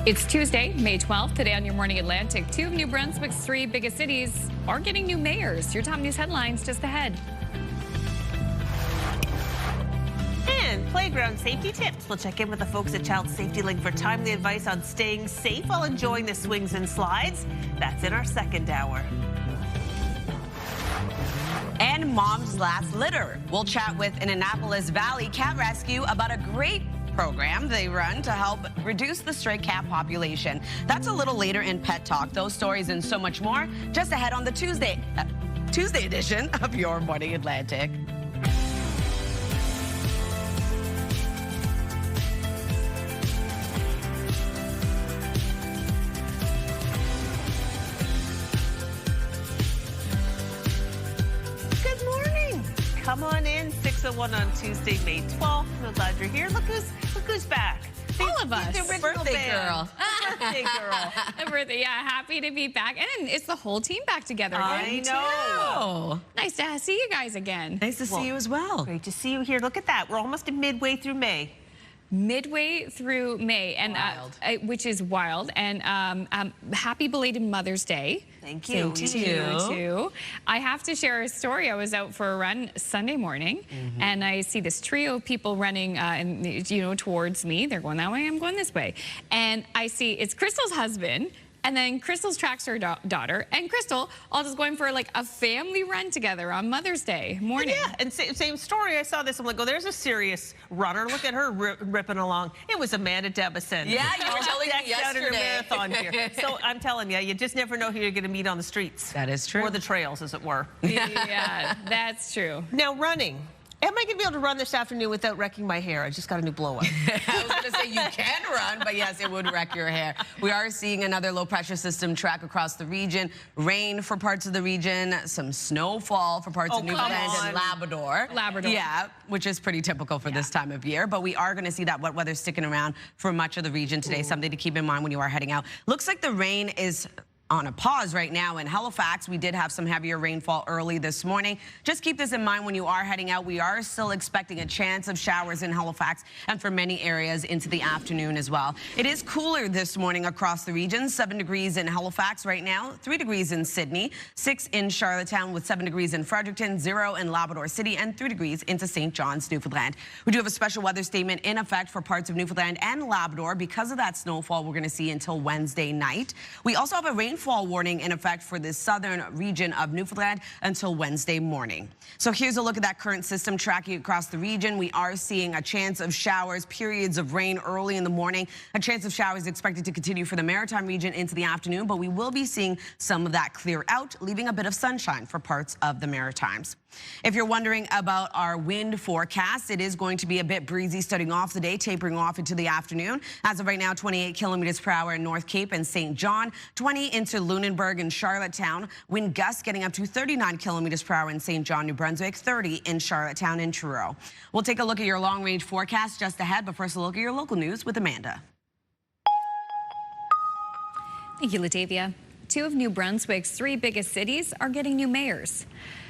It's Tuesday, May 12th. Today on Your Morning Atlantic, two of New Brunswick's three biggest cities are getting new mayors. Your top news headlines just ahead. And playground safety tips. We'll check in with the folks at Child Safety Link for timely advice on staying safe while enjoying the swings and slides. That's in our second hour. And Mom's Last Litter. We'll chat with an Annapolis Valley cat rescue about a great program they run to help reduce the stray cat population. That's a little later in Pet Talk. Those stories and so much more just ahead on the Tuesday edition of Your Morning Atlantic. Good morning. Come on in, 6:01 on Tuesday, May 12th. We're glad you're here. Look who's back. All of us. The original Birthday band. girl. The birthday girl. The birthday, yeah, happy to be back. And it's the whole team back together again. I know. Nice to see you guys again. Nice to see you as well. Great to see you here. Look at that. We're almost midway through May. Midway through May, and which is wild. And happy belated Mother's Day. Thank you. Same to you too. I have to share a story. I was out for a run Sunday morning, and I see this trio of people running, towards me. They're going that way. I'm going this way, and I see it's Crystal's husband. And then Crystal's tracks her daughter, and Crystal all just going for like a family run together on Mother's Day morning. Yeah, and same story. I saw this. I'm like, oh, there's a serious runner. Look at her ripping along. It was Amanda Debison. Yeah, you were telling me out in her yesterday. marathon here. So I'm telling you, you just never know who you're going to meet on the streets. That is true. Or the trails, as it were. Yeah, that's true. Now, running. Am I going to be able to run this afternoon without wrecking my hair? I just got a new blow-up. I was going to say you can run, but yes, it would wreck your hair. We are seeing another low-pressure system track across the region. Rain for parts of the region, some snowfall for parts of Newfoundland and Labrador. Yeah, which is pretty typical for this time of year. But we are going to see that wet weather sticking around for much of the region today. Something to keep in mind when you are heading out. Looks like the rain is on a pause right now in Halifax. We did have some heavier rainfall early this morning. Just keep this in mind when you are heading out. We are still expecting a chance of showers in Halifax and for many areas into the afternoon as well. It is cooler this morning across the region. 7 degrees in Halifax right now, 3 degrees in Sydney, 6 in Charlottetown with 7 degrees in Fredericton, 0 in Labrador City, and 3 degrees into St. John's, Newfoundland. We do have a special weather statement in effect for parts of Newfoundland and Labrador because of that snowfall we're going to see until Wednesday night. We also have a rainfall warning in effect for the southern region of Newfoundland until Wednesday morning. So here's a look at that current system tracking across the region. We are seeing a chance of showers, periods of rain early in the morning. A chance of showers expected to continue for the Maritime region into the afternoon, but we will be seeing some of that clear out, leaving a bit of sunshine for parts of the Maritimes. If you're wondering about our wind forecast, it is going to be a bit breezy starting off the day, tapering off into the afternoon. As of right now, 28 kilometers per hour in North Cape and St. John, 20 into Lunenburg and Charlottetown. Wind gusts getting up to 39 kilometers per hour in St. John, New Brunswick, 30 in Charlottetown and Truro. We'll take a look at your long-range forecast just ahead, but first a look at your local news with Amanda. Thank you, Latavia. Two of New Brunswick's three biggest cities are getting new mayors.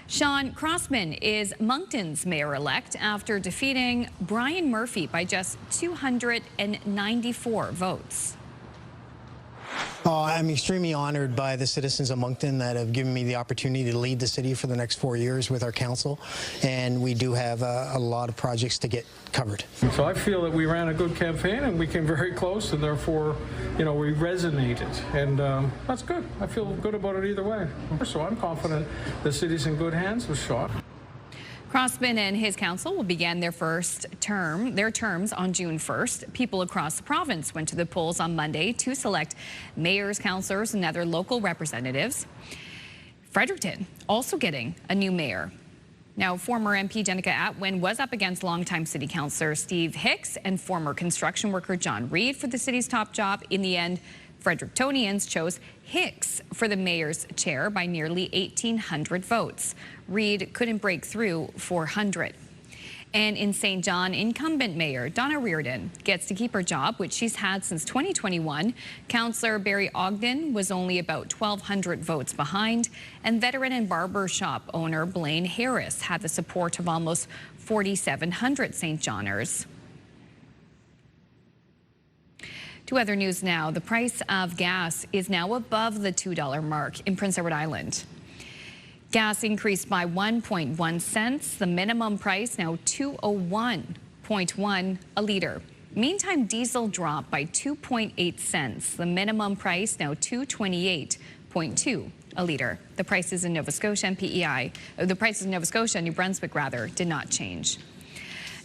Sean Crossman is Moncton's mayor-elect after defeating Brian Murphy by just 294 votes. I'm extremely honored by the citizens of Moncton that have given me the opportunity to lead the city for the next 4 years with our council, and we do have a lot of projects to get covered. So I feel that we ran a good campaign and we came very close, and therefore, we resonated, and that's good. I feel good about it either way. So I'm confident the city's in good hands with Sean. Crossman and his council will begin their terms on June 1st. People across the province went to the polls on Monday to select mayors, councillors, and other local representatives. Fredericton also getting a new mayor. Now, former MP Jenica Atwin was up against longtime city councillor Steve Hicks and former construction worker John Reid for the city's top job. In the end, Frederictonians chose Hicks for the mayor's chair by nearly 1,800 votes. Reid couldn't break through 400. And in St. John, incumbent mayor Donna Reardon gets to keep her job, which she's had since 2021. Councillor Barry Ogden was only about 1,200 votes behind, and veteran and barber shop owner Blaine Harris had the support of almost 4,700 St. Johners. To other news now, the price of gas is now above the $2 mark in Prince Edward Island. Gas increased by 1.1 cents. The minimum price now $2.01.1 a liter. Meantime, diesel dropped by 2.8 cents. The minimum price now $2.28.2 a liter. The prices in Nova Scotia and the prices in Nova Scotia and New Brunswick rather did not change.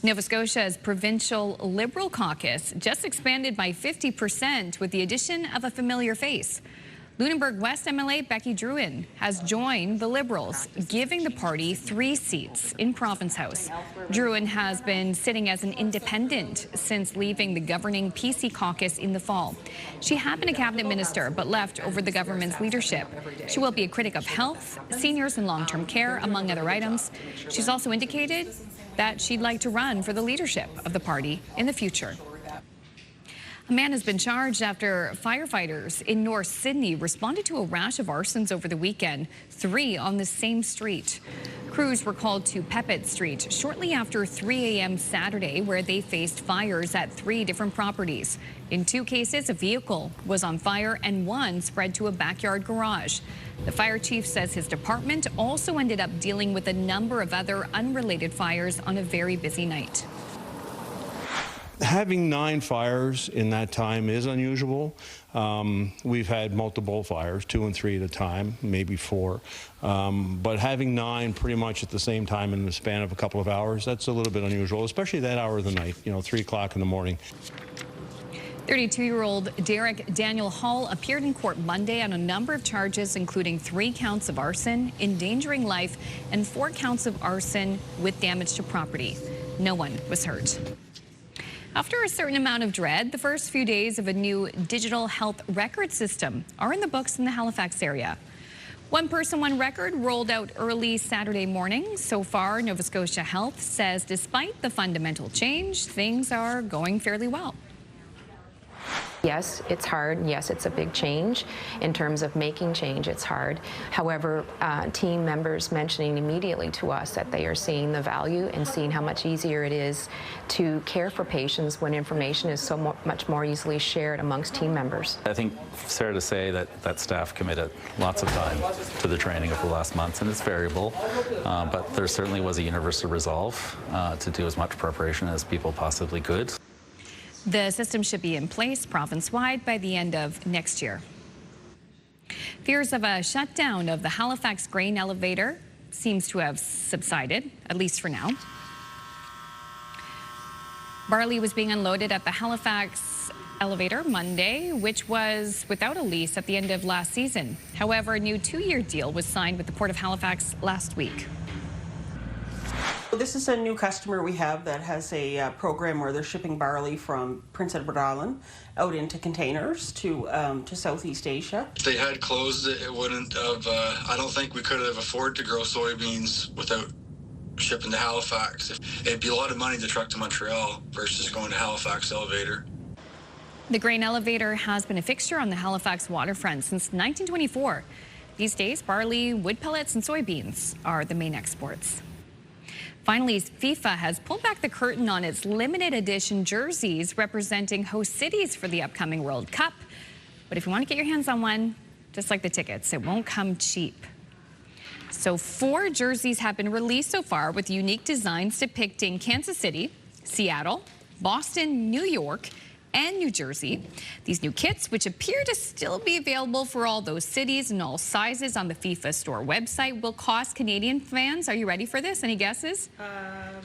Nova Scotia's provincial Liberal caucus just expanded by 50% with the addition of a familiar face. Lunenburg West MLA Becky Druin has joined the Liberals, giving the party 3 seats in Province House. Druin has been sitting as an independent since leaving the governing PC caucus in the fall. She had been a cabinet minister but left over the government's leadership. She will be a critic of health, seniors and long-term care, among other items. She's also indicated that she'd like to run for the leadership of the party in the future. A man has been charged after firefighters in North Sydney responded to a rash of arsons over the weekend, 3 on the same street. Crews were called to Pepet Street shortly after 3 a.m. Saturday, where they faced fires at 3 different properties. In 2 cases, a vehicle was on fire and 1 spread to a backyard garage. The fire chief says his department also ended up dealing with a number of other unrelated fires on a very busy night. Having 9 fires in that time is unusual. We've had multiple fires, 2 and 3 at a time, maybe 4. But having 9 pretty much at the same time in the span of a couple of hours, that's a little bit unusual, especially that hour of the night, 3 o'clock in the morning. 32-year-old Derek Daniel Hall appeared in court Monday on a number of charges, including 3 counts of arson, endangering life, and 4 counts of arson with damage to property. No one was hurt. After a certain amount of dread, the first few days of a new digital health record system are in the books in the Halifax area. One Person, One Record rolled out early Saturday morning. So far, Nova Scotia Health says despite the fundamental change, things are going fairly well. Yes, it's hard. Yes, it's a big change. In terms of making change, it's hard. However, team members mentioning immediately to us that they are seeing the value and seeing how much easier it is to care for patients when information is so much more easily shared amongst team members. I think it's fair to say that staff committed lots of time to the training over the last months, and it's variable, but there certainly was a universal resolve to do as much preparation as people possibly could. The system should be in place province-wide by the end of next year. Fears of a shutdown of the Halifax grain elevator seems to have subsided, at least for now. Barley was being unloaded at the Halifax elevator Monday, which was without a lease at the end of last season. However, a new 2-year deal was signed with the Port of Halifax last week. This is a new customer we have that has a program where they're shipping barley from Prince Edward Island out into containers to Southeast Asia. If they had closed it, it wouldn't have, I don't think we could have afforded to grow soybeans without shipping to Halifax. It'd be a lot of money to truck to Montreal versus going to Halifax elevator. The grain elevator has been a fixture on the Halifax waterfront since 1924. These days, barley, wood pellets, and soybeans are the main exports. Finally, FIFA has pulled back the curtain on its limited edition jerseys representing host cities for the upcoming World Cup. But if you want to get your hands on one, just like the tickets, it won't come cheap. So 4 jerseys have been released so far with unique designs depicting Kansas City, Seattle, Boston, New York, and New Jersey. These new kits, which appear to still be available for all those cities and all sizes on the FIFA store website, will cost Canadian fans, are you ready for this? Any guesses?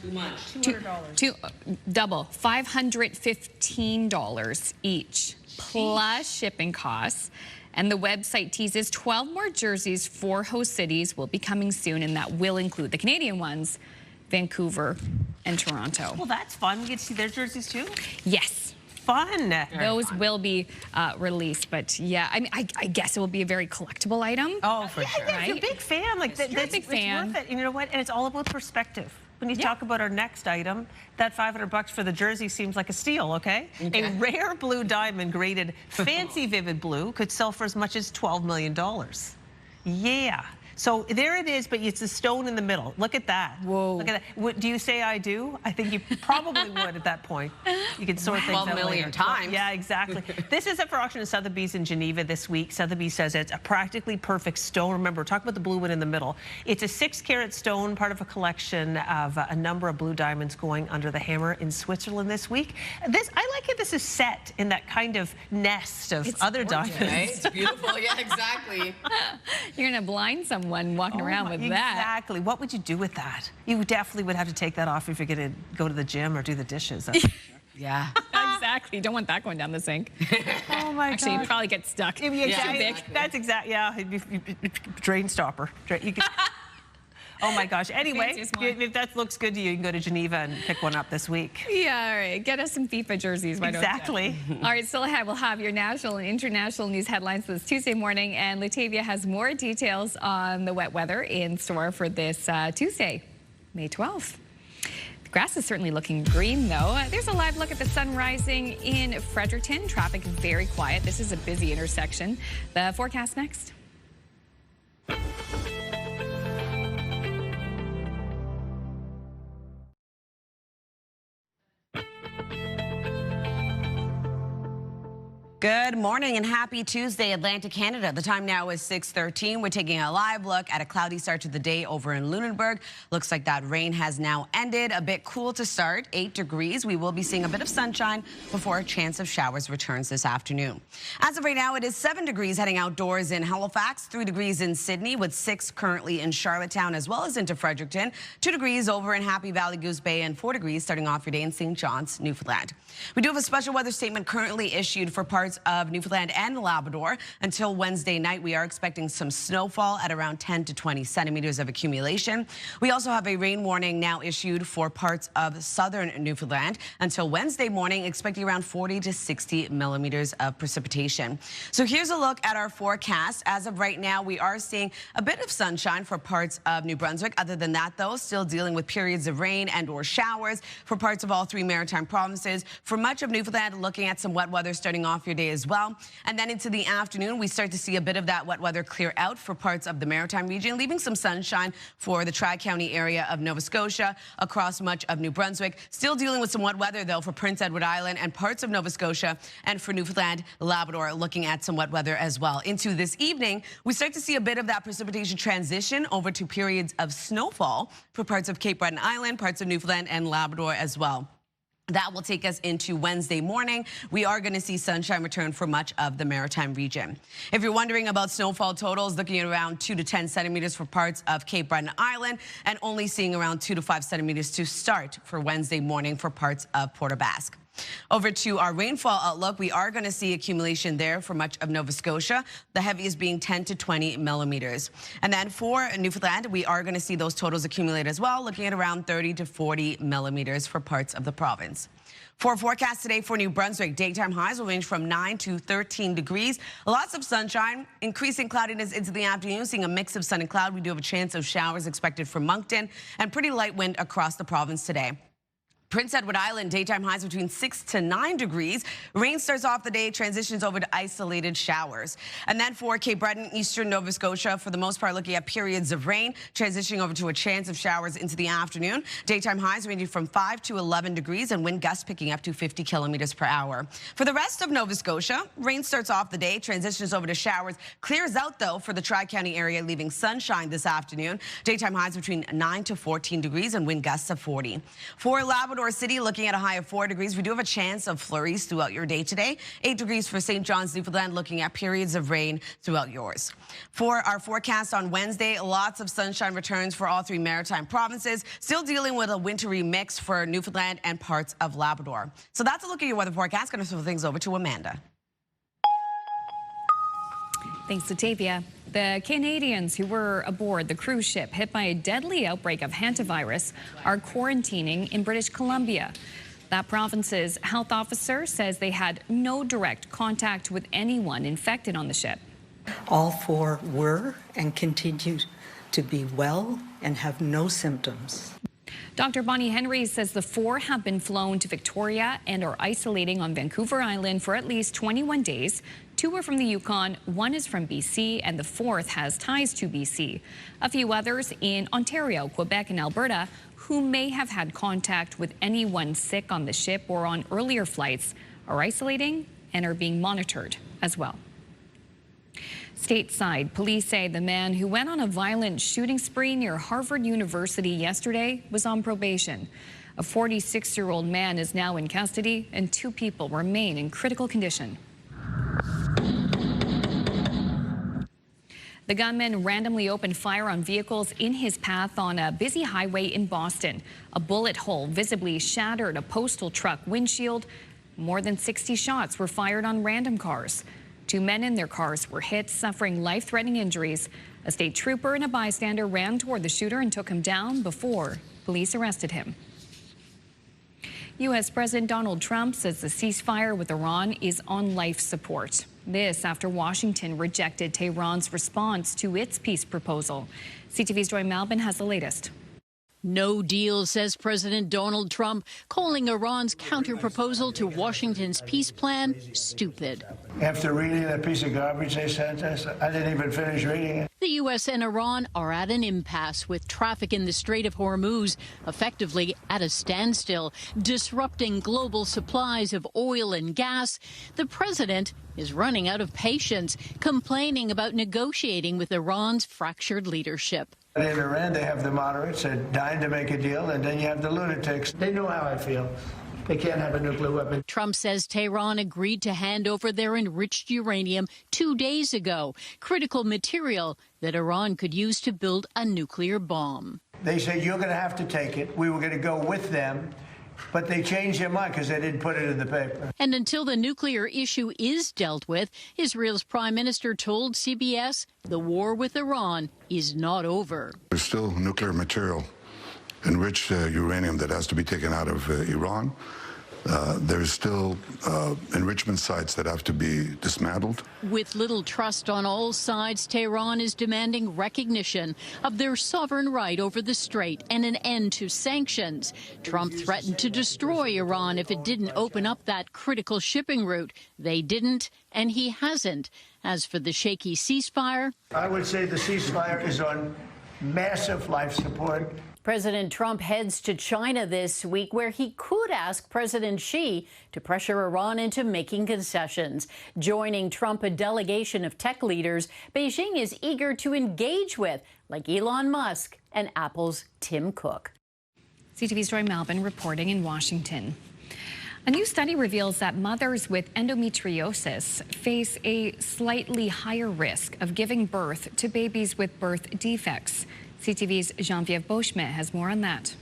Too much. $200. Double, $515 each, plus shipping costs. And the website teases 12 more jerseys for host cities will be coming soon, and that will include the Canadian ones, Vancouver and Toronto. Well, that's fun. We get to see their jerseys too? Yes. Fun. Those will be released, but yeah, I mean, I guess it will be a very collectible item. Oh, for sure. Right? If you're a big fan, like You're a big fan. It's worth it. And you know what? And it's all about perspective. When you talk about our next item, that $500 for the jersey seems like a steal, okay? A rare blue diamond graded fancy vivid blue could sell for as much as $12 million. Yeah. So there it is, but it's a stone in the middle. Look at that. Whoa. Look at that. Do you say I do? I think you probably would at that point. You could sort things out 12 million later. times. Yeah, exactly. This is up for auction at Sotheby's in Geneva this week. Sotheby's says it's a practically perfect stone. Remember, talk about the blue one in the middle. It's a 6-carat stone, part of a collection of a number of blue diamonds going under the hammer in Switzerland this week. I like it. This is set in that kind of nest of other diamonds. Right? It's beautiful. Yeah, exactly. You're going to blind someone walking around with that. Exactly. What would you do with that? You definitely would have to take that off if you're going to go to the gym or do the dishes. Yeah. Exactly. You don't want that going down the sink. Oh my God. Actually, you'd probably get stuck. That's exactly. Yeah. Drain stopper. You could, oh my gosh. Anyway, if that looks good to you, you can go to Geneva and pick one up this week. Yeah, all right. Get us some FIFA jerseys. Exactly. All right, still ahead, we'll have your national and international news headlines this Tuesday morning, and Latavia has more details on the wet weather in store for this Tuesday, May 12th. The grass is certainly looking green, though. There's a live look at the sun rising in Fredericton. Traffic is very quiet. This is a busy intersection. The forecast next. Good morning and happy Tuesday, Atlantic Canada. The time now is 6:13. We're taking a live look at a cloudy start to the day over in Lunenburg. Looks like that rain has now ended. A bit cool to start, 8 degrees. We will be seeing a bit of sunshine before a chance of showers returns this afternoon. As of right now, it is 7 degrees heading outdoors in Halifax, 3 degrees in Sydney, with 6 currently in Charlottetown as well as into Fredericton, 2 degrees over in Happy Valley, Goose Bay, and 4 degrees starting off your day in St. John's, Newfoundland. We do have a special weather statement currently issued for parts of Newfoundland and Labrador. Until Wednesday night, we are expecting some snowfall at around 10 to 20 centimeters of accumulation. We also have a rain warning now issued for parts of southern Newfoundland. Until Wednesday morning, expecting around 40 to 60 millimeters of precipitation. So here's a look at our forecast. As of right now, we are seeing a bit of sunshine for parts of New Brunswick. Other than that, though, still dealing with periods of rain and or showers for parts of all 3 maritime provinces. For much of Newfoundland, looking at some wet weather starting off your day as well. And then into the afternoon, we start to see a bit of that wet weather clear out for parts of the maritime region, leaving some sunshine for the Tri-County area of Nova Scotia across much of New Brunswick. Still dealing with some wet weather, though, for Prince Edward Island and parts of Nova Scotia, and for Newfoundland, Labrador, looking at some wet weather as well. Into this evening, we start to see a bit of that precipitation transition over to periods of snowfall for parts of Cape Breton Island, parts of Newfoundland and Labrador as well. That will take us into Wednesday morning. We are going to see sunshine return for much of the maritime region. If you're wondering about snowfall totals, looking at around 2 to 10 centimeters for parts of Cape Breton Island, and only seeing around 2 to 5 centimeters to start for Wednesday morning for parts of Port aux Basques. Over to our rainfall outlook, we are going to see accumulation there for much of Nova Scotia, the heaviest being 10 to 20 millimeters. And then for Newfoundland, we are going to see those totals accumulate as well, looking at around 30 to 40 millimeters for parts of the province. For forecast today for New Brunswick, daytime highs will range from 9 to 13 degrees. Lots of sunshine, increasing cloudiness into the afternoon, seeing a mix of sun and cloud. We do have a chance of showers expected for Moncton, and pretty light wind across the province today. Prince Edward Island, daytime highs between 6 to 9 degrees. Rain starts off the day, transitions over to isolated showers. And then for Cape Breton, eastern Nova Scotia, for the most part, looking at periods of rain, transitioning over to a chance of showers into the afternoon. Daytime highs ranging from 5 to 11 degrees and wind gusts picking up to 50 kilometers per hour. For the rest of Nova Scotia, rain starts off the day, transitions over to showers, clears out, though, for the Tri-County area, leaving sunshine this afternoon. Daytime highs between 9 to 14 degrees and wind gusts of 40. For Labrador City, looking at a high of 4 degrees. We do have a chance of flurries throughout your day today. 8 degrees for St. John's, Newfoundland, looking at periods of rain throughout yours. For our forecast on Wednesday, lots of sunshine returns for all 3 maritime provinces. Still dealing with a wintry mix for Newfoundland and parts of Labrador. So that's a look at your weather forecast. Going to throw things over to Amanda. Thanks, Latavia. The Canadians who were aboard the cruise ship hit by a deadly outbreak of hantavirus are quarantining in British Columbia. That province's health officer says they had no direct contact with anyone infected on the ship. All 4 were and continue to be well and have no symptoms. Dr. Bonnie Henry says the 4 have been flown to Victoria and are isolating on Vancouver Island for at least 21 days. 2 are from the Yukon, 1 is from BC, and the 4th has ties to BC. A few others in Ontario, Quebec, and Alberta who may have had contact with anyone sick on the ship or on earlier flights are isolating and are being monitored as well. Stateside, police say the man who went on a violent shooting spree near Harvard University yesterday was on probation. A 46-year-old man is now in custody, and 2 people remain in critical condition. The gunman randomly opened fire on vehicles in his path on a busy highway in Boston. A bullet hole visibly shattered a postal truck windshield. More than 60 shots were fired on random cars. 2 men in their cars were hit, suffering life-threatening injuries. A state trooper and a bystander ran toward the shooter and took him down before police arrested him. U.S. President Donald Trump says the ceasefire with Iran is on life support. This after Washington rejected Tehran's response to its peace proposal. CTV's Joy Malbin has the latest. No deal, says President Donald Trump, calling Iran's counterproposal to Washington's peace plan stupid. After reading that piece of garbage they sent us, I didn't even finish reading it. The U.S. and Iran are at an impasse with traffic in the Strait of Hormuz effectively at a standstill, disrupting global supplies of oil and gas. The president is running out of patience, complaining about negotiating with Iran's fractured leadership. In Iran, they have the moderates that are dying to make a deal, and then you have the lunatics. They know how I feel. They can't have a nuclear weapon. Trump says Tehran agreed to hand over their enriched uranium 2 days ago, critical material that Iran could use to build a nuclear bomb. They said, you're going to have to take it. We were going to go with them. But they changed their mind because they didn't put it in the paper. And until the nuclear issue is dealt with, Israel's prime minister told CBS the war with Iran is not over. There's still nuclear material, enriched uranium that has to be taken out of Iran. There's still enrichment sites that have to be dismantled. With little trust on all sides, Tehran is demanding recognition of their sovereign right over the strait and an end to sanctions. Trump threatened to destroy Iran if it didn't open up that critical shipping route. They didn't, and he hasn't. As for the shaky ceasefire, I would say the ceasefire is on massive life support. President Trump heads to China this week, where he could ask President Xi to pressure Iran into making concessions. Joining Trump, a delegation of tech leaders Beijing is eager to engage with, like Elon Musk and Apple's Tim Cook. CTV's Joy Malbin reporting in Washington. A new study reveals that mothers with endometriosis face a slightly higher risk of giving birth to babies with birth defects. CTV's Geneviève Beauchemin has more on that.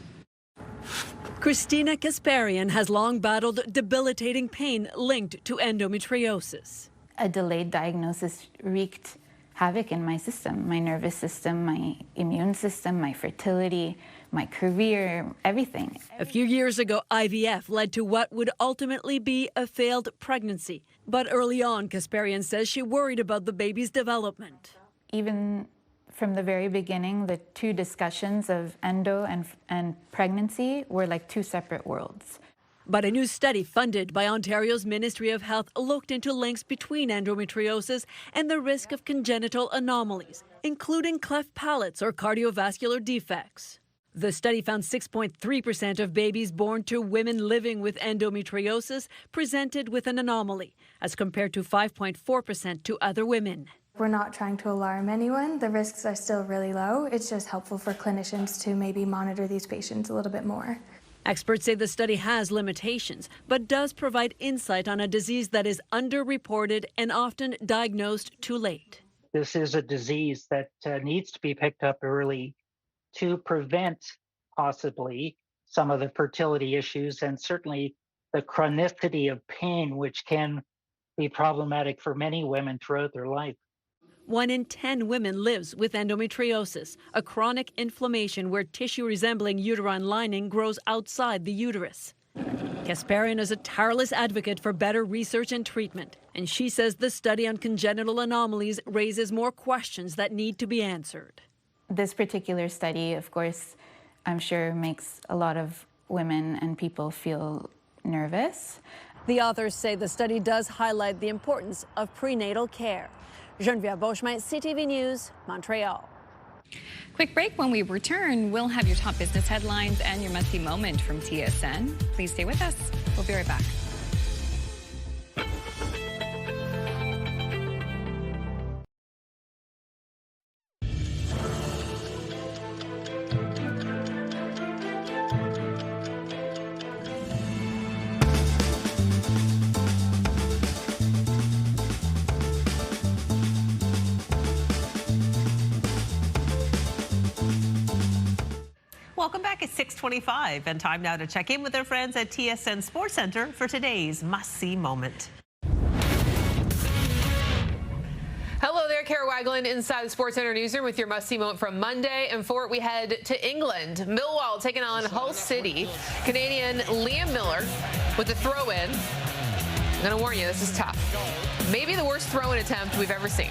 Christina Kasparian has long battled debilitating pain linked to endometriosis. A delayed diagnosis wreaked havoc in my system, my nervous system, my immune system, my fertility, my career, everything. A few years ago, IVF led to what would ultimately be a failed pregnancy. But early on, Kasparian says she worried about the baby's development. Even from the very beginning, the 2 discussions of endo and pregnancy were like 2 separate worlds. But a new study funded by Ontario's Ministry of Health looked into links between endometriosis and the risk of congenital anomalies, including cleft palates or cardiovascular defects. The study found 6.3% of babies born to women living with endometriosis presented with an anomaly, as compared to 5.4% to other women. We're not trying to alarm anyone. The risks are still really low. It's just helpful for clinicians to maybe monitor these patients a little bit more. Experts say the study has limitations, but does provide insight on a disease that is underreported and often diagnosed too late. This is a disease that needs to be picked up early to prevent possibly some of the fertility issues and certainly the chronicity of pain, which can be problematic for many women throughout their life. 1 in 10 women lives with endometriosis, a chronic inflammation where tissue resembling uterine lining grows outside the uterus. Kasparian is a tireless advocate for better research and treatment, and she says the study on congenital anomalies raises more questions that need to be answered. This particular study, of course, I'm sure makes a lot of women and people feel nervous. The authors say the study does highlight the importance of prenatal care. Geneviève Beauchemin, CTV News, Montreal. Quick break. When we return, we'll have your top business headlines and your must-see moment from TSN. Please stay with us. We'll be right back. Welcome back at 6:25, and time now to check in with our friends at TSN Sports Center for today's must-see moment. Hello there, Kara Wagland inside the Sports Center newsroom with your must-see moment from Monday. And for it, we head to England. Millwall taking on Hull City. Canadian Liam Miller with the throw-in. I'm going to warn you, this is tough. Maybe the worst throw-in attempt we've ever seen.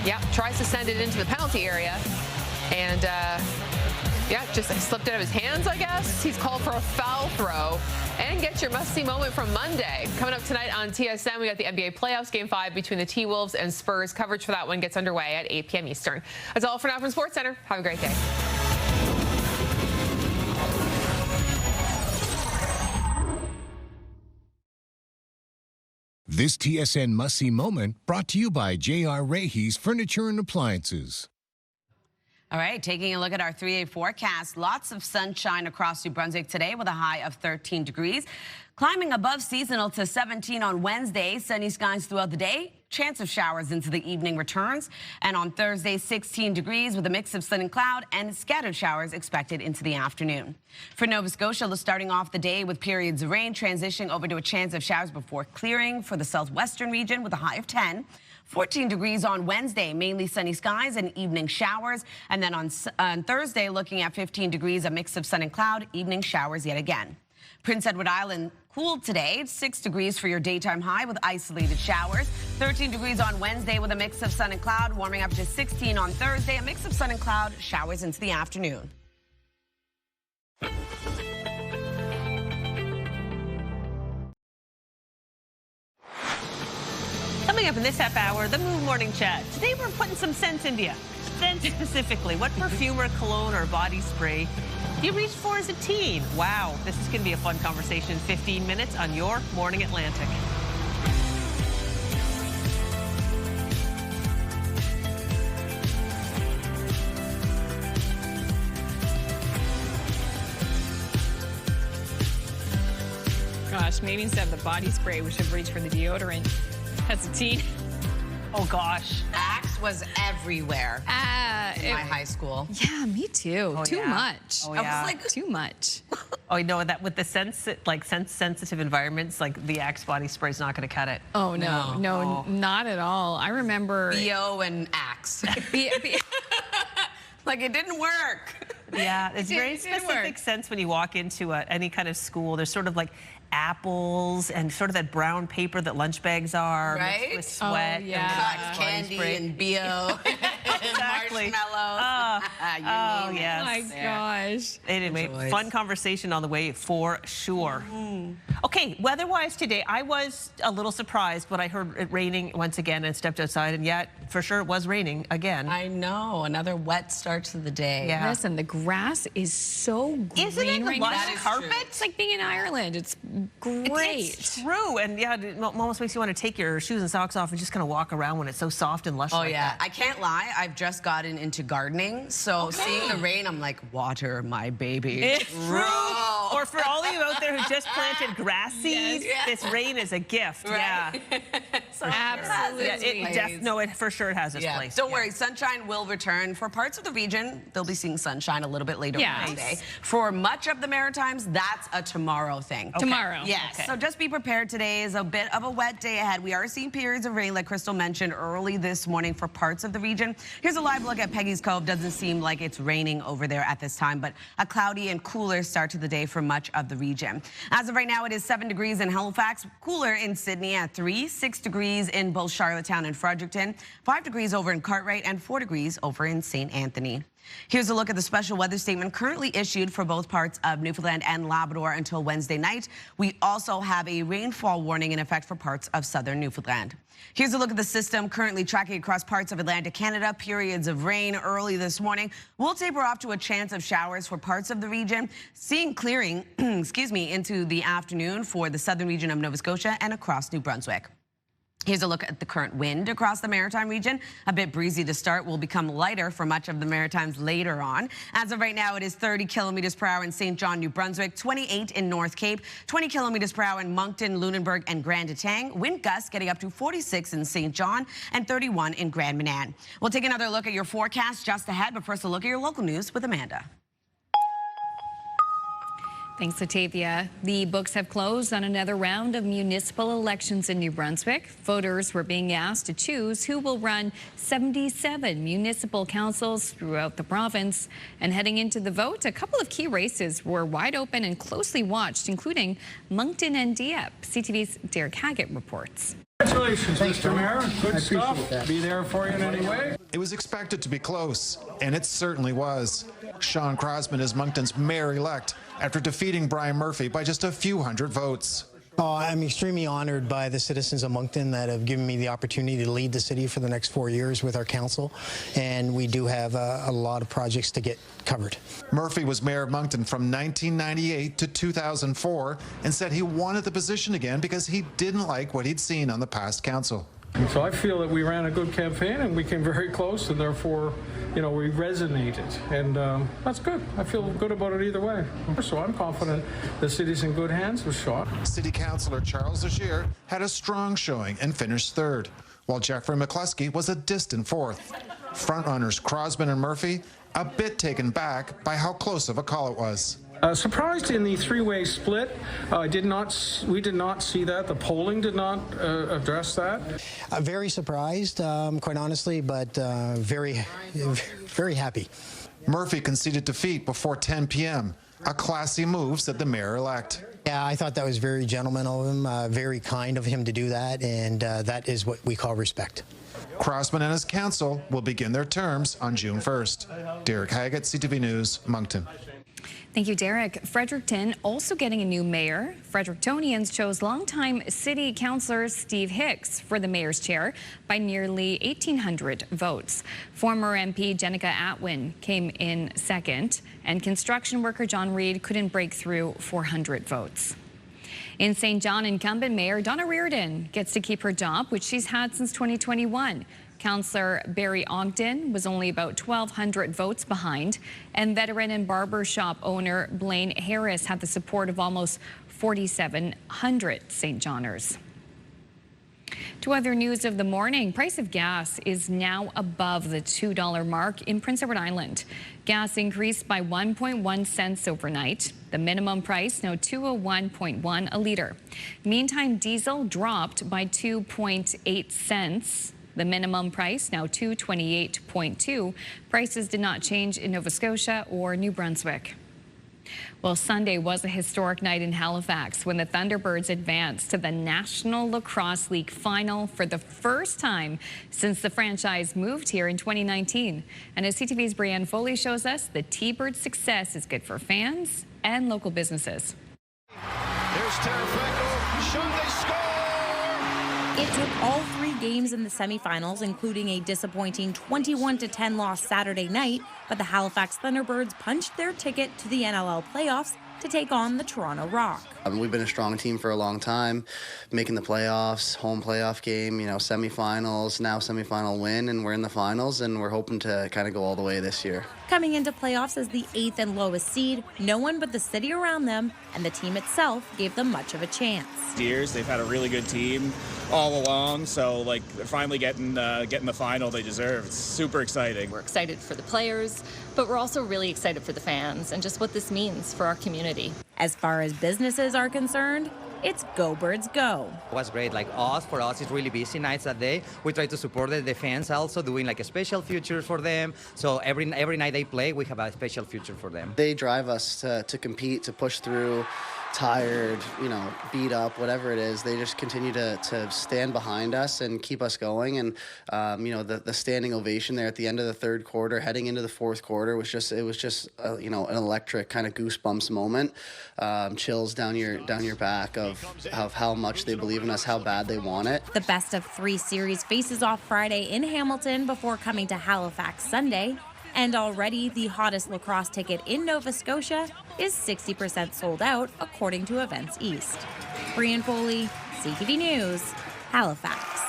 Yeah, tries to send it into the penalty area. And, yeah, just slipped out of his hands, I guess. He's called for a foul throw. And get your must-see moment from Monday. Coming up tonight on TSN, we got the NBA playoffs, Game 5 between the T-Wolves and Spurs. Coverage for that one gets underway at 8 p.m. Eastern. That's all for now from Sports Center. Have a great day. This TSN must-see moment brought to you by J.R. Rahe's Furniture and Appliances. All right, taking a look at our 3-day forecast. Lots of sunshine across New Brunswick today with a high of 13 degrees. Climbing above seasonal to 17 on Wednesday. Sunny skies throughout the day. Chance of showers into the evening returns. And on Thursday, 16 degrees with a mix of sun and cloud and scattered showers expected into the afternoon. For Nova Scotia, starting off the day with periods of rain, transitioning over to a chance of showers before clearing for the southwestern region with a high of 10. 14 degrees on Wednesday, mainly sunny skies and evening showers. And then on Thursday, looking at 15 degrees, a mix of sun and cloud, evening showers yet again. Prince Edward Island cooled today, 6 degrees for your daytime high with isolated showers. 13 degrees on Wednesday with a mix of sun and cloud, warming up to 16 on Thursday, a mix of sun and cloud, showers into the afternoon. Coming up in this half hour, the Move Morning Chat. Today we're putting some scents into you. Scents specifically. What perfume or cologne or body spray you reached for as a teen? Wow, this is going to be a fun conversation in 15 minutes on Your Morning Atlantic. Gosh, maybe instead of the body spray, we should reach for the deodorant as a teen. Oh, gosh. Axe was everywhere in my high school. Yeah, me too. Oh, too yeah. much. Oh, I yeah. was like, too much. Oh, you know that with the sensitive environments, like the Axe body spray is not going to cut it. Oh, no, not at all. I remember BO and Axe. Like it didn't work. Yeah, it's very specific sense when you walk into any kind of school. There's sort of like apples and sort of that brown paper that lunch bags are, right? Mixed with sweat, Cotton candy and BO, exactly. marshmallows. Oh yes. Oh my gosh. Anyway, fun conversation on the way for sure. Okay, weather-wise today, I was a little surprised when I heard it raining once again and stepped outside, and yet for sure it was raining again. I know, another wet start to the day. Yeah. Listen, the grass is so green. Isn't it right lush now? carpet? It's like being in Ireland. It's great. It's true, and yeah, it almost makes you want to take your shoes and socks off and just kind of walk around when it's so soft and lush. Oh like yeah, that. I can't lie. I've just gotten into gardening, so seeing the rain, I'm like, water my baby. It's true. Or for all of you out there who just planted grass seed, this rain is a gift. Right. Yeah. Absolutely. Yeah, it for sure it has its place. Don't worry, sunshine will return. For parts of the region, they'll be seeing sunshine a little bit later on today. For much of the Maritimes, that's a tomorrow thing. Okay. Tomorrow. Yes. Okay. So just be prepared. Today is a bit of a wet day ahead. We are seeing periods of rain, like Crystal mentioned early this morning for parts of the region. Here's a live look at Peggy's Cove. Doesn't seem like it's raining over there at this time, but a cloudy and cooler start to the day for much of the region. As of right now, it is 7 degrees in Halifax, cooler in Sydney at 3, 6 degrees in both Charlottetown and Fredericton, 5 degrees over in Cartwright, and 4 degrees over in St. Anthony. Here's a look at the special weather statement currently issued for both parts of Newfoundland and Labrador until Wednesday night. We also have a rainfall warning in effect for parts of southern Newfoundland. Here's a look at the system currently tracking across parts of Atlantic Canada. Periods of rain early this morning will taper off to a chance of showers for parts of the region, seeing clearing into the afternoon for the southern region of Nova Scotia and across New Brunswick. Here's a look at the current wind across the Maritime region. A bit breezy to start, will become lighter for much of the Maritimes later on. As of right now, it is 30 kilometers per hour in St. John, New Brunswick, 28 in North Cape, 20 kilometers per hour in Moncton, Lunenburg, and Grand Etang. Wind gusts getting up to 46 in St. John and 31 in Grand Manan. We'll take another look at your forecast just ahead, but first a look at your local news with Amanda. Thanks, Latavia. The books have closed on another round of municipal elections in New Brunswick. Voters were being asked to choose who will run 77 municipal councils throughout the province. And heading into the vote, a couple of key races were wide open and closely watched, including Moncton and Dieppe. CTV's Derek Haggett reports. Congratulations, Mr. Mayor. Good stuff. Be there for you in any way. It was expected to be close, and it certainly was. Sean Crosman is Moncton's mayor-elect after defeating Brian Murphy by just a few hundred votes. I'm extremely honored by the citizens of Moncton that have given me the opportunity to lead the city for the next 4 years with our council, and we do have a lot of projects to get covered. Murphy was mayor of Moncton from 1998 to 2004 and said he wanted the position again because he didn't like what he'd seen on the past council. And so I feel that we ran a good campaign and we came very close, and therefore, we resonated. And that's good. I feel good about it either way. So I'm confident the city's in good hands with Shaw. City Councillor Charles Legere had a strong showing and finished third, while Jeffrey McCluskey was a distant fourth. Frontrunners Crosman and Murphy a bit taken back by how close of a call it was. Surprised in the three-way split. We did not see that. The polling did not address that. Very surprised, quite honestly, but very, very happy. Murphy conceded defeat before 10 p.m. A classy move, said the mayor-elect. Yeah, I thought that was very gentlemanly of him, very kind of him to do that, and that is what we call respect. Crosman and his council will begin their terms on June 1st. Derek Haggett, CTV News, Moncton. Thank you, Derek. Fredericton also getting a new mayor. Frederictonians chose longtime city councillor Steve Hicks for the mayor's chair by nearly 1,800 votes. Former MP Jenica Atwin came in second, and construction worker John Reed couldn't break through 400 votes. In St. John, incumbent Mayor Donna Reardon gets to keep her job, which she's had since 2021. Councillor Barry Ogden was only about 1,200 votes behind, and veteran and barber shop owner Blaine Harris had the support of almost 4,700 St. Johners. To other news of the morning, price of gas is now above the $2 mark in Prince Edward Island. Gas increased by 1.1 cents overnight. The minimum price now $2.01.1 a liter. Meantime, diesel dropped by 2.8 cents. The minimum price now $2.28.2. Prices did not change in Nova Scotia or New Brunswick. Well, Sunday was a historic night in Halifax when the Thunderbirds advanced to the National Lacrosse League final for the first time since the franchise moved here in 2019. And as CTV's Brianne Foley shows us, the T-Birds' success is good for fans and local businesses. Here's Terrafeco. Should they score? It took all three games in the semifinals, including a disappointing 21-10 loss Saturday night, but the Halifax Thunderbirds punched their ticket to the NLL playoffs to take on the Toronto Rock. We've been a strong team for a long time, making the playoffs, home playoff game, semifinals, now semifinal win, and we're in the finals, and we're hoping to kind of go all the way this year. Coming into playoffs as the 8th and lowest seed, no one but the city around them and the team itself gave them much of a chance. Years they've had a really good team all along, so they're finally getting the final they deserve. It's super exciting. We're excited for the players, but we're also really excited for the fans and just what this means for our community. As far as businesses are concerned, it's Go Birds Go. It was great. For us, it's really busy nights that day. We try to support the fans also, doing a special future for them. So every night they play, we have a special future for them. They drive us to compete, to push through, tired, beat up, whatever it is, they just continue to stand behind us and keep us going. And the standing ovation there at the end of the third quarter, heading into the fourth quarter, was just an electric kind of goosebumps moment, chills down your back of how much they believe in us, how bad they want it. The best of 3 series faces off Friday in Hamilton before coming to Halifax Sunday. And already the hottest lacrosse ticket in Nova Scotia is 60% sold out, according to Events East. Brian Foley, CTV News, Halifax.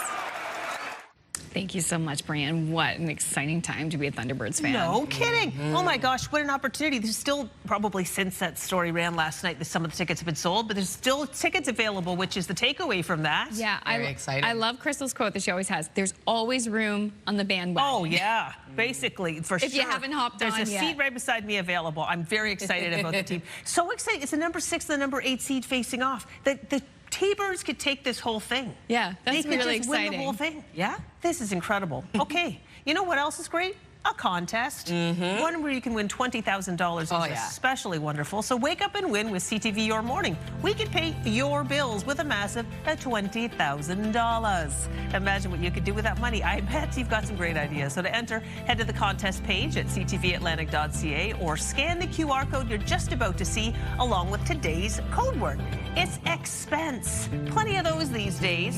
Thank you so much, Brian. What an exciting time to be a Thunderbirds fan. No kidding. Oh my gosh, what an opportunity. There's still, probably since that story ran last night, that some of the tickets have been sold, but there's still tickets available, which is the takeaway from that. Yeah, Very exciting. I love Crystal's quote that she always has. There's always room on the bandwagon. Oh yeah, basically, for sure. If you haven't hopped on There's a seat right beside me available. I'm very excited about the team. So excited. It's the number 6 and the number 8 seed facing off. The T-Birds could take this whole thing. Yeah, that's they could really just exciting. win the whole thing. Yeah, this is incredible. Okay, you know what else is great? A contest. One where you can win $20,000 is especially wonderful. So wake up and win with CTV Your Morning. We could pay your bills with a massive $20,000. Imagine what you could do with that money. I bet you've got some great ideas. So to enter, head to the contest page at ctvatlantic.ca or scan the QR code you're just about to see along with today's code word. It's expense. Plenty of those these days.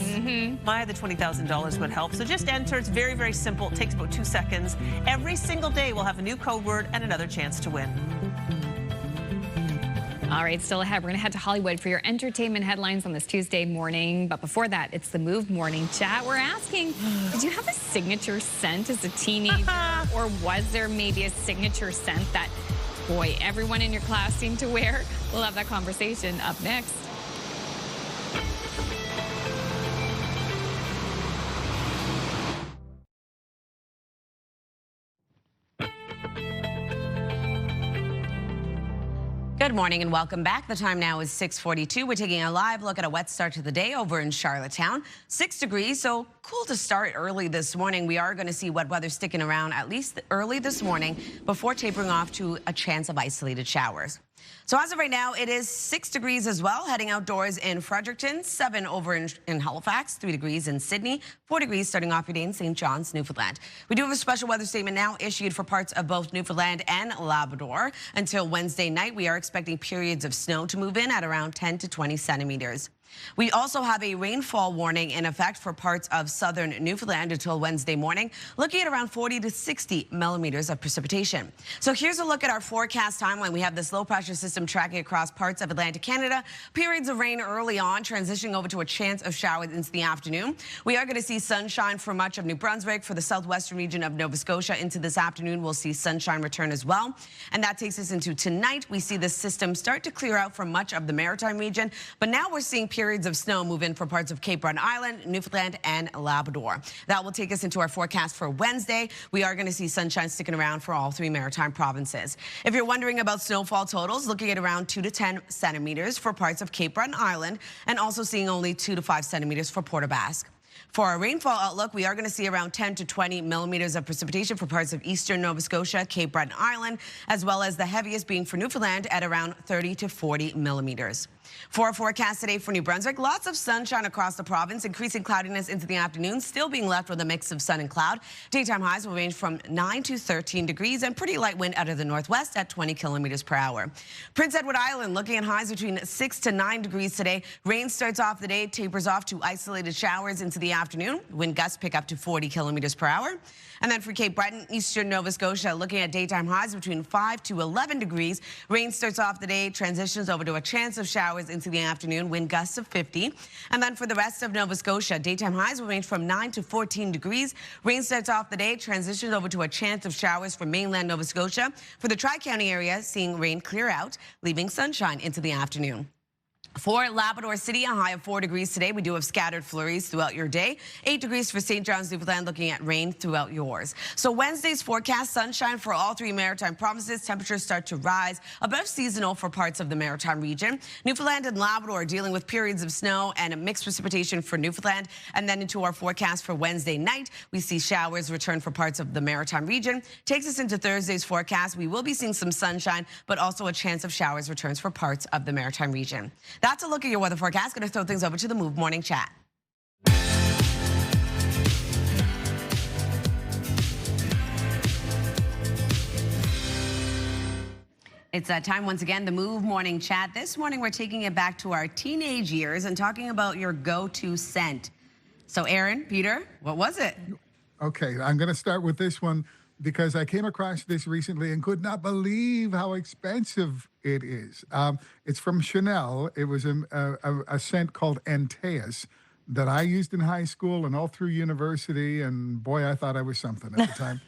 My, the $20,000 would help. So just enter. It's very, very simple. It takes about 2 seconds. Every single day we'll have a new code word and another chance to win. All right, still ahead, we're going to head to Hollywood for your entertainment headlines on this Tuesday morning. But before that, it's the Move Morning Chat. We're asking, did you have a signature scent as a teenager? Or was there maybe a signature scent that, boy, everyone in your class seemed to wear? We'll have that conversation up next. Good morning and welcome back. The time now is 6:42. We're taking a live look at a wet start to the day over in Charlottetown. 6 degrees, so cool to start early this morning. We are going to see wet weather sticking around at least early this morning before tapering off to a chance of isolated showers. So as of right now, it is 6 degrees as well, heading outdoors in Fredericton, 7 over in Halifax, 3 degrees in Sydney, 4 degrees starting off your day in St. John's, Newfoundland. We do have a special weather statement now issued for parts of both Newfoundland and Labrador. Until Wednesday night, we are expecting periods of snow to move in at around 10 to 20 centimeters. We also have a rainfall warning in effect for parts of southern Newfoundland until Wednesday morning, looking at around 40 to 60 millimeters of precipitation. So here's a look at our forecast timeline. We have this low pressure system tracking across parts of Atlantic Canada. Periods of rain early on, transitioning over to a chance of showers into the afternoon. We are going to see sunshine for much of New Brunswick. For the southwestern region of Nova Scotia into this afternoon, we'll see sunshine return as well. And that takes us into tonight. We see this system start to clear out from much of the maritime region, but now we're seeing periods of snow move in for parts of Cape Breton Island, Newfoundland, and Labrador. That will take us into our forecast for Wednesday. We are going to see sunshine sticking around for all 3 maritime provinces. If you're wondering about snowfall totals, looking at around 2 to 10 centimeters for parts of Cape Breton Island, and also seeing only 2 to 5 centimeters for Port aux Basques. For our rainfall outlook, we are going to see around 10 to 20 millimeters of precipitation for parts of eastern Nova Scotia, Cape Breton Island, as well as the heaviest being for Newfoundland at around 30 to 40 millimeters. For our forecast today for New Brunswick, lots of sunshine across the province, increasing cloudiness into the afternoon, still being left with a mix of sun and cloud. Daytime highs will range from 9 to 13 degrees and pretty light wind out of the northwest at 20 kilometers per hour. Prince Edward Island looking at highs between 6 to 9 degrees today. Rain starts off the day, tapers off to isolated showers into the afternoon. Wind gusts pick up to 40 kilometers per hour. And then for Cape Breton, eastern Nova Scotia, looking at daytime highs between 5 to 11 degrees. Rain starts off the day, transitions over to a chance of showers into the afternoon, wind gusts of 50. And then for the rest of Nova Scotia, daytime highs will range from 9 to 14 degrees. Rain starts off the day, transitions over to a chance of showers for mainland Nova Scotia. For the Tri-County area, seeing rain clear out, leaving sunshine into the afternoon. For Labrador City, a high of 4 degrees today. We do have scattered flurries throughout your day. 8 degrees for St. John's, Newfoundland, looking at rain throughout yours. So Wednesday's forecast, sunshine for all 3 maritime provinces. Temperatures start to rise above seasonal for parts of the maritime region. Newfoundland and Labrador dealing with periods of snow and a mixed precipitation for Newfoundland. And then into our forecast for Wednesday night, we see showers return for parts of the maritime region. Takes us into Thursday's forecast. We will be seeing some sunshine, but also a chance of showers returns for parts of the maritime region. That's a look at your weather forecast. Going to throw things over to the Move Morning Chat. It's that time once again, the Move Morning Chat. This morning we're taking it back to our teenage years and talking about your go-to scent. So Aaron, Peter, what was it? Okay, I'm going to start with this one because I came across this recently and could not believe how expensive it is. It's from Chanel. It was a scent called Antaeus that I used in high school and all through university, and boy, I thought I was something at the time.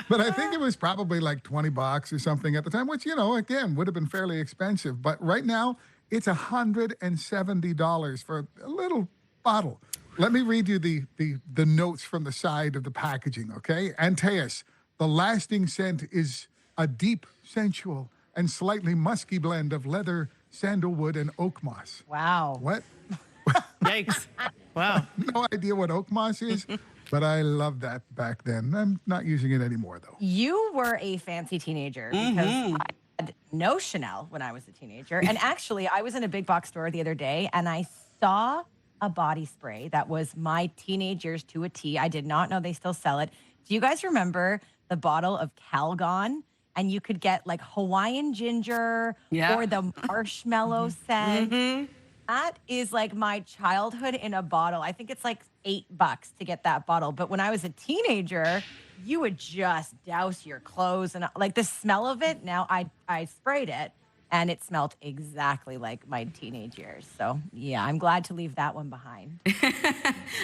But I think it was probably like $20 or something at the time, which, you know, again, would have been fairly expensive. But right now, it's $170 for a little bottle. Let me read you the notes from the side of the packaging, okay? Antaeus. The lasting scent is a deep, sensual, and slightly musky blend of leather, sandalwood, and oak moss. Wow. What? Yikes. Wow. No idea what oak moss is, but I loved that back then. I'm not using it anymore, though. You were a fancy teenager because I had no Chanel when I was a teenager. And actually, I was in a big box store the other day, and I saw a body spray that was my teenage years to a T. I did not know they still sell it. Do you guys remember the bottle of Calgon? And you could get like Hawaiian ginger or the marshmallow scent. That is like my childhood in a bottle. I think it's like $8 to get that bottle. But when I was a teenager, you would just douse your clothes. And like the smell of it, now I sprayed it. And it smelled exactly like my teenage years. So, yeah, I'm glad to leave that one behind.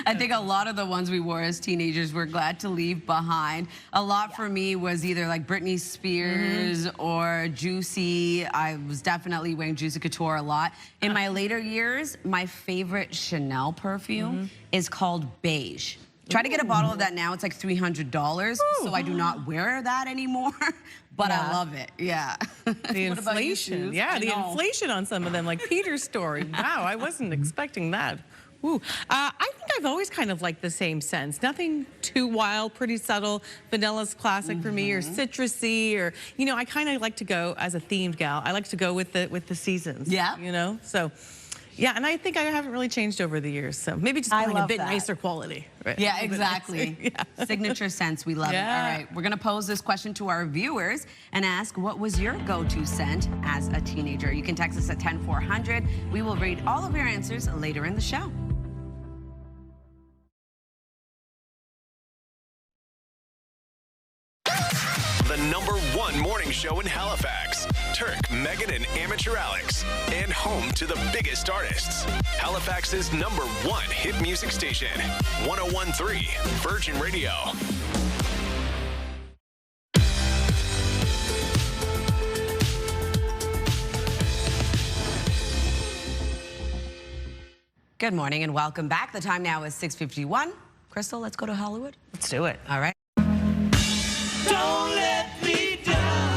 I think a lot of the ones we wore as teenagers were glad to leave behind. A lot for me was either like Britney Spears or Juicy. I was definitely wearing Juicy Couture a lot. In my later years, my favorite Chanel perfume is called Beige. Try to get a bottle of that now. It's like $300. So I do not wear that anymore. But I love it. Yeah. The inflation. Yeah, the inflation on some of them, like Peter's story. Wow, I wasn't expecting that. Ooh. I think I've always kind of liked the same scents. Nothing too wild, pretty subtle. Vanilla's classic for me, or citrusy, or, you know, I kind of like to go as a themed gal. I like to go with the seasons. Yeah. You know, so. Yeah, and I think I haven't really changed over the years, so maybe just buying a bit nicer quality. Right? Yeah, exactly. Signature scents, we love it. All right, we're gonna pose this question to our viewers and ask, what was your go-to scent as a teenager? You can text us at 10400. We will read all of your answers later in the show. The #1 morning show in Halifax. Turk, Megan, and Amateur Alex. And home to the biggest artists. Halifax's #1 hit music station. 101.3 Virgin Radio. Good morning and welcome back. The time now is 6:51. Crystal, let's go to Hollywood. Let's do it. All right. Don't let me down.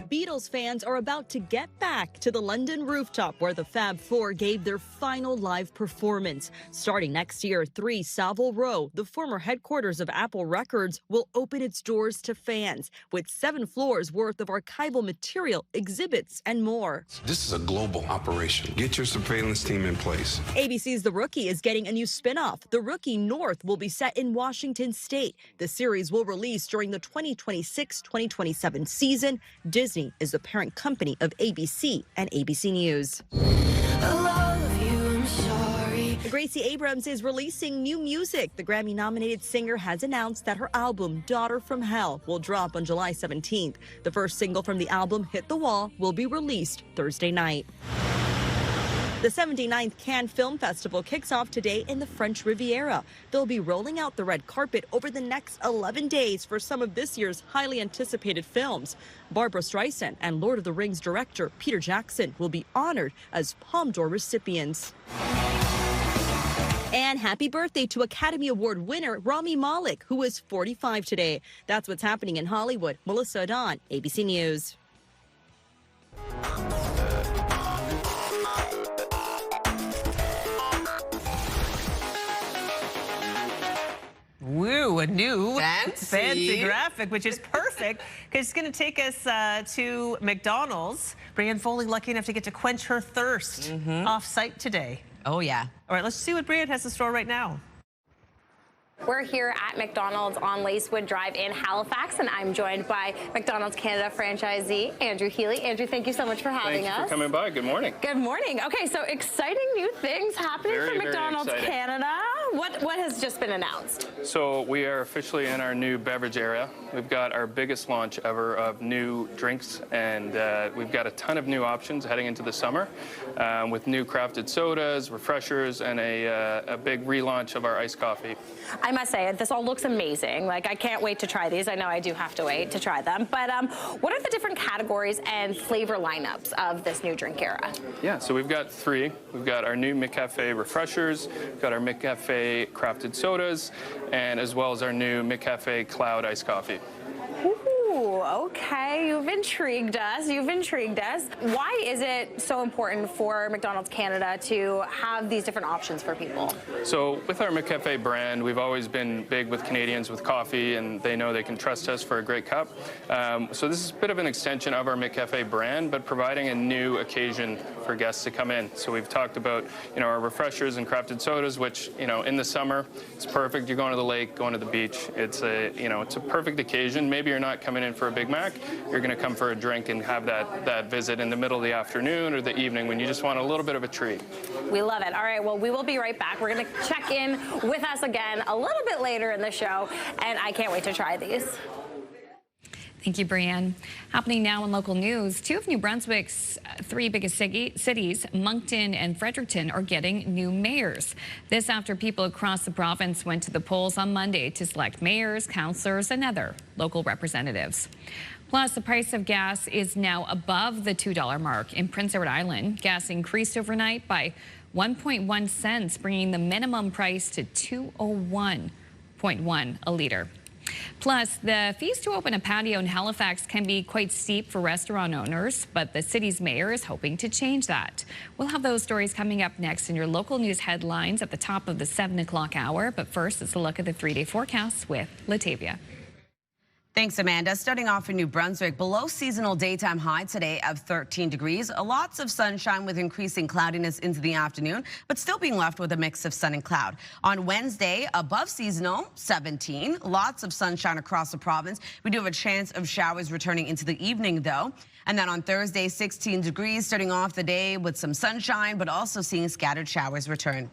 Beatles fans are about to get back to the London rooftop where the Fab Four gave their final live performance. Starting next year, 3 Savile Row, the former headquarters of Apple Records, will open its doors to fans with 7 floors worth of archival material, exhibits, and more. This is a global operation. Get your surveillance team in place. ABC's The Rookie is getting a new spinoff. The Rookie North will be set in Washington State. The series will release during the 2026-2027 season. Disney is the parent company of ABC and ABC News. Gracie Abrams is releasing new music. The Grammy-nominated singer has announced that her album, Daughter from Hell, will drop on July 17th. The first single from the album, Hit the Wall, will be released Thursday night. The 79th Cannes Film Festival kicks off today in the French Riviera. They'll be rolling out the red carpet over the next 11 days for some of this year's highly anticipated films. Barbara Streisand and Lord of the Rings director Peter Jackson will be honored as Palme d'Or recipients. And happy birthday to Academy Award winner Rami Malek, who is 45 today. That's what's happening in Hollywood. Melissa Adon, ABC News. Woo, a new fancy graphic, which is perfect because it's going to take us to McDonald's. Brianne Foley, lucky enough to get to quench her thirst off-site today. Oh, yeah. All right, let's see what Brianne has in store right now. We're here at McDonald's on Lacewood Drive in Halifax, and I'm joined by McDonald's Canada franchisee Andrew Healy. Andrew, thank you so much for having us. Thanks for coming by. Good morning. Good morning. Okay, so exciting new things happening for McDonald's Canada. What has just been announced? So we are officially in our new beverage area. We've got our biggest launch ever of new drinks, and we've got a ton of new options heading into the summer with new crafted sodas, refreshers, and a big relaunch of our iced coffee. I must say, this all looks amazing. Like, I can't wait to try these. I know I do have to wait to try them. But what are the different categories and flavor lineups of this new drink era? Yeah, so we've got three. We've got our new McCafe refreshers, we've got our McCafe crafted sodas, and as well as our new McCafe Cloud iced coffee. Ooh, okay. You've intrigued us. Why is it so important for McDonald's Canada to have these different options for people? So with our McCafe brand, we've always been big with Canadians with coffee, and they know they can trust us for a great cup. So this is a bit of an extension of our McCafe brand, but providing a new occasion for guests to come in. So we've talked about, our refreshers and crafted sodas, which, in the summer, it's perfect. You're going to the lake, going to the beach. It's it's a perfect occasion. Maybe you're not coming in for a Big Mac. You're going to come for a drink and have that visit in the middle of the afternoon or the evening when you just want a little bit of a treat. We love it. All right, well, we will be right back. We're going to check in with us again a little bit later in the show, and I can't wait to try these. Thank you, Brianne. Happening now in local news, two of New Brunswick's three biggest cities, Moncton and Fredericton, are getting new mayors. This after people across the province went to the polls on Monday to select mayors, councillors, and other local representatives. Plus, the price of gas is now above the $2 mark. In Prince Edward Island, gas increased overnight by 1.1 cents, bringing the minimum price to $2.01.1 a litre. Plus, the fees to open a patio in Halifax can be quite steep for restaurant owners, but the city's mayor is hoping to change that. We'll have those stories coming up next in your local news headlines at the top of the 7 o'clock hour. But first, it's a look at the 3-day forecast with Latavia. Thanks, Amanda. Starting off in New Brunswick, below seasonal daytime high today of 13 degrees. Lots of sunshine with increasing cloudiness into the afternoon, but still being left with a mix of sun and cloud. On Wednesday, above seasonal, 17. Lots of sunshine across the province. We do have a chance of showers returning into the evening, though. And then on Thursday, 16 degrees, starting off the day with some sunshine, but also seeing scattered showers return.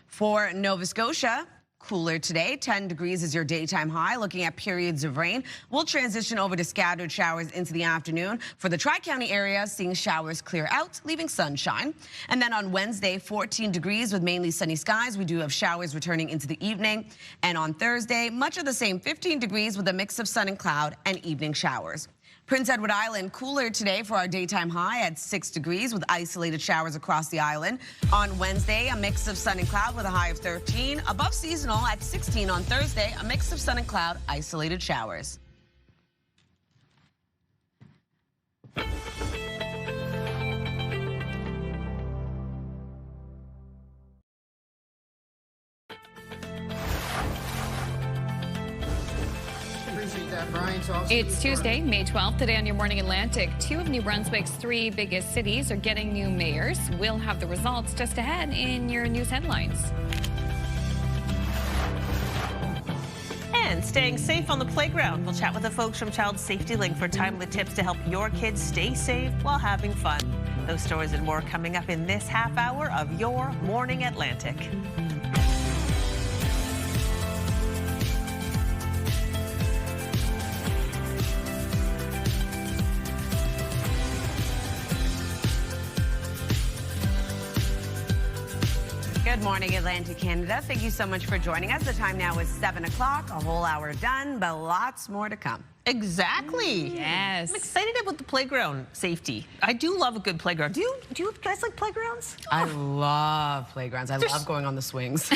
For Nova Scotia, cooler today. 10 degrees is your daytime high. Looking at periods of rain. We'll transition over to scattered showers into the afternoon. For the Tri-County area, seeing showers clear out, leaving sunshine. And then on Wednesday, 14 degrees with mainly sunny skies. We do have showers returning into the evening. And on Thursday, much of the same, 15 degrees with a mix of sun and cloud and evening showers. Prince Edward Island, cooler today for our daytime high at 6 degrees with isolated showers across the island. On Wednesday, a mix of sun and cloud with a high of 13. Above seasonal at 16 on Thursday, a mix of sun and cloud, isolated showers. It's Tuesday, May 12th. Today on Your Morning Atlantic, two of New Brunswick's three biggest cities are getting new mayors. We'll have the results just ahead in your news headlines. And staying safe on the playground. We'll chat with the folks from Child Safety Link for timely tips to help your kids stay safe while having fun. Those stories and more coming up in this half hour of Your Morning Atlantic. Good morning, Atlantic, Canada. Thank you so much for joining us. The time now is 7 o'clock, a whole hour done, but lots more to come. Exactly. Yes. I'm excited about the playground safety. I do love a good playground. Do you guys like playgrounds? I love playgrounds. I love going on the swings.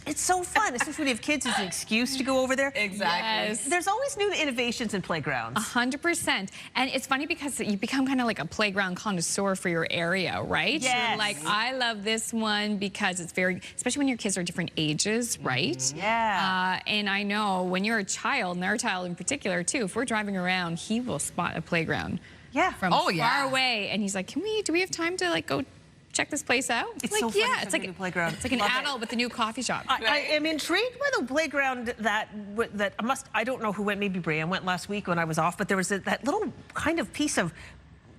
It's so fun, especially when you have kids. It's an excuse to go over there. Exactly. Yes. There's always new innovations in playgrounds. 100%. And it's funny because you become kind of like a playground connoisseur for your area, right? Yes. You're like, I love this one because it's very, especially when your kids are different ages, right? Yeah. And I know when you're a child, and our child in particular too, if we're driving around, he will spot a playground. Yeah. From far away. And he's like, do we have time to like go check this place out? It's like, so fun yeah, to it's have like a new playground. It's like an adult with a new coffee shop. I am intrigued by the playground that I don't know who went, maybe Brian went last week when I was off, but there was that little kind of piece of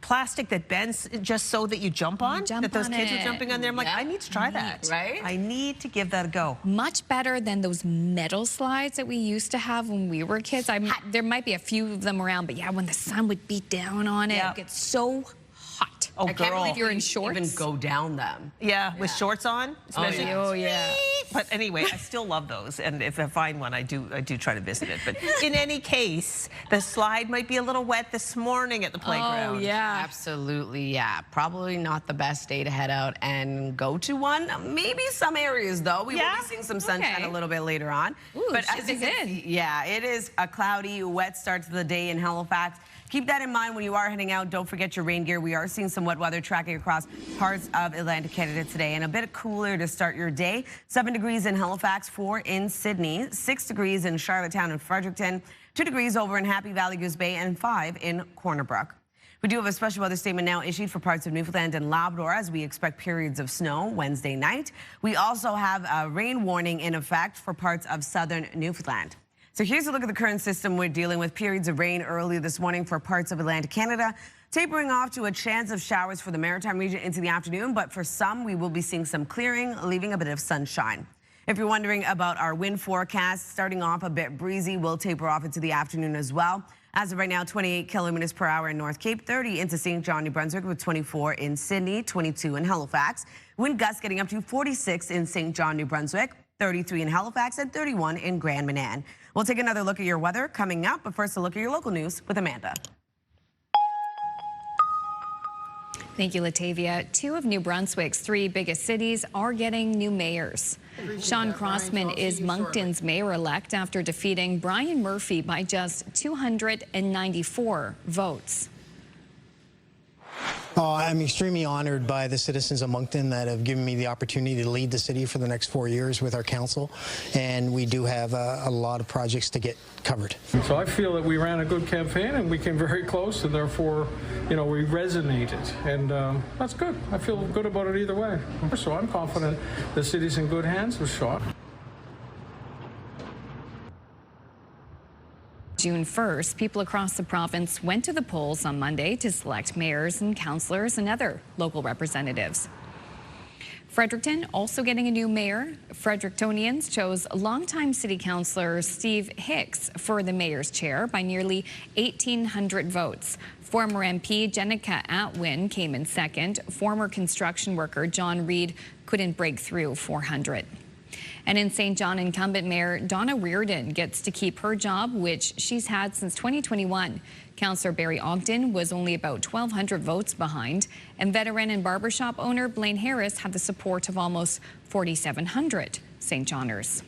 plastic that bends just so that you jump on, that those kids are jumping on there. I'm like, I need to try that. Right? I need to give that a go. Much better than those metal slides that we used to have when we were kids. There might be a few of them around, but yeah, when the sun would beat down on it, it gets so hot. Oh, I can't believe you're in shorts. Even go down them. Yeah, with shorts on. Especially. Oh yeah. But anyway, I still love those, and if I find one, I do try to visit it. But in any case, the slide might be a little wet this morning at the playground. Oh yeah. Absolutely, yeah. Probably not the best day to head out and go to one. Maybe some areas, though. We will be seeing some sunshine a little bit later on. Ooh, but as you can see, yeah, it is a cloudy, wet start to the day in Halifax. Keep that in mind when you are heading out. Don't forget your rain gear. We are seeing some wet weather tracking across parts of Atlantic Canada today, and a bit cooler to start your day. 7 degrees in Halifax, 4 in Sydney, 6 degrees in Charlottetown and Fredericton, 2 degrees over in Happy Valley, Goose Bay, and 5 in Corner Brook. We do have a special weather statement now issued for parts of Newfoundland and Labrador as we expect periods of snow Wednesday night. We also have a rain warning in effect for parts of southern Newfoundland. So here's a look at the current system. We're dealing with periods of rain early this morning for parts of Atlantic Canada, tapering off to a chance of showers for the Maritime region into the afternoon, but for some, we will be seeing some clearing, leaving a bit of sunshine. If you're wondering about our wind forecast, starting off a bit breezy, will taper off into the afternoon as well. As of right now, 28 kilometers per hour in North Cape, 30 into St. John, New Brunswick, with 24 in Sydney, 22 in Halifax. Wind gusts getting up to 46 in St. John, New Brunswick, 33 in Halifax, and 31 in Grand Manan. We'll take another look at your weather coming up, but first a look at your local news with Amanda. Thank you, Latavia. 2 of New Brunswick's 3 biggest cities are getting new mayors. Sean Crossman is Moncton's mayor-elect after defeating Brian Murphy by just 294 votes. I'm extremely honored by the citizens of Moncton that have given me the opportunity to lead the city for the next 4 years with our council, and we do have a lot of projects to get covered. So I feel that we ran a good campaign and we came very close, and therefore, we resonated, and that's good. I feel good about it either way. So I'm confident the city's in good hands with Sean. June 1st, people across the province went to the polls on Monday to select mayors and councillors and other local representatives. Fredericton also getting a new mayor. Frederictonians chose longtime city councillor Steve Hicks for the mayor's chair by nearly 1,800 votes. Former MP Jenica Atwin came in second. Former construction worker John Reid couldn't break through 400. And in St. John, incumbent Mayor Donna Reardon gets to keep her job, which she's had since 2021. Councillor Barry Ogden was only about 1,200 votes behind, and veteran and barbershop owner Blaine Harris had the support of almost 4,700 St. Johners.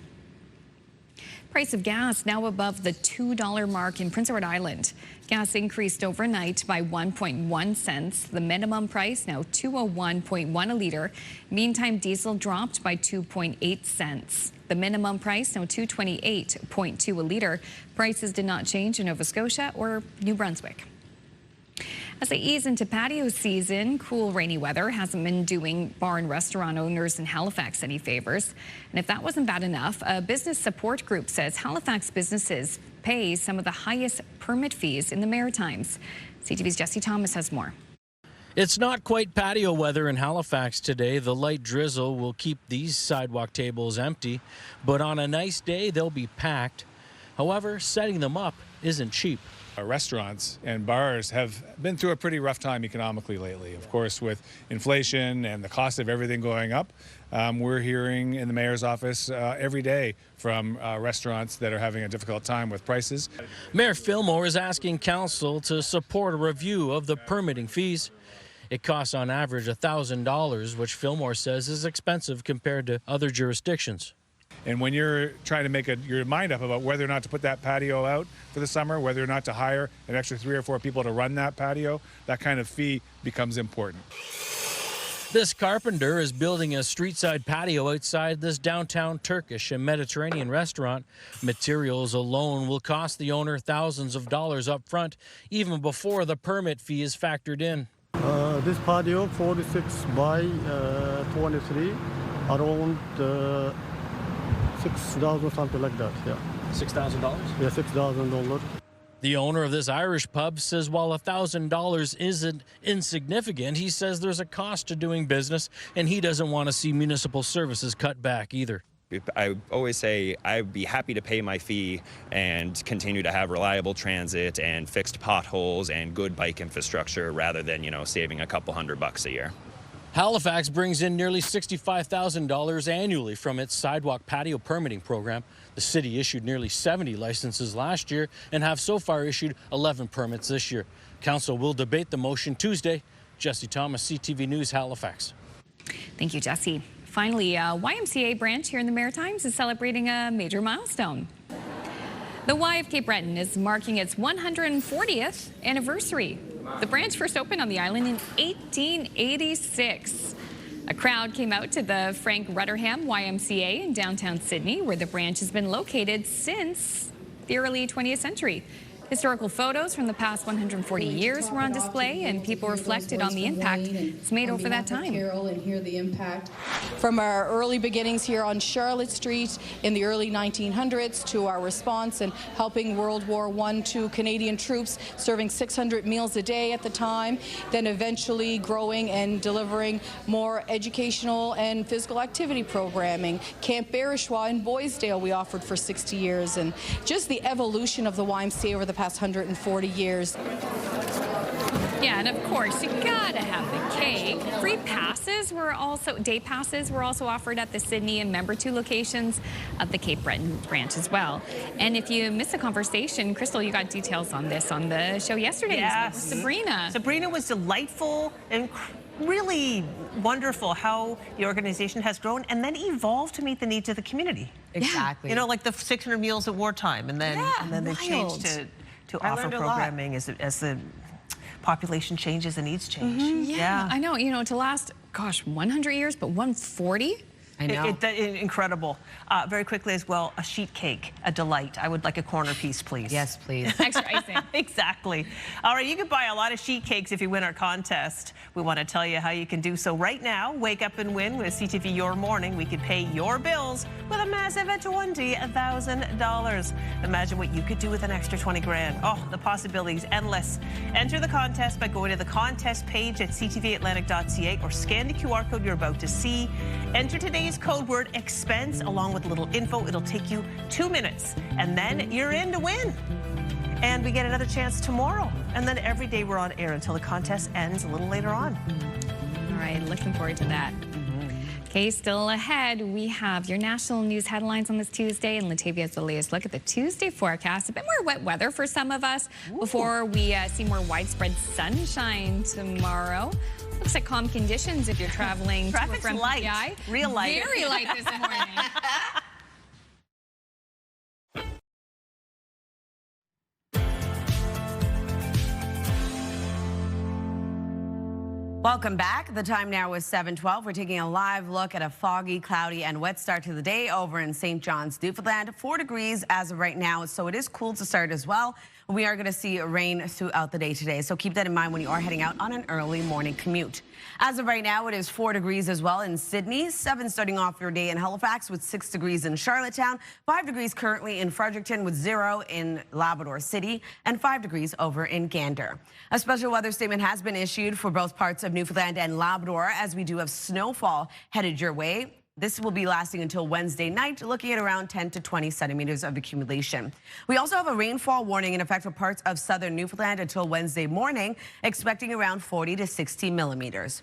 Price of gas now above the $2 mark in Prince Edward Island. Gas increased overnight by 1.1 cents. The minimum price now $2.01.1 a liter. Meantime, diesel dropped by 2.8 cents. The minimum price now $2.28.2 a liter. Prices did not change in Nova Scotia or New Brunswick. As they ease into patio season, cool, rainy weather hasn't been doing bar and restaurant owners in Halifax any favors. And if that wasn't bad enough, a business support group says Halifax businesses pay some of the highest permit fees in the Maritimes. CTV's Jesse Thomas has more. It's not quite patio weather in Halifax today. The light drizzle will keep these sidewalk tables empty, but on a nice day, they'll be packed. However, setting them up isn't cheap. Restaurants and bars have been through a pretty rough time economically lately. Of course, with inflation and the cost of everything going up, we're hearing in the mayor's office every day from restaurants that are having a difficult time with prices. Mayor Fillmore is asking council to support a review of the permitting fees. It costs on average $1,000, which Fillmore says is expensive compared to other jurisdictions. And when you're trying to make your mind up about whether or not to put that patio out for the summer, whether or not to hire an extra 3 or 4 people to run that patio, that kind of fee becomes important. This carpenter is building a street-side patio outside this downtown Turkish and Mediterranean restaurant. Materials alone will cost the owner thousands of dollars up front, even before the permit fee is factored in. This patio, 46 by 23, around 6,000, something like that, yeah. $6,000? Yeah, $6,000. The owner of this Irish pub says while $1,000 isn't insignificant, he says there's a cost to doing business, and he doesn't want to see municipal services cut back either. I always say I'd be happy to pay my fee and continue to have reliable transit and fixed potholes and good bike infrastructure rather than, saving a couple $100 a year. Halifax brings in nearly $65,000 annually from its sidewalk patio permitting program. The city issued nearly 70 licenses last year and have so far issued 11 permits this year. Council will debate the motion Tuesday. Jesse Thomas, CTV News, Halifax. Thank you, Jesse. Finally, YMCA branch here in the Maritimes is celebrating a major milestone. The Y of Cape Breton is marking its 140th anniversary. The branch first opened on the island in 1886. A crowd came out to the Frank Rutterham YMCA in downtown Sydney, where the branch has been located since the early 20th century. Historical photos from the past 140 years were on display, and people reflected on the impact it's made over that time. And hear the impact from our early beginnings here on Charlotte Street in the early 1900s to our response and helping World War I to Canadian troops, serving 600 meals a day at the time, then eventually growing and delivering more educational and physical activity programming. Camp Bereshaw in Boysdale we offered for 60 years, and just the evolution of the YMCA over the past 140 years. Yeah, and of course, you gotta have the cake. Free passes day passes were also offered at the Sydney and Membertou locations of the Cape Breton branch as well. And if you missed the conversation, Crystal, you got details on this on the show yesterday. Yes. Sabrina. Sabrina was delightful and really wonderful how the organization has grown and then evolved to meet the needs of the community. Exactly. Like the 600 meals at wartime, and then they changed to offer programming as the population changes and needs change. Yeah, I know. To last, 100 years, but 140? I know. Incredible. Very quickly as well, a sheet cake, a delight. I would like a corner piece, please. Yes, please. Extra icing. Exactly. All right, you can buy a lot of sheet cakes if you win our contest. We want to tell you how you can do so right now. Wake up and win with CTV Your Morning. We could pay your bills with a massive $20,000. Imagine what you could do with an extra 20 grand. Oh, the possibilities endless. Enter the contest by going to the contest page at ctvatlantic.ca or scan the QR code you're about to see. Enter today's code word expense along with a little info. It'll take you 2 minutes, and then you're in to win. And we get another chance tomorrow. And then every day we're on air until the contest ends a little later on. All right, looking forward to that. Okay, still ahead, we have your national news headlines on this Tuesday, and Latavia has the latest look at the Tuesday forecast. A bit more wet weather for some of us before we see more widespread sunshine tomorrow. Looks like calm conditions if you're traveling to or from light. PI. Real light. Very light this morning. Welcome back. The time now is 7:12. We're taking a live look at a foggy, cloudy, and wet start to the day over in St. John's, Newfoundland. 4 degrees as of right now, so it is cool to start as well. We are going to see rain throughout the day today, so keep that in mind when you are heading out on an early morning commute. As of right now, it is 4 degrees as well in Sydney, 7 starting off your day in Halifax with 6 degrees in Charlottetown, 5 degrees currently in Fredericton with 0 in Labrador City, and 5 degrees over in Gander. A special weather statement has been issued for both parts of Newfoundland and Labrador as we do have snowfall headed your way. This will be lasting until Wednesday night, looking at around 10 to 20 centimeters of accumulation. We also have a rainfall warning in effect for parts of southern Newfoundland until Wednesday morning, expecting around 40 to 60 millimeters.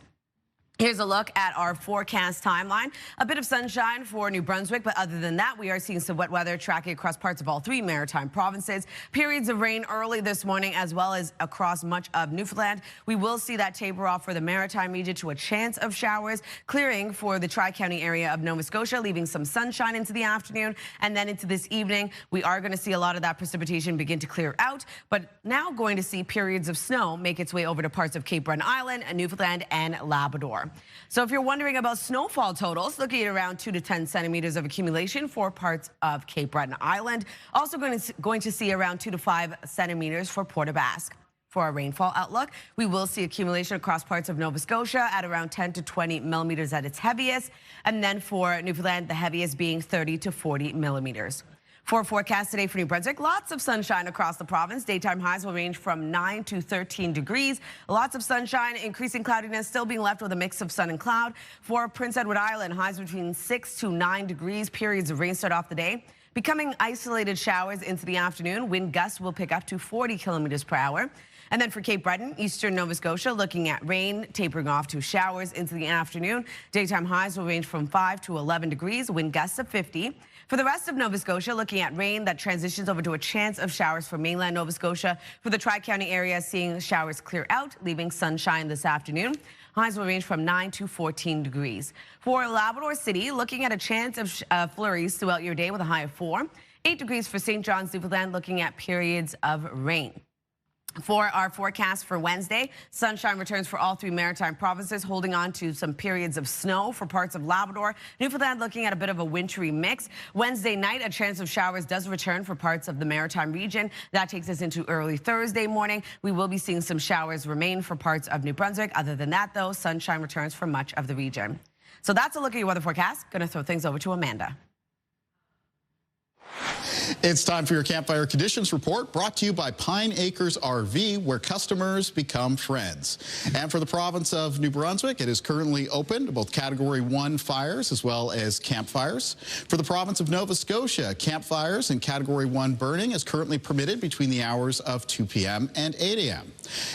Here's a look at our forecast timeline. A bit of sunshine for New Brunswick, but other than that, we are seeing some wet weather tracking across parts of all three maritime provinces. Periods of rain early this morning, as well as across much of Newfoundland. We will see that taper off for the maritime region to a chance of showers, clearing for the Tri-County area of Nova Scotia, leaving some sunshine into the afternoon. And then into this evening, we are going to see a lot of that precipitation begin to clear out, but now going to see periods of snow make its way over to parts of Cape Breton Island, Newfoundland, and Labrador. So if you're wondering about snowfall totals, looking at around 2 to 10 centimeters of accumulation for parts of Cape Breton Island. Also going to see around 2 to 5 centimeters for Port aux Basques. For our rainfall outlook, we will see accumulation across parts of Nova Scotia at around 10 to 20 millimeters at its heaviest. And then for Newfoundland, the heaviest being 30 to 40 millimeters. For a forecast today for New Brunswick, lots of sunshine across the province. Daytime highs will range from 9 to 13 degrees. Lots of sunshine, increasing cloudiness, still being left with a mix of sun and cloud. For Prince Edward Island, highs between 6 to 9 degrees. Periods of rain start off the day, becoming isolated showers into the afternoon. Wind gusts will pick up to 40 kilometers per hour. And then for Cape Breton, eastern Nova Scotia, looking at rain, tapering off to showers into the afternoon. Daytime highs will range from 5 to 11 degrees, wind gusts of 50. For the rest of Nova Scotia, looking at rain that transitions over to a chance of showers for mainland Nova Scotia. For the Tri-County area, seeing showers clear out, leaving sunshine this afternoon. Highs will range from 9 to 14 degrees. For Labrador City, looking at a chance of flurries throughout your day with a high of 4. 8 degrees for St. John's, Newfoundland, looking at periods of rain. For our forecast for Wednesday, sunshine returns for all three maritime provinces, holding on to some periods of snow for parts of Labrador. Newfoundland looking at a bit of a wintry mix. Wednesday night, a chance of showers does return for parts of the maritime region. That takes us into early Thursday morning. We will be seeing some showers remain for parts of New Brunswick. Other than that, though, sunshine returns for much of the region. So that's a look at your weather forecast. Going to throw things over to Amanda. It's time for your campfire conditions report, brought to you by Pine Acres RV, where customers become friends. And for the province of New Brunswick, it is currently open to both Category 1 fires as well as campfires. For the province of Nova Scotia, campfires and Category 1 burning is currently permitted between the hours of 2 p.m. and 8 a.m.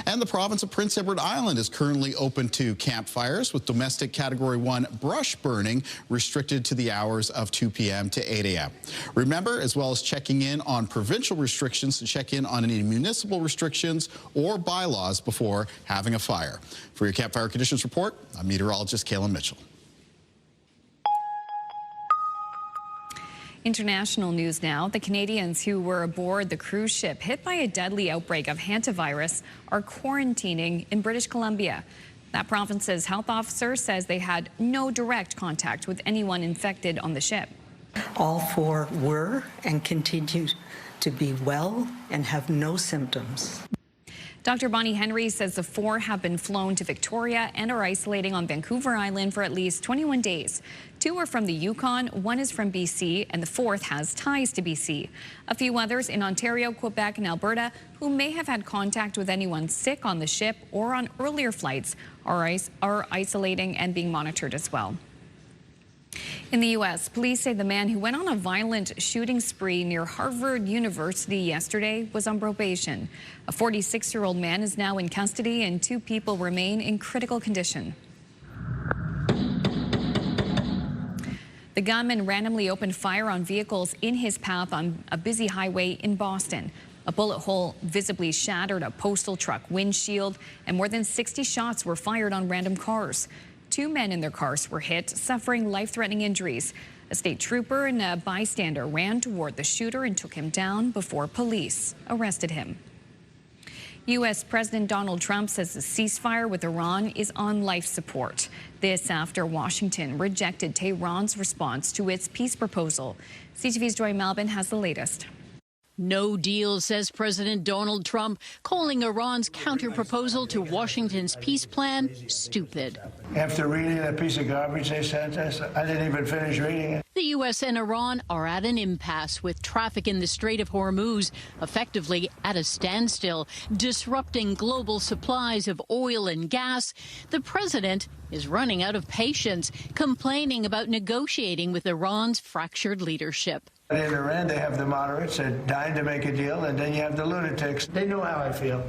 And the province of Prince Edward Island is currently open to campfires, with domestic Category 1 brush burning restricted to the hours of 2 p.m. to 8 a.m. Remember, as well as checking in on provincial restrictions, to check in on any municipal restrictions or bylaws before having a fire. For your campfire conditions report, I'm meteorologist Kaylin Mitchell. International news now. The Canadians who were aboard the cruise ship hit by a deadly outbreak of hantavirus are quarantining in British Columbia. That province's health officer says they had no direct contact with anyone infected on the ship. All 4 were and continue to be well and have no symptoms. Dr. Bonnie Henry says the 4 have been flown to Victoria and are isolating on Vancouver Island for at least 21 days. 2 are from the Yukon, 1 is from BC, and the 4th has ties to BC. A few others in Ontario, Quebec, and Alberta who may have had contact with anyone sick on the ship or on earlier flights are isolating and being monitored as well. In the U.S., police say the man who went on a violent shooting spree near Harvard University yesterday was on probation. A 46-year-old man is now in custody, and 2 people remain in critical condition. The gunman randomly opened fire on vehicles in his path on a busy highway in Boston. A bullet hole visibly shattered a postal truck windshield, and more than 60 shots were fired on random cars. 2 men in their cars were hit, suffering life-threatening injuries. A state trooper and a bystander ran toward the shooter and took him down before police arrested him. U.S. President Donald Trump says the ceasefire with Iran is on life support. This after Washington rejected Tehran's response to its peace proposal. CTV's Joy Malbin has the latest. No deal, says President Donald Trump, calling Iran's counter-proposal to Washington's peace plan stupid. After reading that piece of garbage they sent us, I didn't even finish reading it. The U.S. and Iran are at an impasse with traffic in the Strait of Hormuz effectively at a standstill, disrupting global supplies of oil and gas. The president is running out of patience, complaining about negotiating with Iran's fractured leadership. In Iran, they have the moderates that are dying to make a deal, and then you have the lunatics. They know how I feel.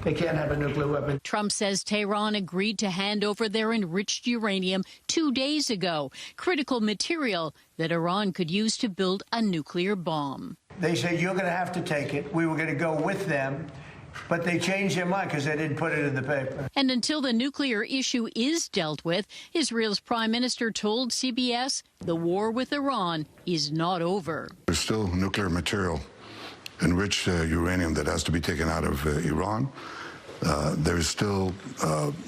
They can't have a nuclear weapon. Trump says Tehran agreed to hand over their enriched uranium 2 days ago, critical material that Iran could use to build a nuclear bomb. They said, you're going to have to take it. We were going to go with them, but they changed their mind because they didn't put it in the paper. And until the nuclear issue is dealt with, Israel's prime minister told CBS the war with Iran is not over. There's still nuclear material, enriched uranium that has to be taken out of Iran. There's still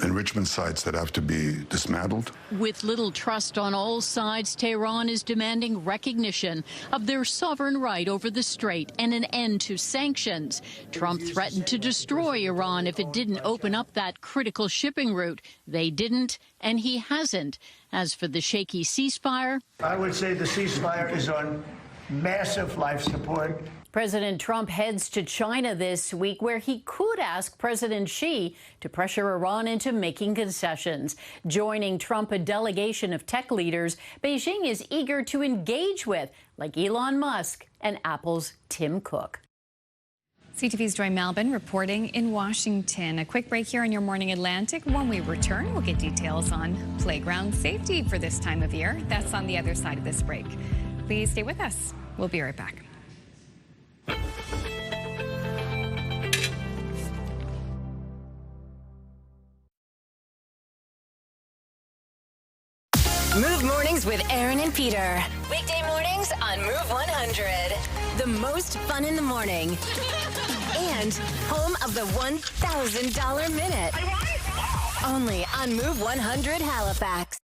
enrichment sites that have to be dismantled. With little trust on all sides, Tehran is demanding recognition of their sovereign right over the strait and an end to sanctions. Trump threatened to destroy Iran if it didn't open up that critical shipping route. They didn't, and he hasn't. As for the shaky ceasefire, I would say the ceasefire is on massive life support. President Trump heads to China this week, where he could ask President Xi to pressure Iran into making concessions. Joining Trump, a delegation of tech leaders Beijing is eager to engage with, like Elon Musk and Apple's Tim Cook. CTV's Joy Malbin reporting in Washington. A quick break here on Your Morning Atlantic. When we return, we'll get details on playground safety for this time of year. That's on the other side of this break. Please stay with us. We'll be right back. Move Mornings with Aaron and Peter. Weekday mornings on Move 100. The most fun in the morning. And home of the $1,000 minute. Only on Move 100 Halifax.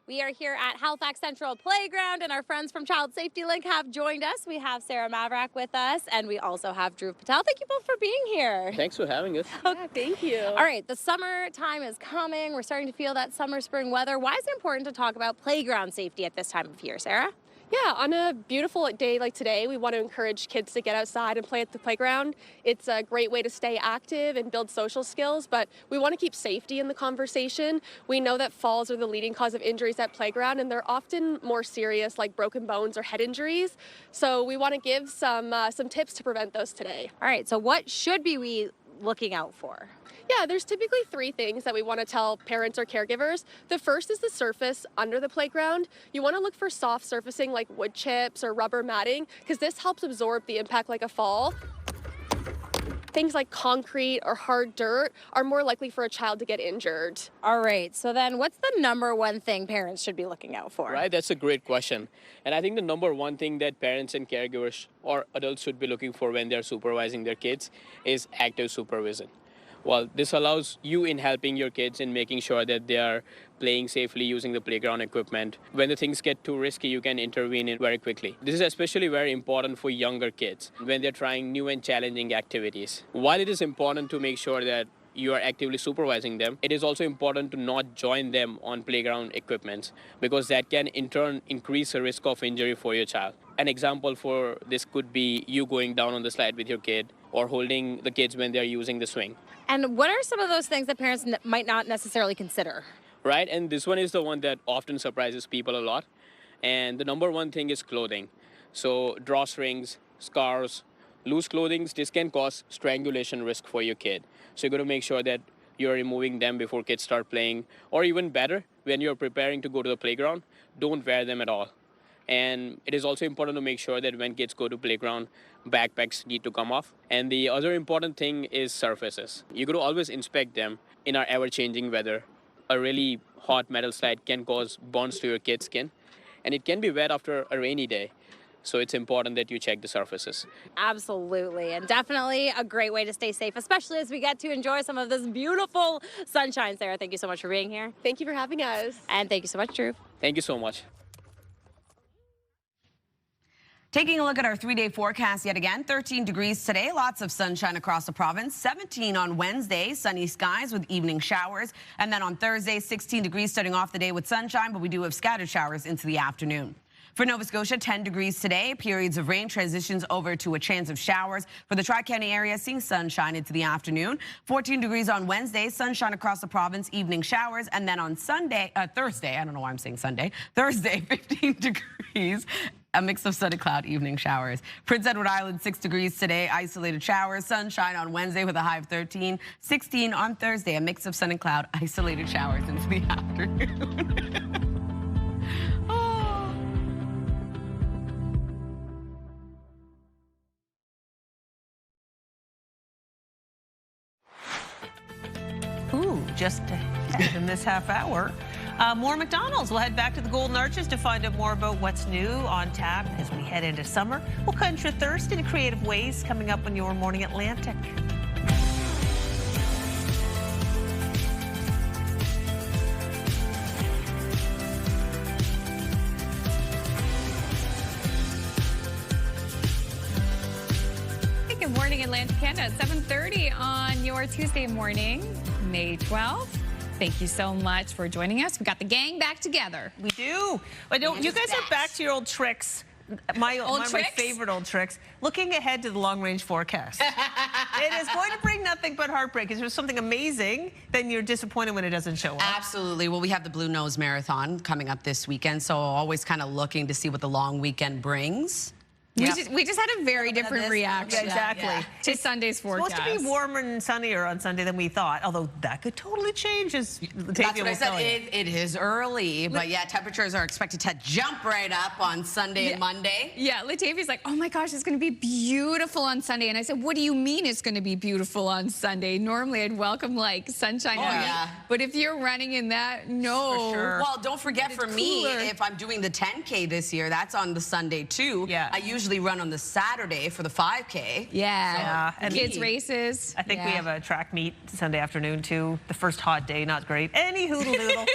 We are here at Halifax Central Playground, and our friends from Child Safety Link have joined us. We have Sarah Mavrak with us, and we also have Dhruv Patel. Thank you both for being here. Thanks for having us. Yeah, thank you. All right, the summertime is coming. We're starting to feel that summer, spring weather. Why is it important to talk about playground safety at this time of year, Sarah? Yeah, on a beautiful day like today, we want to encourage kids to get outside and play at the playground. It's a great way to stay active and build social skills, but we want to keep safety in the conversation. We know that falls are the leading cause of injuries at playground, and they're often more serious, like broken bones or head injuries. So we want to give some tips to prevent those today. All right, so what should we looking out for? Yeah, there's typically 3 things that we want to tell parents or caregivers. The first is the surface under the playground. You want to look for soft surfacing like wood chips or rubber matting, because this helps absorb the impact like a fall. Things like concrete or hard dirt are more likely for a child to get injured. All right, so then what's the number one thing parents should be looking out for? Right, that's a great question. And I think the number one thing that parents and caregivers or adults should be looking for when they're supervising their kids is active supervision. Well, this allows you in helping your kids in making sure that they are playing safely using the playground equipment. When the things get too risky, you can intervene in very quickly. This is especially very important for younger kids when they're trying new and challenging activities. While it is important to make sure that you are actively supervising them, it is also important to not join them on playground equipment, because that can in turn increase the risk of injury for your child. An example for this could be you going down on the slide with your kid or holding the kids when they're using the swing. And what are some of those things that parents might not necessarily consider? Right, and this one is the one that often surprises people a lot. And the number one thing is clothing. So drawstrings, scarves, loose clothing, this can cause strangulation risk for your kid. So you got to make sure that you're removing them before kids start playing. Or even better, when you're preparing to go to the playground, don't wear them at all. And it is also important to make sure that when kids go to playground, backpacks need to come off. And the other important thing is surfaces. You got to always inspect them in our ever-changing weather. A really hot metal slide can cause burns to your kid's skin, and it can be wet after a rainy day. So it's important that you check the surfaces. Absolutely, and definitely a great way to stay safe, especially as we get to enjoy some of this beautiful sunshine. Sarah, thank you so much for being here. Thank you for having us. And thank you so much, Dhruv. Thank you so much. Taking a look at our 3-day forecast yet again, 13 degrees today, lots of sunshine across the province, 17 on Wednesday, sunny skies with evening showers, and then on Thursday, 16 degrees starting off the day with sunshine, but we do have scattered showers into the afternoon. For Nova Scotia, 10 degrees today, periods of rain transitions over to a chance of showers. For the Tri-County area, seeing sunshine into the afternoon. 14 degrees on Wednesday, sunshine across the province, evening showers. And then on Thursday, I don't know why I'm saying Sunday, Thursday, 15 degrees. A mix of sun and cloud, evening showers. Prince Edward Island, 6 degrees today, isolated showers. Sunshine on Wednesday with a high of 13. 16 on Thursday, a mix of sun and cloud, isolated showers into the afternoon. Ooh, just ahead in this half hour. More McDonald's. We'll head back to the Golden Arches to find out more about what's new on tap as we head into summer. We'll quench your thirst in creative ways coming up on Your Morning Atlantic. Good morning, Atlantic, Canada. At 7:30 on your Tuesday morning, May 12th. Thank you so much for joining us. We got the gang back together. We do. But don't you guys are back to your old tricks. My favorite old tricks. Looking ahead to the long-range forecast. It is going to bring nothing but heartbreak. If there's something amazing, then you're disappointed when it doesn't show up. Absolutely. Well, we have the Blue Nose Marathon coming up this weekend, so always kind of looking to see what the long weekend brings. We just had a very different reaction to Sunday's forecast. It's supposed to be warmer and sunnier on Sunday than we thought, although that could totally change as That's what I said. It is early, but yeah, temperatures are expected to jump right up on Sunday and Monday. Yeah, Latavia's like, oh my gosh, it's going to be beautiful on Sunday. And I said, what do you mean it's going to be beautiful on Sunday? Normally I'd welcome like sunshine. But if you're running in that, no. For sure. Well, don't forget for me, if I'm doing the 10K this year, that's on the Sunday too. I usually run on the Saturday for the 5K. And kids races. I think we have a track meet Sunday afternoon too. The first hot day, not great. Any hoodle doodle.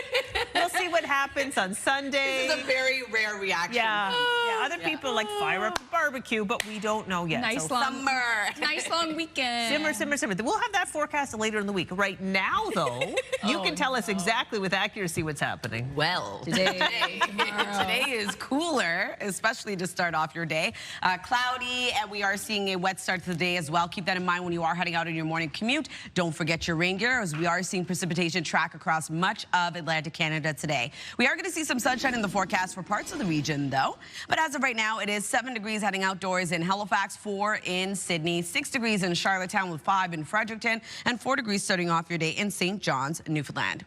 We'll see what happens on Sunday. This is a very rare reaction. Other people like fire up the barbecue, but we don't know yet. Nice long weekend. Simmer. We'll have that forecast later in the week. Right now, though, you can tell us exactly with accuracy what's happening. Well, today is cooler, especially to start off your day. Cloudy, and we are seeing a wet start to the day as well. Keep that in mind when you are heading out on your morning commute. Don't forget your rain gear, as we are seeing precipitation track across much of Atlantic Canada today. We are going to see some sunshine in the forecast for parts of the region, though. But as of right now, it is 7 degrees heading outdoors in Halifax, 4 in Sydney, 6 degrees in Charlottetown with 5 in Fredericton, and 4 degrees starting off your day in St. John's, Newfoundland.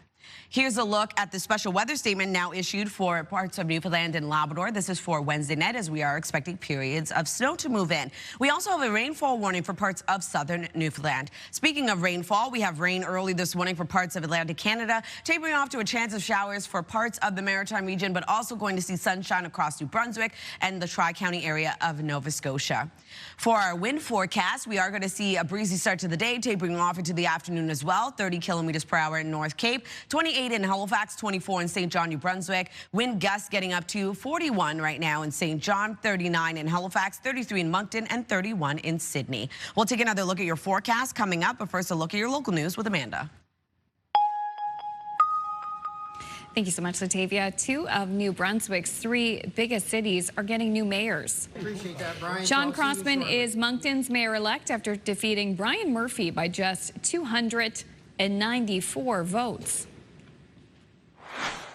Here's a look at the special weather statement now issued for parts of Newfoundland and Labrador. This is for Wednesday night, as we are expecting periods of snow to move in. We also have a rainfall warning for parts of southern Newfoundland. Speaking of rainfall, we have rain early this morning for parts of Atlantic Canada, tapering off to a chance of showers for parts of the Maritime region, but also going to see sunshine across New Brunswick and the Tri-County area of Nova Scotia. For our wind forecast, we are going to see a breezy start to the day, tapering off into the afternoon as well. 30 kilometers per hour in North Cape, 28 in Halifax, 24 in St. John, New Brunswick. Wind gusts getting up to 41 right now in St. John, 39 in Halifax, 33 in Moncton, and 31 in Sydney. We'll take another look at your forecast coming up, but first a look at your local news with Amanda. Thank you so much, Latavia. 2 of New Brunswick's 3 biggest cities are getting new mayors. Appreciate that, Brian. Sean Crossman is Moncton's mayor-elect after defeating Brian Murphy by just 294 votes.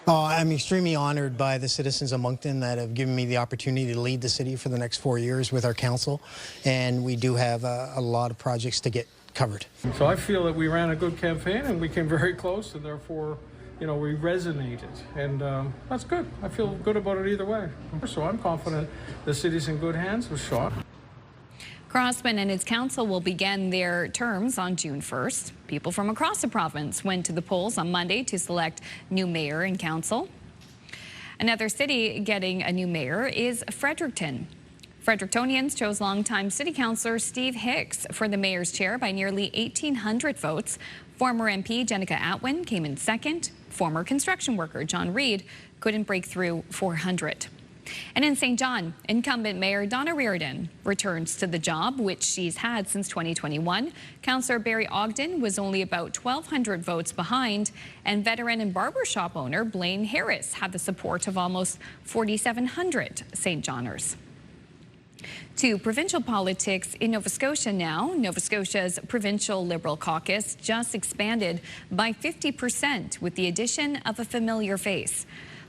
I'm extremely honored by the citizens of Moncton that have given me the opportunity to lead the city for the next 4 years with our council, and we do have a lot of projects to get covered. So I feel that we ran a good campaign and we came very close, and therefore, you know, we resonated, and that's good. I feel good about it either way. So I'm confident the city's in good hands with Sean. Crossman and his council will begin their terms on June 1st. People from across the province went to the polls on Monday to select new mayor and council. Another city getting a new mayor is Fredericton. Frederictonians chose longtime city councillor Steve Hicks for the mayor's chair by nearly 1,800 votes. Former MP Jenica Atwin came in second. Former construction worker John Reid couldn't break through 400. And in St. John, incumbent Mayor Donna Reardon returns to the job, which she's had since 2021. Councillor Barry Ogden was only about 1,200 votes behind, and veteran and barbershop owner Blaine Harris had the support of almost 4,700 St. Johners. To provincial politics in Nova Scotia now. Nova Scotia's provincial Liberal caucus just expanded by 50% with the addition of a familiar face.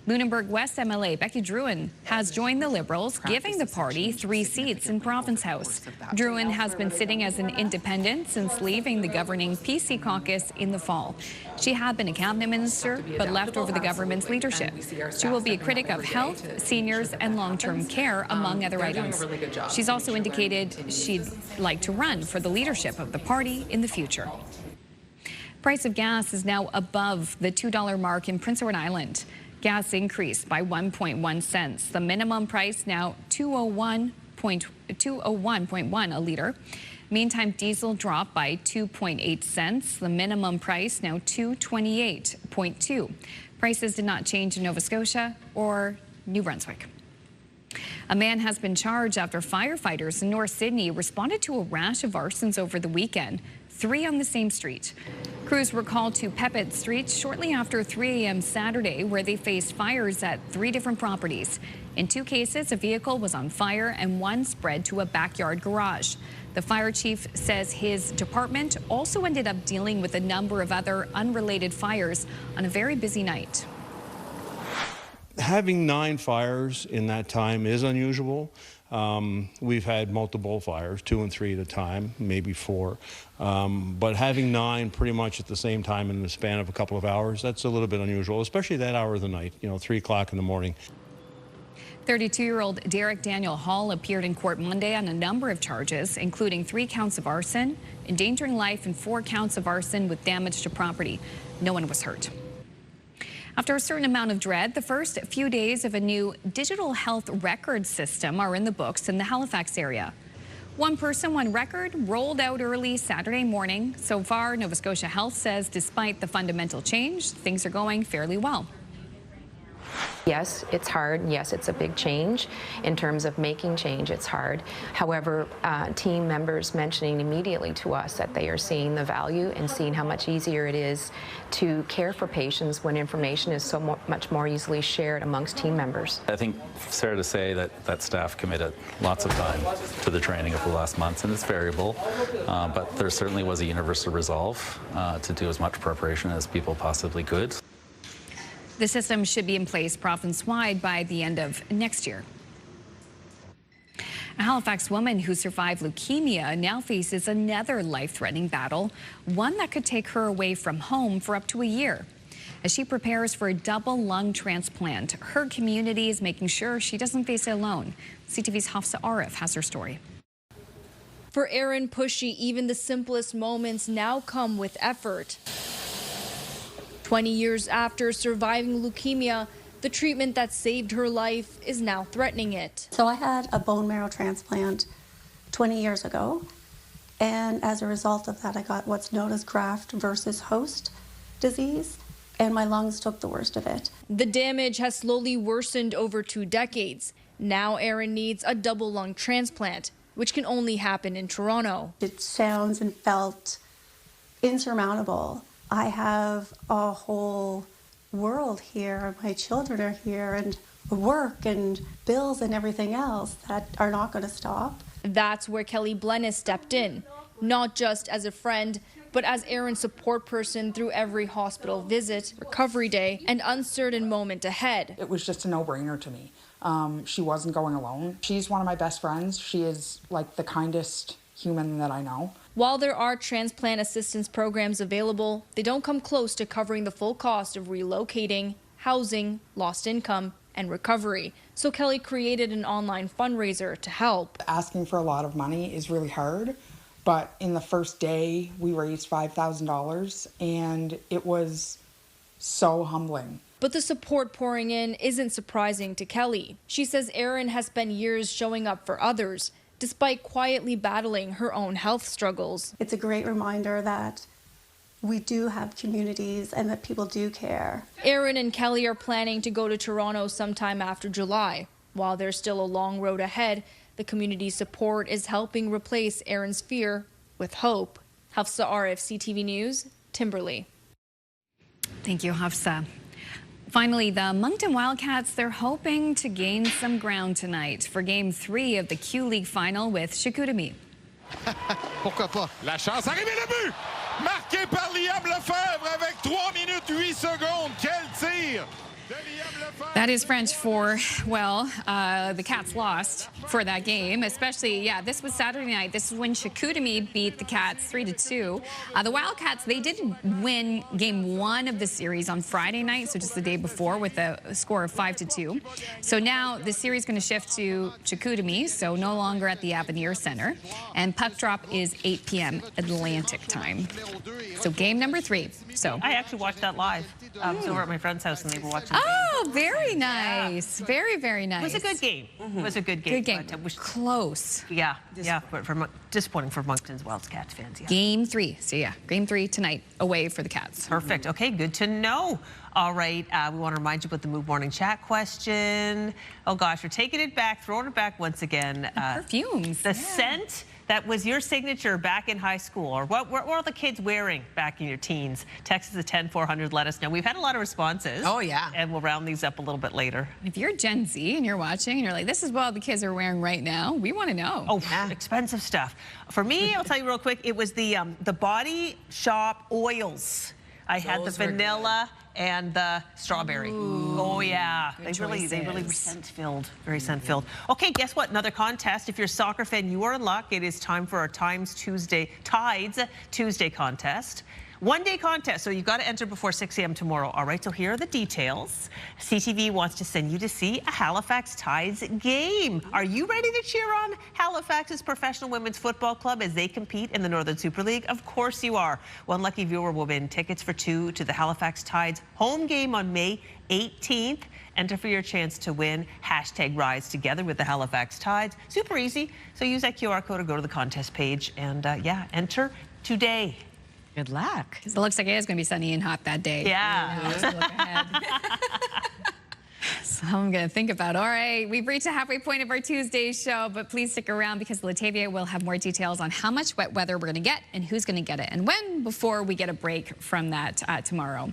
Lunenburg West MLA Becky Drouin has joined the Liberals, giving the party 3 seats in Province House. Drouin has been sitting as an independent since leaving the governing PC caucus in the fall. She had been a cabinet minister, but left over the government's leadership. She will be a critic of health, seniors, and long-term care, among other items. She's also indicated she'd like to run for the leadership of the party in the future. Price of gas is now above the $2 mark in Prince Edward Island. Gas increased by 1.1 cents. The minimum price now $201.1 a liter. Meantime, diesel dropped by 2.8 cents. The minimum price now $228.2. Prices did not change in Nova Scotia or New Brunswick. A man has been charged after firefighters in North Sydney responded to a rash of arsons over the weekend, 3 on the same street. Crews were called to Pepet Street shortly after 3 a.m. Saturday, where they faced fires at 3 different properties. In 2 cases, a vehicle was on fire and 1 spread to a backyard garage. The fire chief says his department also ended up dealing with a number of other unrelated fires on a very busy night. Having 9 fires in that time is unusual. We've had multiple fires, 2 and 3 at a time, maybe 4. But having 9 pretty much at the same time in the span of a couple of hours, that's a little bit unusual, especially that hour of the night, 3 o'clock in the morning. 32-year-old Derek Daniel Hall appeared in court Monday on a number of charges, including 3 counts of arson, endangering life, and 4 counts of arson with damage to property. No one was hurt. After a certain amount of dread, the first few days of a new digital health record system are in the books in the Halifax area. One person, one record rolled out early Saturday morning. So far, Nova Scotia Health says despite the fundamental change, things are going fairly well. Yes, it's hard. Yes, it's a big change. In terms of making change, it's hard. However, team members mentioning immediately to us that they are seeing the value and seeing how much easier it is to care for patients when information is so much more easily shared amongst team members. I think it's fair to say that staff committed lots of time to the training over the last months, and it's variable, but there certainly was a universal resolve to do as much preparation as people possibly could. The system should be in place province-wide by the end of next year. A Halifax woman who survived leukemia now faces another life-threatening battle, one that could take her away from home for up to a year. As she prepares for a double lung transplant, her community is making sure she doesn't face it alone. CTV's Hafsa Arif has her story. For Erin Pushy, even the simplest moments now come with effort. 20 years after surviving leukemia, the treatment that saved her life is now threatening it. So I had a bone marrow transplant 20 years ago, and as a result of that, I got what's known as graft versus host disease, and my lungs took the worst of it. The damage has slowly worsened over 2 decades. Now Erin needs a double lung transplant, which can only happen in Toronto. It sounds and felt insurmountable. I have a whole world here. My children are here, and work and bills and everything else that are not going to stop. That's where Kelly Blennis stepped in, not just as a friend, but as Erin's support person through every hospital visit, recovery day, and uncertain moment ahead. It was just a no-brainer to me. She wasn't going alone. She's one of my best friends. She is like the kindest human that I know. While there are transplant assistance programs available, they don't come close to covering the full cost of relocating, housing, lost income, and recovery. So Kelly created an online fundraiser to help. Asking for a lot of money is really hard, but in the first day we raised $5,000, and it was so humbling. But the support pouring in isn't surprising to Kelly. She says Erin has spent years showing up for others, despite quietly battling her own health struggles. It's a great reminder that we do have communities and that people do care. Erin and Kelly are planning to go to Toronto sometime after July. While there's still a long road ahead, the community support is helping replace Aaron's fear with hope. Hafsa Arif, CTV News, Timberley. Thank you, Hafsa. Finally, the Moncton Wildcats, they're hoping to gain some ground tonight for Game 3 of the Q League Final with Chicoutimi. Pourquoi pas? La chance, arrivé le but! Marqué par Liam Lefebvre avec 3 minutes 8 secondes. Quel tir! That is French for, well, the Cats lost for that game, especially, yeah, this was Saturday night. This is when Chicoutimi beat the Cats 3-2. The Wildcats, they did win Game 1 of the series on Friday night, so just the day before, with a score of 5-2. So now the series is going to shift to Chicoutimi, so no longer at the Avenir Center. And puck drop is 8 p.m. Atlantic time. So game number 3. So I actually watched that live. I was over at my friend's house and they were watching. Oh, very nice. Yeah. Very, very nice. It was a good game. It was a good game. Good game. It was close. Yeah, yeah. But disappointing for Moncton's Wildcats fans. Yeah. Game 3. So yeah, Game 3 tonight away for the Cats. Perfect. Okay, good to know. All right, we want to remind you about the Move Morning Chat question. Oh gosh, we're taking it back, throwing it back once again. Perfumes. The scent that was your signature back in high school, or what were the kids wearing back in your teens? Text us at 10400. Let us know. We've had a lot of responses. Oh yeah. And we'll round these up a little bit later. If you're Gen Z and you're watching and you're like, this is what all the kids are wearing right now, we want to know. Oh, yeah. Expensive stuff. For me, I'll tell you real quick. It was the Body Shop oils. I had the vanilla and the strawberry. Ooh, oh yeah, they really were scent-filled, very scent-filled. Okay, guess what? Another contest. If you're a soccer fan, you are in luck. It is time for our Tides Tuesday contest. One-day contest, so you've got to enter before 6 a.m. tomorrow. All right, so here are the details. CTV wants to send you to see a Halifax Tides game. Are you ready to cheer on Halifax's professional women's football club as they compete in the Northern Super League? Of course you are. One lucky viewer will win tickets for 2 to the Halifax Tides home game on May 18th. Enter for your chance to win. #Rise Together with the Halifax Tides. Super easy. So use that QR code or go to the contest page and yeah, enter today. Good luck. Because it looks like it is going to be sunny and hot that day. Yeah. Look ahead. So I'm going to think about, all right, we've reached the halfway point of our Tuesday show, but please stick around because Latavia will have more details on how much wet weather we're going to get and who's going to get it and when before we get a break from that tomorrow.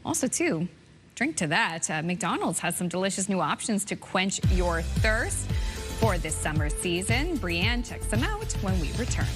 Also, too, drink to that. McDonald's has some delicious new options to quench your thirst for this summer season. Brianne checks them out when we return.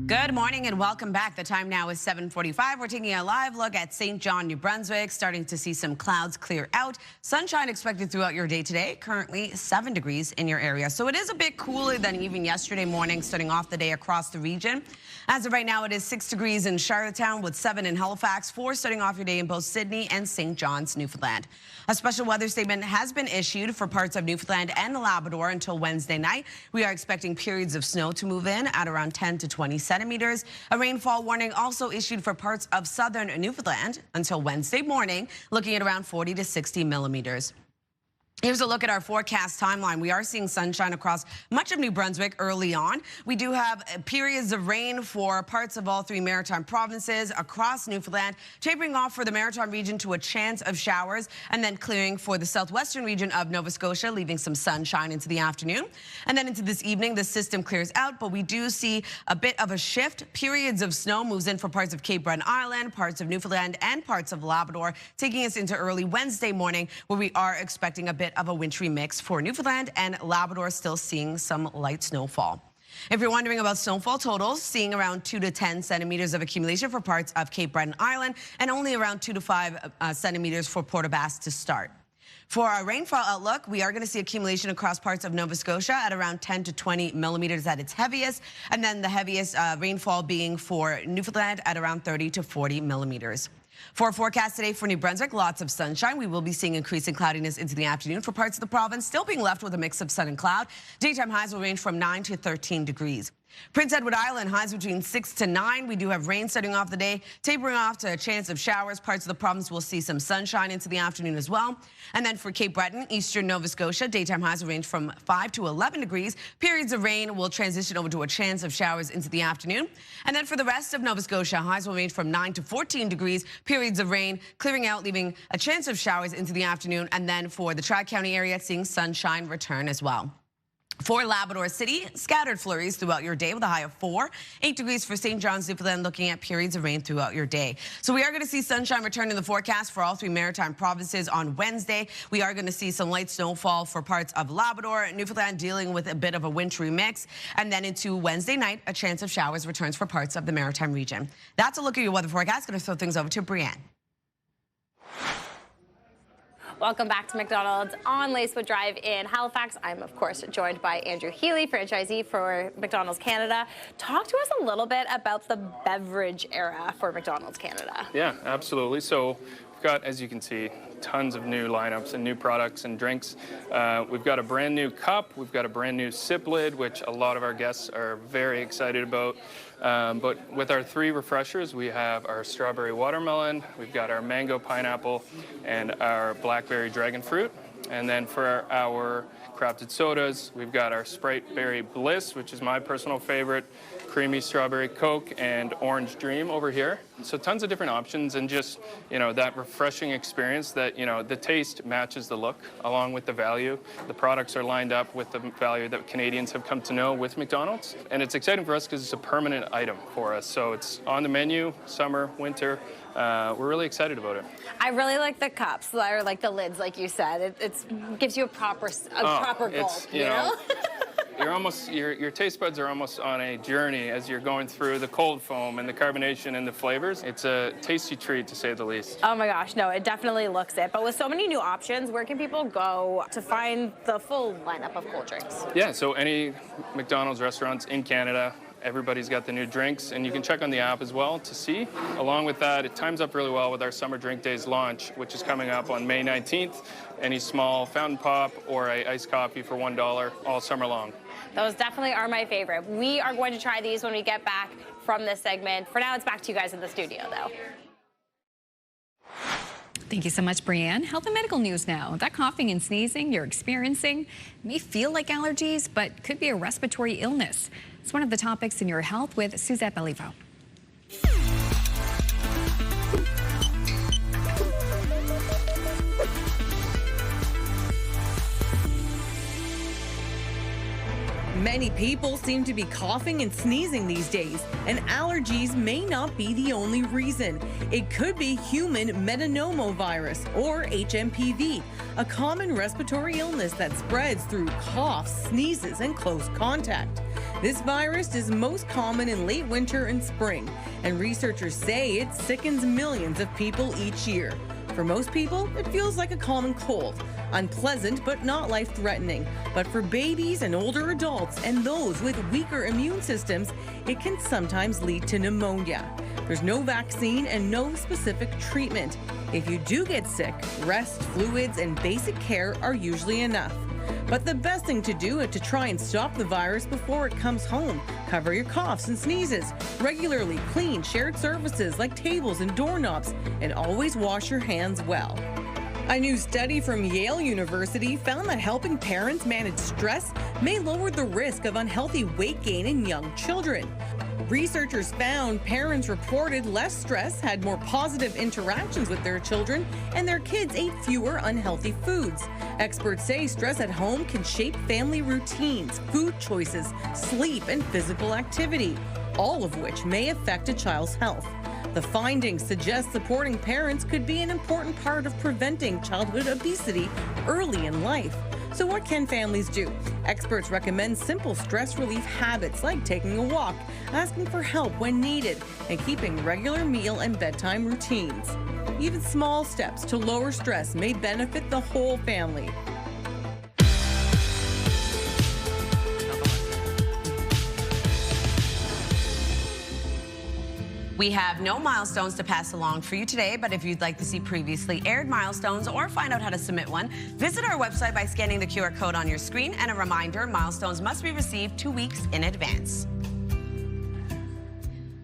Good morning and welcome back. The time now is 7:45. We're taking a live look at St. John, New Brunswick, starting to see some clouds clear out. Sunshine expected throughout your day today. Currently 7 degrees in your area. So it is a bit cooler than even yesterday morning, starting off the day across the region. As of right now, it is 6 degrees in Charlottetown with 7 in Halifax, 4 starting off your day in both Sydney and St. John's, Newfoundland. A special weather statement has been issued for parts of Newfoundland and Labrador until Wednesday night. We are expecting periods of snow to move in at around 10 to 20 centimeters. A rainfall warning also issued for parts of southern Newfoundland until Wednesday morning, looking at around 40 to 60 millimeters. Here's a look at our forecast timeline. We are seeing sunshine across much of New Brunswick early on. We do have periods of rain for parts of all 3 maritime provinces across Newfoundland, tapering off for the maritime region to a chance of showers, and then clearing for the southwestern region of Nova Scotia, leaving some sunshine into the afternoon. And then into this evening, the system clears out, but we do see a bit of a shift. Periods of snow moves in for parts of Cape Breton Island, parts of Newfoundland, and parts of Labrador, taking us into early Wednesday morning, where we are expecting a bit of a wintry mix for Newfoundland and Labrador, still seeing some light snowfall. If you're wondering about snowfall totals, seeing around 2 to 10 centimeters of accumulation for parts of Cape Breton Island and only around 2 to 5 centimeters for Port aux Basques to start. For our rainfall outlook, we are going to see accumulation across parts of Nova Scotia at around 10 to 20 millimeters at its heaviest, and then the heaviest rainfall being for Newfoundland at around 30 to 40 millimeters. For our forecast today for New Brunswick, lots of sunshine. We will be seeing increasing cloudiness into the afternoon for parts of the province, still being left with a mix of sun and cloud. Daytime highs will range from 9 to 13 degrees. Prince Edward Island, highs between 6 to 9. We do have rain starting off the day, tapering off to a chance of showers. Parts of the province will see some sunshine into the afternoon as well. And then for Cape Breton, eastern Nova Scotia, daytime highs will range from 5 to 11 degrees. Periods of rain will transition over to a chance of showers into the afternoon. And then for the rest of Nova Scotia, highs will range from 9 to 14 degrees. Periods of rain clearing out, leaving a chance of showers into the afternoon. And then for the Tri-County area, seeing sunshine return as well. For Labrador City, scattered flurries throughout your day with a high of 4. 8 degrees for St. John's, Newfoundland, looking at periods of rain throughout your day. So we are going to see sunshine return in the forecast for all 3 maritime provinces on Wednesday. We are going to see some light snowfall for parts of Labrador, Newfoundland dealing with a bit of a wintry mix. And then into Wednesday night, a chance of showers returns for parts of the maritime region. That's a look at your weather forecast. Going to throw things over to Brianne. Welcome back to McDonald's on Lacewood Drive in Halifax. I'm, of course, joined by Andrew Healy, franchisee for McDonald's Canada. Talk to us a little bit about the beverage era for McDonald's Canada. Yeah, absolutely. So we've got, as you can see, tons of new lineups and new products and drinks. We've got a brand new cup. We've got a brand new sip lid, which a lot of our guests are very excited about. But with our 3 refreshers, we have our strawberry watermelon, we've got our mango pineapple, and our blackberry dragon fruit. And then for our crafted sodas, we've got our Sprite Berry Bliss, which is my personal favorite, creamy strawberry Coke, and Orange Dream over here. So tons of different options, and just, you know, that refreshing experience that, you know, the taste matches the look along with the value. The products are lined up with the value that Canadians have come to know with McDonald's. And it's exciting for us because it's a permanent item for us. So it's on the menu, summer, winter. We're really excited about it. I really like the cups, or like the lids, like you said. It gives you a proper gulp, you know? Your taste buds are almost on a journey as you're going through the cold foam and the carbonation and the flavors. It's a tasty treat, to say the least. Oh my gosh, no, it definitely looks it. But with so many new options, where can people go to find the full lineup of cold drinks? Yeah, so any McDonald's restaurants in Canada, everybody's got the new drinks, and you can check on the app as well to see. Along with that, it times up really well with our Summer Drink Days launch, which is coming up on May 19th. Any small fountain pop or a iced coffee for $1 all summer long. Those definitely are my favorite. We are going to try these when we get back from this segment. For now, it's back to you guys in the studio, though. Thank you so much, Brianne. Health and medical news now. That coughing and sneezing you're experiencing may feel like allergies, but could be a respiratory illness. It's one of the topics in Your Health with Suzette Belliveau. Many people seem to be coughing and sneezing these days, and allergies may not be the only reason. It could be human metapneumovirus, or HMPV, a common respiratory illness that spreads through coughs, sneezes, and close contact. This virus is most common in late winter and spring, and researchers say it sickens millions of people each year. For most people, it feels like a common cold. Unpleasant, but not life-threatening. But for babies and older adults and those with weaker immune systems, it can sometimes lead to pneumonia. There's no vaccine and no specific treatment. If you do get sick, rest, fluids, and basic care are usually enough. But the best thing to do is to try and stop the virus before it comes home. Cover your coughs and sneezes. Regularly clean shared surfaces like tables and doorknobs, and always wash your hands well. A new study from Yale University found that helping parents manage stress may lower the risk of unhealthy weight gain in young children. Researchers found parents reported less stress, had more positive interactions with their children, and their kids ate fewer unhealthy foods. Experts say stress at home can shape family routines, food choices, sleep, and physical activity, all of which may affect a child's health. The findings suggest supporting parents could be an important part of preventing childhood obesity early in life. So what can families do? Experts recommend simple stress relief habits like taking a walk, asking for help when needed, and keeping regular meal and bedtime routines. Even small steps to lower stress may benefit the whole family. We have no milestones to pass along for you today, but if you'd like to see previously aired milestones or find out how to submit one, visit our website by scanning the QR code on your screen. And a reminder, milestones must be received 2 weeks in advance.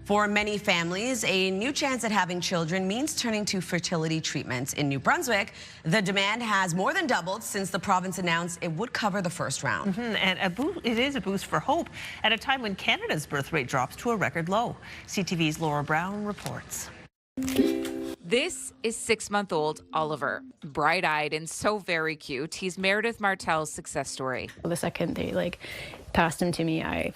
For many families, a new chance at having children means turning to fertility treatments. In New Brunswick, the demand has more than doubled since the province announced it would cover the first round. And it is a boost for hope at a time when Canada's birth rate drops to a record low. CTV's Laura Brown reports. This is 6-month-old Oliver. Bright-eyed and so very cute. He's Meredith Martel's success story. The second they passed him to me, I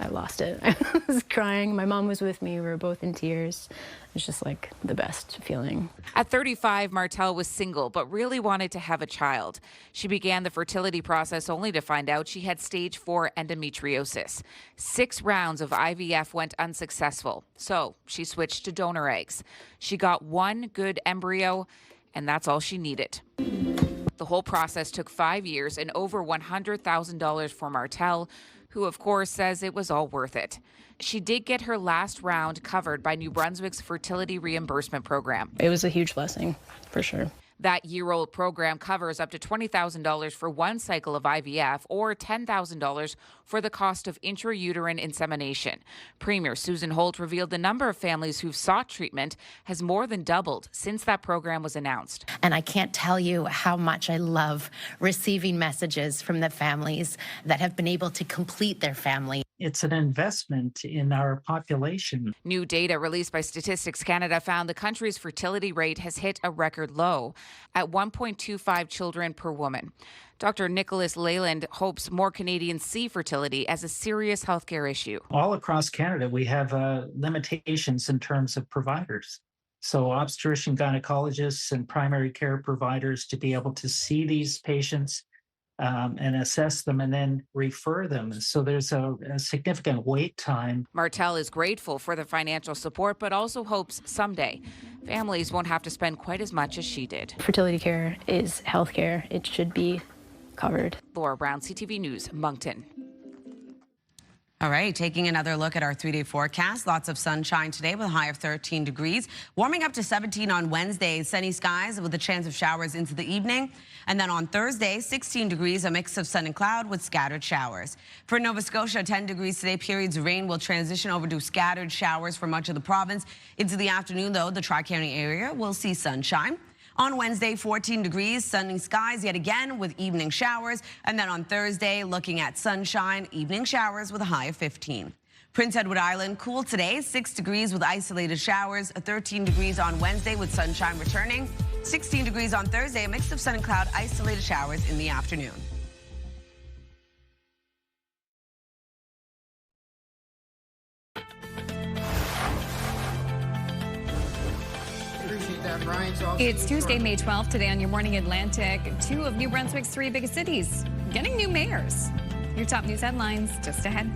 lost it. I was crying. My mom was with me. We were both in tears. It was just the best feeling. At 35, Martel was single, but really wanted to have a child. She began the fertility process only to find out she had stage 4 endometriosis. 6 rounds of IVF went unsuccessful, so she switched to donor eggs. She got 1 good embryo, and that's all she needed. The whole process took 5 years and over $100,000 for Martel, who of course says it was all worth it. She did get her last round covered by New Brunswick's fertility reimbursement program. It was a huge blessing, for sure. That year-old program covers up to $20,000 for 1 cycle of IVF or $10,000 for the cost of intrauterine insemination. Premier Susan Holt revealed the number of families who've sought treatment has more than doubled since that program was announced. And I can't tell you how much I love receiving messages from the families that have been able to complete their family. It's an investment in our population. New data released by Statistics Canada found the country's fertility rate has hit a record low at 1.25 children per woman. Dr. Nicholas Leyland hopes more Canadians see fertility as a serious healthcare issue. All across Canada, we have limitations in terms of providers. So obstetrician gynecologists and primary care providers to be able to see these patients and assess them and then refer them. So there's a significant wait time. Martel is grateful for the financial support, but also hopes someday families won't have to spend quite as much as she did. Fertility care is health care. It should be covered. Laura Brown, CTV News, Moncton. All right, taking another look at our 3-day forecast. Lots of sunshine today with a high of 13 degrees. Warming up to 17 on Wednesday. Sunny skies with a chance of showers into the evening. And then on Thursday, 16 degrees, a mix of sun and cloud with scattered showers. For Nova Scotia, 10 degrees today. Periods of rain will transition over to scattered showers for much of the province. Into the afternoon, though, the Tri-County area will see sunshine. On Wednesday, 14 degrees, sunny skies yet again with evening showers. And then on Thursday, looking at sunshine, evening showers with a high of 15. Prince Edward Island, cool today, 6 degrees with isolated showers, 13 degrees on Wednesday with sunshine returning, 16 degrees on Thursday, a mix of sun and cloud, isolated showers in the afternoon. It's Tuesday, May 12th. Today on Your Morning Atlantic, 2 of New Brunswick's 3 biggest cities getting new mayors. Your top news headlines just ahead.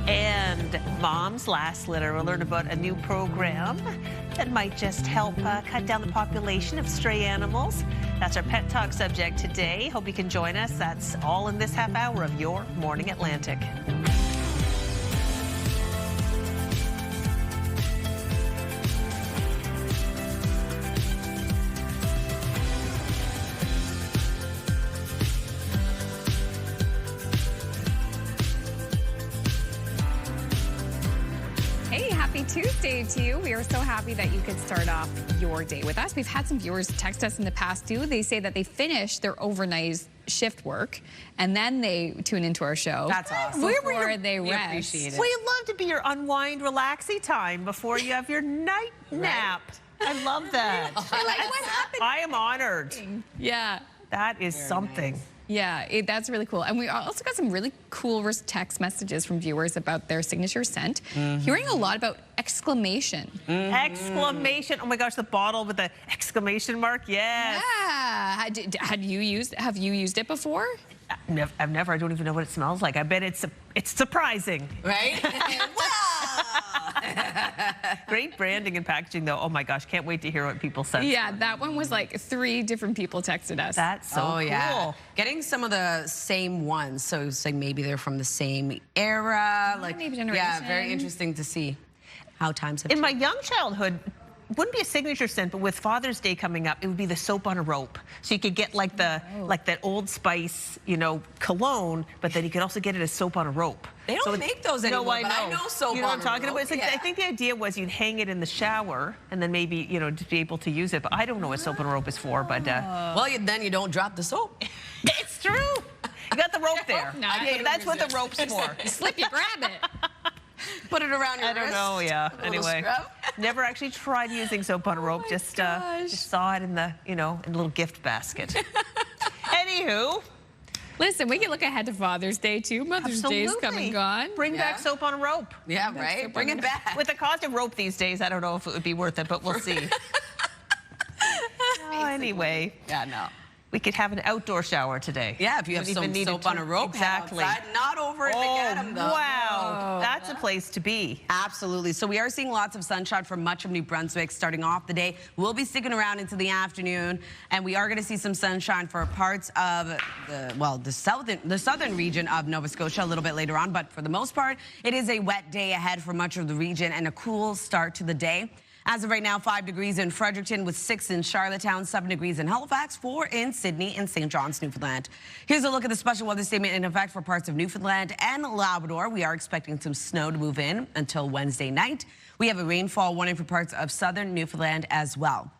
And Mom's Last Litter. We'll learn about a new program that might just help cut down the population of stray animals. That's our Pet Talk subject today. Hope you can join us. That's all in this half hour of Your Morning Atlantic. Happy Tuesday to you. We are so happy that you could start off your day with us. We've had some viewers text us in the past too. They say that they finish their overnight shift work and then they tune into our show. That's awesome. Before they rest. We'd love to be your unwind, relaxing time before you have your night nap. I love that. What happened? I am honored. Yeah. That is something. Yeah, that's really cool. And we also got some really cool text messages from viewers about their signature scent. Hearing a lot about exclamation. Exclamation. Oh my gosh, the bottle with the exclamation mark. Yes. Yeah. Have you used it before? I've never. I don't even know what it smells like. I bet it's surprising. Right? Great branding and packaging, though. Oh my gosh, can't wait to hear what people said. Yeah, that one was like 3 different people texted us. That's so cool. Yeah. Getting some of the same ones, so it's like maybe they're from the same era, maybe generation. Yeah, very interesting to see how times have changed. In my young childhood, wouldn't be a signature scent, but with Father's Day coming up, it would be the soap on a rope. So you could get like the that Old Spice, you know, cologne, but then you could also get it as soap on a rope. They don't make those anymore, No, but I know soap you know on what I'm a talking rope, about? It's like, yeah. I think the idea was you'd hang it in the shower and then maybe, you know, to be able to use it. But I don't know what soap on a rope is for, but... well, then you don't drop the soap. It's true. You got the rope there. No, Okay, that's what the rope's for. You slip, you grab it. Put it around your I don't wrist. know, yeah. A little Anyway, scrub. never actually tried using soap on a rope. Just saw it in the, you know, in a little gift basket. Anywho. Listen, we can look ahead to Father's Day, too. Mother's Day is come and gone. Bring back soap on a rope. Yeah, right? Bring it back. With the cost of rope these days, I don't know if it would be worth it, but we'll see. Anyway. Yeah, no. We could have an outdoor shower today. Yeah, if you have some soap on a rope, exactly. Head outside, not over in McAdam, though. Wow, that's a place to be. Absolutely. So we are seeing lots of sunshine for much of New Brunswick starting off the day. We'll be sticking around into the afternoon, and we are going to see some sunshine for parts of the southern region of Nova Scotia a little bit later on. But for the most part, it is a wet day ahead for much of the region and a cool start to the day. As of right now, 5 degrees in Fredericton with 6 in Charlottetown, 7 degrees in Halifax, 4 in Sydney and St. John's, Newfoundland. Here's a look at the special weather statement in effect for parts of Newfoundland and Labrador. We are expecting some snow to move in until Wednesday night. We have a rainfall warning for parts of southern Newfoundland as well.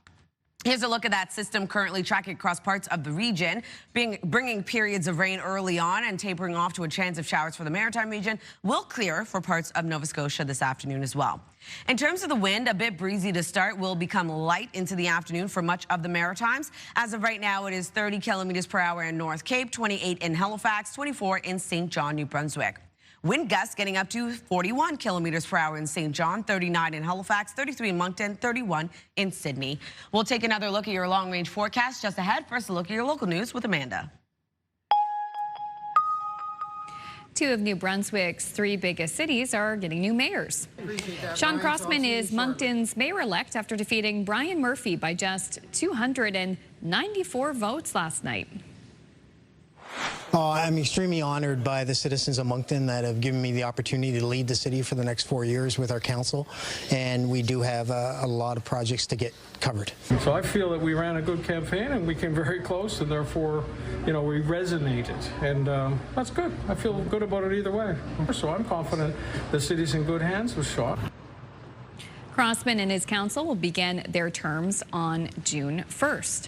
Here's a look at that system currently tracking across parts of the region, bringing periods of rain early on and tapering off to a chance of showers for the Maritime region. Will clear for parts of Nova Scotia this afternoon as well. In terms of the wind, a bit breezy to start, will become light into the afternoon for much of the Maritimes. As of right now, it is 30 kilometers per hour in North Cape, 28 in Halifax, 24 in St. John, New Brunswick. Wind gusts getting up to 41 kilometers per hour in St. John, 39 in Halifax, 33 in Moncton, 31 in Sydney. We'll take another look at your long-range forecast just ahead. First, a look at your local news with Amanda. 2 of New Brunswick's 3 biggest cities are getting new mayors. Sean Crossman is Moncton's mayor-elect after defeating Brian Murphy by just 294 votes last night. I'm extremely honored by the citizens of Moncton that have given me the opportunity to lead the city for the next 4 years with our council, and we do have a lot of projects to get covered. So I feel that we ran a good campaign and we came very close, and therefore, you know, we resonated, and that's good. I feel good about it either way. So I'm confident the city's in good hands with Sean. Crossman and his council will begin their terms on June 1st.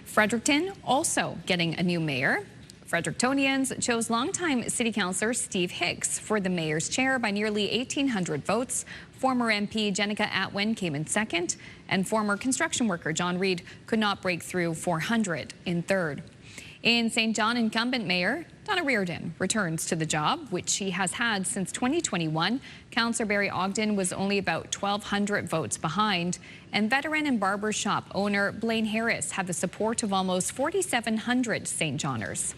Fredericton also getting a new mayor. Frederictonians chose longtime city councillor Steve Hicks for the mayor's chair by nearly 1,800 votes. Former MP Jenica Atwin came in second, and former construction worker John Reid could not break through 400 in third. In St. John, incumbent mayor Donna Reardon returns to the job, which she has had since 2021. Councillor Barry Ogden was only about 1,200 votes behind, and veteran and barber shop owner Blaine Harris had the support of almost 4,700 St. Johners.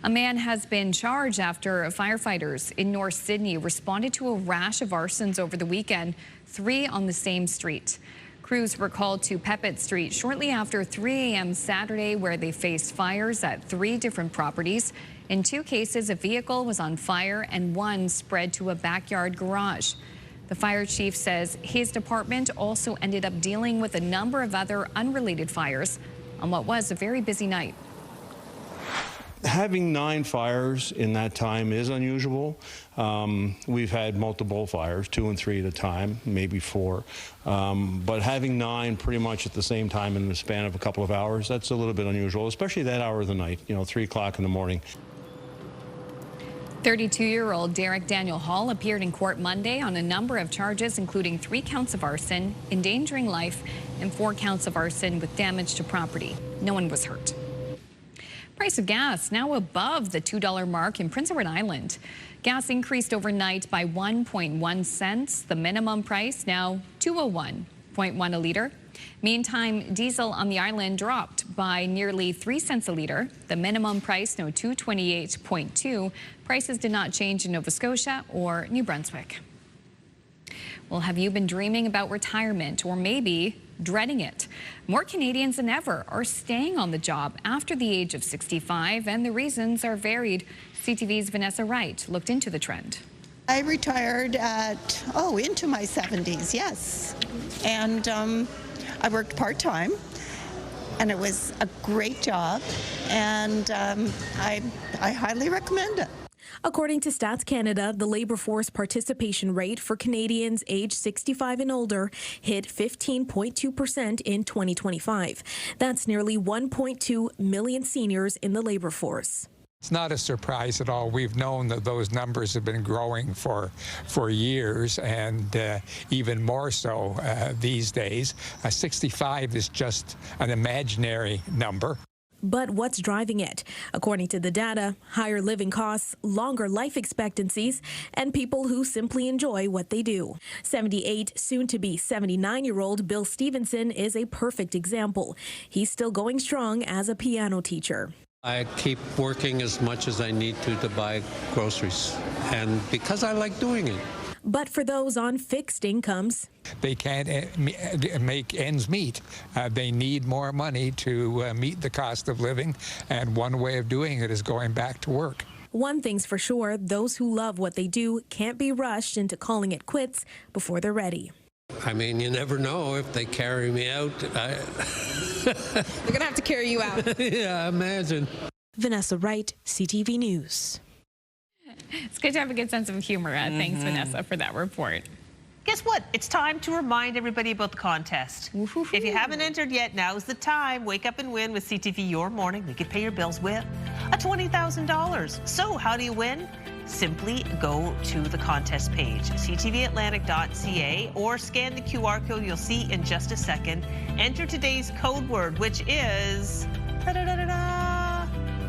A man has been charged after firefighters in North Sydney responded to a rash of arsons over the weekend, 3 on the same street. Crews were called to Pepet Street shortly after 3 a.m. Saturday, where they faced fires at 3 different properties. In 2 cases, a vehicle was on fire and 1 spread to a backyard garage. The fire chief says his department also ended up dealing with a number of other unrelated fires on what was a very busy night. Having 9 fires in that time is unusual. We've had multiple fires, 2 and 3 at a time, maybe 4. But having 9 pretty much at the same time in the span of a couple of hours, that's a little bit unusual, especially that hour of the night, you know, 3 o'clock in the morning. 32-year-old Derek Daniel Hall appeared in court Monday on a number of charges, including 3 counts of arson, endangering life, and 4 counts of arson with damage to property. No one was hurt. Price of gas now above the $2 mark in Prince Edward Island. Gas increased overnight by 1.1 cents. The minimum price now $2.01.1 a liter. Meantime, diesel on the island dropped by nearly 3 cents a liter. The minimum price now $2.28.2. Prices did not change in Nova Scotia or New Brunswick. Well, have you been dreaming about retirement or maybe dreading it? More Canadians than ever are staying on the job after the age of 65, and the reasons are varied. CTV's Vanessa Wright looked into the trend. I retired at, into my 70s, yes. And I worked part-time, and it was a great job, and I highly recommend it. According to Stats Canada, the labor force participation rate for Canadians aged 65 and older hit 15.2% in 2025. That's nearly 1.2 million seniors in the labor force. It's not a surprise at all. We've known that those numbers have been growing for years, and even more so these days. 65 is just an imaginary number. But what's driving it? According to the data, higher living costs, longer life expectancies, and people who simply enjoy what they do. 78, soon to be 79-year-old Bill Stevenson is a perfect example. He's still going strong as a piano teacher. I keep working as much as I need to buy groceries, and because I like doing it. But for those on fixed incomes, they can't make ends meet. They need more money to meet the cost of living, and one way of doing it is going back to work. One thing's for sure, those who love what they do can't be rushed into calling it quits before they're ready. I mean, you never know if they carry me out. They're going to have to carry you out. Yeah, imagine. Vanessa Wright, CTV News. It's good to have a good sense of humor. Thanks, Vanessa, for that report. Guess what? It's time to remind everybody about the contest. If you haven't entered yet, now's the time. Wake up and win with CTV Your Morning. We could pay your bills with a $20,000. So how do you win? Simply go to the contest page, ctvatlantic.ca, or scan the QR code you'll see in just a second. Enter today's code word, which is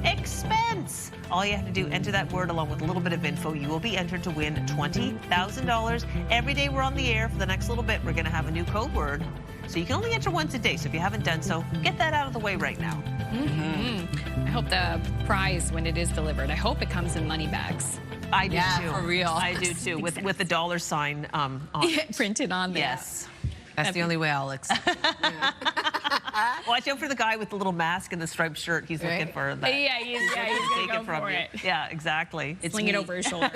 expense. All you have to do, enter that word along with a little bit of info. You will be entered to win $20,000. Every day we're on the air for the next little bit, we're going to have a new code word. So you can only enter once a day. So if you haven't done so, get that out of the way right now. I hope the prize, when it is delivered, I hope it comes in money bags. I do too. For real. I do too, with the dollar sign on it. Printed on there. Yes. That's the only way I'll accept it. Watch out for the guy with the little mask and the striped shirt. He's looking for that. Yeah, he's take it from you. Yeah, exactly. Sling it over his shoulder.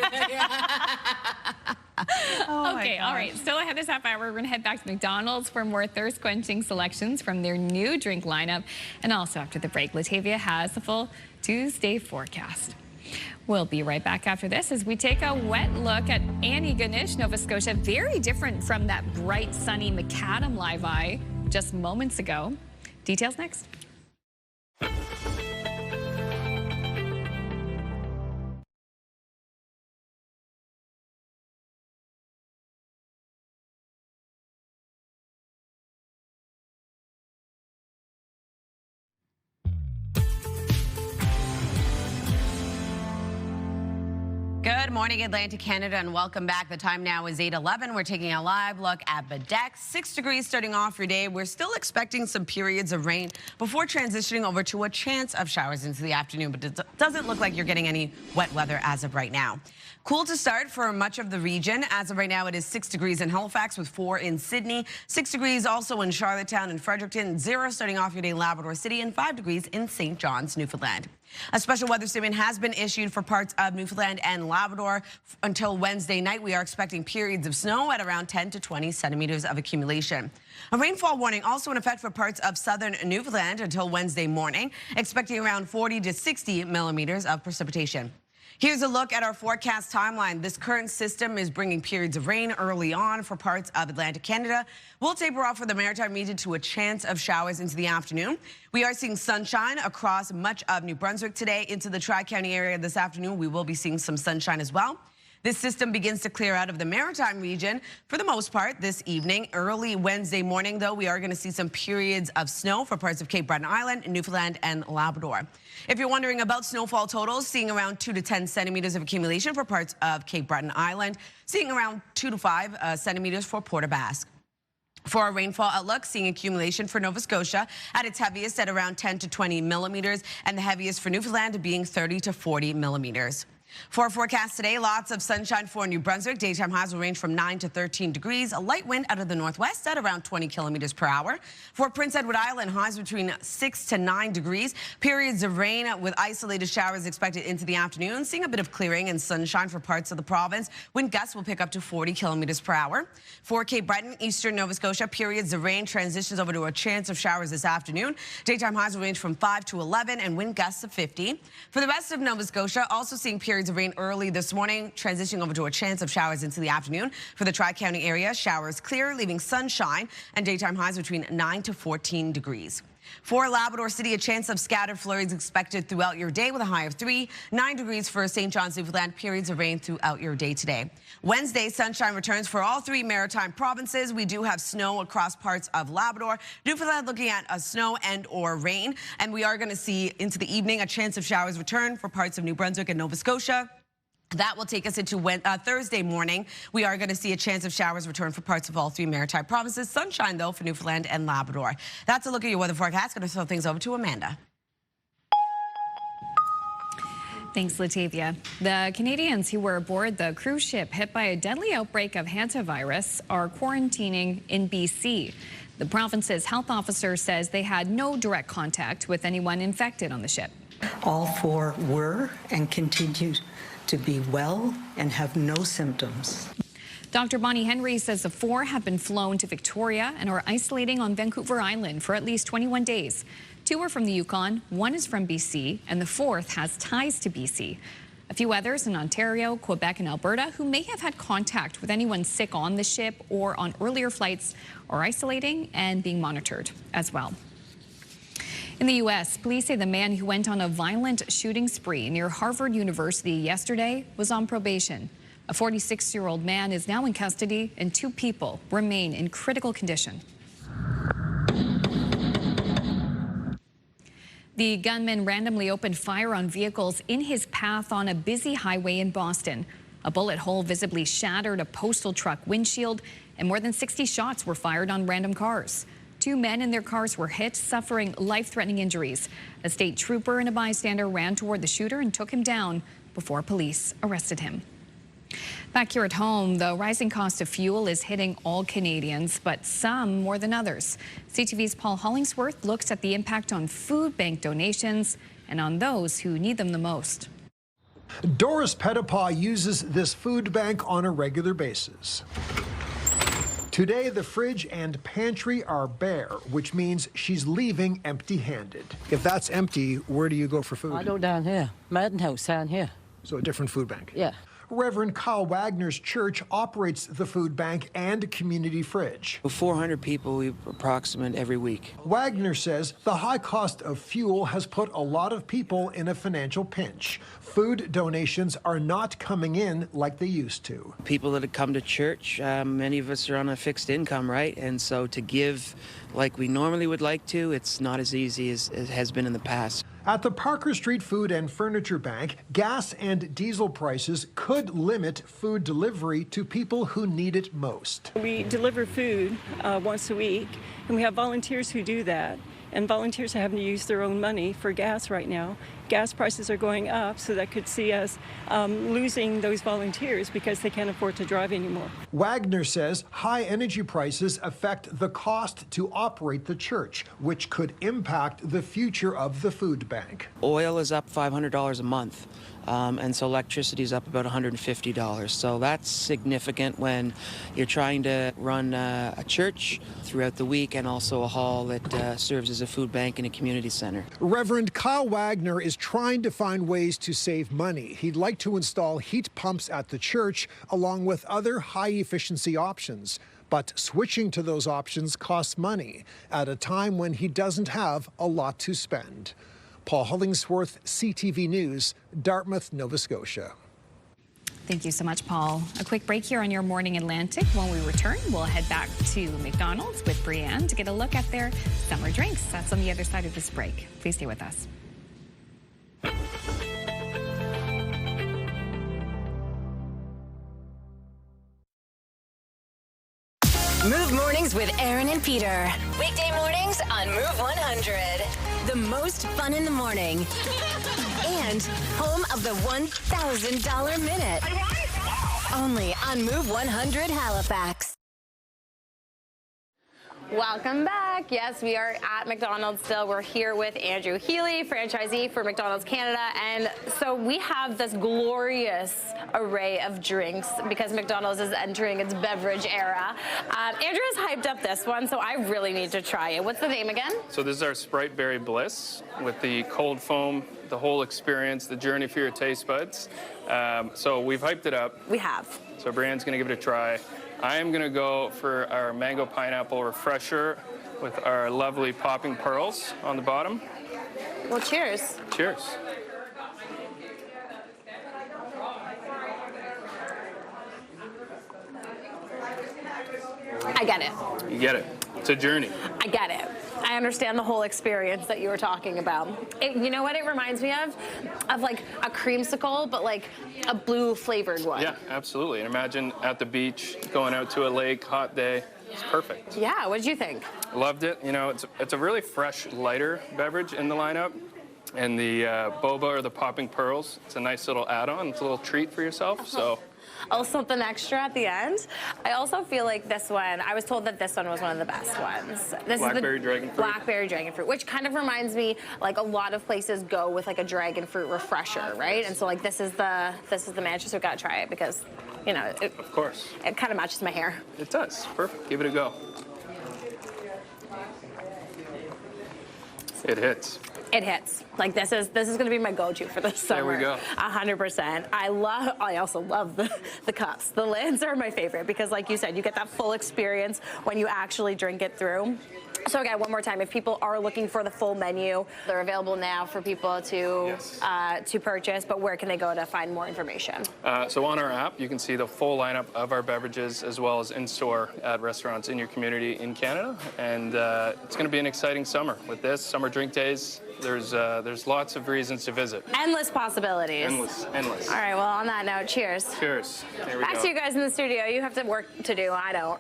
Okay, all right. Still ahead this half hour, we're going to head back to McDonald's for more thirst-quenching selections from their new drink lineup. And also after the break, Latavia has the full Tuesday forecast. We'll be right back after this as we take a wet look at Antigonish, Nova Scotia. Very different from that bright, sunny Macadam live eye just moments ago. Details next. Good morning, Atlantic Canada, and welcome back. The time now is 8:11. We're taking a live look at the deck. 6 degrees starting off your day. We're still expecting some periods of rain before transitioning over to a chance of showers into the afternoon, but it doesn't look like you're getting any wet weather as of right now. Cool to start for much of the region. As of right now, it is 6 degrees in Halifax with 4 in Sydney, 6 degrees also in Charlottetown and Fredericton, 0 starting off your day Labrador City, and 5 degrees in St. John's, Newfoundland. A special weather statement has been issued for parts of Newfoundland and Labrador until Wednesday night. We are expecting periods of snow at around 10 to 20 centimeters of accumulation. A rainfall warning also in effect for parts of southern Newfoundland until Wednesday morning, expecting around 40 to 60 millimeters of precipitation. Here's a look at our forecast timeline. This current system is bringing periods of rain early on for parts of Atlantic Canada. We'll taper off for the maritime region to a chance of showers into the afternoon. We are seeing sunshine across much of New Brunswick today. Into the Tri-County area this afternoon, we will be seeing some sunshine as well. This system begins to clear out of the maritime region for the most part this evening. Early Wednesday morning, though, we are going to see some periods of snow for parts of Cape Breton Island, Newfoundland, and Labrador. If you're wondering about snowfall totals, seeing around 2 to 10 centimeters of accumulation for parts of Cape Breton Island, seeing around 2 to 5 centimeters for Port aux Basques. For our rainfall outlook, seeing accumulation for Nova Scotia at its heaviest at around 10 to 20 millimeters, and the heaviest for Newfoundland being 30 to 40 millimeters. For our forecast today, lots of sunshine for New Brunswick. Daytime highs will range from 9 to 13 degrees. A light wind out of the northwest at around 20 kilometers per hour. For Prince Edward Island, highs between 6 to 9 degrees. Periods of rain with isolated showers expected into the afternoon. Seeing a bit of clearing and sunshine for parts of the province. Wind gusts will pick up to 40 kilometers per hour. For Cape Breton, eastern Nova Scotia, periods of rain transitions over to a chance of showers this afternoon. Daytime highs will range from 5 to 11 and wind gusts of 50. For the rest of Nova Scotia, also seeing periods of rain early this morning, transitioning over to a chance of showers into the afternoon. For the Tri-County area, showers clear, leaving sunshine and daytime highs between 9 to 14 degrees. For Labrador City, a chance of scattered flurries expected throughout your day with a high of 3. 9 degrees for St. John's, Newfoundland, periods of rain throughout your day today. Wednesday, sunshine returns for all 3 maritime provinces. We do have snow across parts of Labrador. Newfoundland looking at a snow and or rain. And we are going to see into the evening a chance of showers return for parts of New Brunswick and Nova Scotia. That will take us into Thursday morning. We are going to see a chance of showers return for parts of all 3 maritime provinces. Sunshine, though, for Newfoundland and Labrador. That's a look at your weather forecast. Going to throw things over to Amanda. Thanks, Latavia. The Canadians who were aboard the cruise ship hit by a deadly outbreak of hantavirus are quarantining in BC. The province's health officer says they had no direct contact with anyone infected on the ship. All 4 were and continue to be well and have no symptoms. Dr. Bonnie Henry says the 4 have been flown to Victoria and are isolating on Vancouver Island for at least 21 days. 2 are from the Yukon, 1 is from BC, and the 4th has ties to BC. A few others in Ontario, Quebec, and Alberta who may have had contact with anyone sick on the ship or on earlier flights are isolating and being monitored as well. In the U.S., police say the man who went on a violent shooting spree near Harvard University yesterday was on probation. A 46-year-old man is now in custody, and 2 people remain in critical condition. The gunman randomly opened fire on vehicles in his path on a busy highway in Boston. A bullet hole visibly shattered a postal truck windshield, and more than 60 shots were fired on random cars. 2 men in their cars were hit, suffering life-threatening injuries. A state trooper and a bystander ran toward the shooter and took him down before police arrested him. Back here at home, the rising cost of fuel is hitting all Canadians, but some more than others. CTV's Paul Hollingsworth looks at the impact on food bank donations and on those who need them the most. Doris Pettipaw uses this food bank on a regular basis. Today, the fridge and pantry are bare, which means she's leaving empty-handed. If that's empty, where do you go for food? I go down here, Madden House down here. So a different food bank? Yeah. Reverend Kyle Wagner's church operates the food bank and community fridge. 400 people we approximate every week. Wagner says the high cost of fuel has put a lot of people in a financial pinch. Food donations are not coming in like they used to. People that have come to church, many of us are on a fixed income, right? And so to give like we normally would like to, it's not as easy as it has been in the past. At the Parker Street Food and Furniture Bank, gas and diesel prices could limit food delivery to people who need it most. We deliver food once a week, and we have volunteers who do that. And volunteers are having to use their own money for gas right now. Gas prices are going up, so that could see us losing those volunteers because they can't afford to drive anymore. Wagner says high energy prices affect the cost to operate the church, which could impact the future of the food bank. Oil is up $500 a month, and so electricity is up about $150. So that's significant when you're trying to run a church throughout the week and also a hall that serves as a food bank and a community center. Reverend Kyle Wagner is trying to find ways to save money. He'd like to install heat pumps at the church along with other high-efficiency options. But switching to those options costs money at a time when he doesn't have a lot to spend. Paul Hollingsworth, CTV News, Dartmouth, Nova Scotia. Thank you so much, Paul. A quick break here on Your Morning Atlantic. When we return, we'll head back to McDonald's with Brianne to get a look at their summer drinks. That's on the other side of this break. Please stay with us. Move Mornings Mornings with Aaron and Peter. Weekday mornings on Move 100. The most fun in the morning. And home of the $1,000 minute. Only on Move 100 Halifax. Welcome back. Yes, we are at McDonald's still. We're here with Andrew Healy, franchisee for McDonald's Canada. And so we have this glorious array of drinks because McDonald's is entering its beverage era. Andrew has hyped up this one, so I really need to try it. What's the name again? So this is our Sprite Berry Bliss with the cold foam, the whole experience, the journey for your taste buds. So we've hyped it up. We have. So Brianne's going to give it a try. I am going to go for our mango pineapple refresher with our lovely popping pearls on the bottom. Well, cheers. Cheers. I get it. You get it. It's a journey. I get it. I understand the whole experience that you were talking about. You know what it reminds me of? Of like a creamsicle, but like a blue flavored one. Yeah, absolutely. And imagine at the beach, going out to a lake, hot day. It's perfect. Yeah, what did you think? Loved it. You know, it's a really fresh, lighter beverage in the lineup. And the boba or the popping pearls, it's a nice little add-on. It's a little treat for yourself. So. A little something extra at the end. I also feel like this one, I was told that this one was one of the best ones. This Blackberry is the dragon fruit. Blackberry dragon fruit, which kind of reminds me, like a lot of places go with like a dragon fruit refresher, right? And so like this is the Manchester, gotta try it because, you know, of course. It kind of matches my hair. It does. Perfect. Give it a go. It hits. It hits. Like this is going to be my go-to for this summer. There we go. 100%. I also love the cups. The lids are my favorite because, like you said, you get that full experience when you actually drink it through. So again, one more time, if people are looking for the full menu, they're available now for people to purchase. But where can they go to find more information? So on our app, you can see the full lineup of our beverages as well as in-store at restaurants in your community in Canada. And it's going to be an exciting summer with this summer drink days. There's lots of reasons to visit. Endless possibilities. Endless. All right. Well, on that note, cheers. Cheers. There we Back go. to you guys in the studio. You have to work to do. I don't.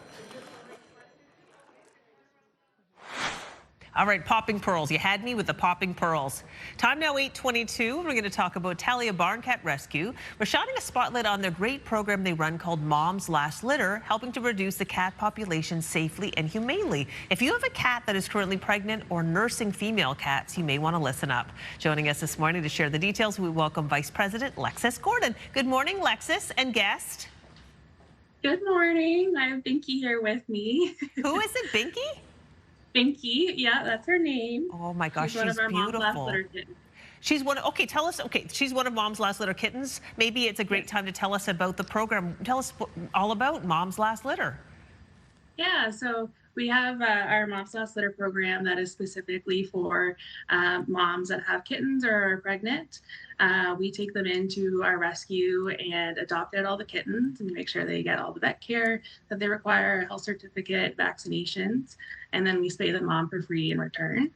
All right, popping pearls. You had me with the popping pearls. Time now 8:22. We're going to talk about Talia Barn Cat Rescue. We're shining a spotlight on their great program they run called Mom's Last Litter, helping to reduce the cat population safely and humanely. If you have a cat that is currently pregnant or nursing female cats, you may want to listen up. Joining us this morning to share the details, we welcome Vice President Lexis Gordon. Good morning, Lexis, and guest. Good morning. I have Binky here with me. Who is it, Binky? Binky, yeah, that's her name. Oh my gosh, she's one of our beautiful. Mom's Last Litter kittens. She's one. Okay, tell us. Okay, she's one of Mom's Last Litter kittens. Maybe it's a great time to tell us about the program. Tell us all about Mom's Last Litter. Yeah, so we have our Mom's Last Litter program that is specifically for moms that have kittens or are pregnant. We take them into our rescue and adopt out all the kittens and make sure they get all the vet care that they require, a health certificate, vaccinations, and then we spay the mom for free in return.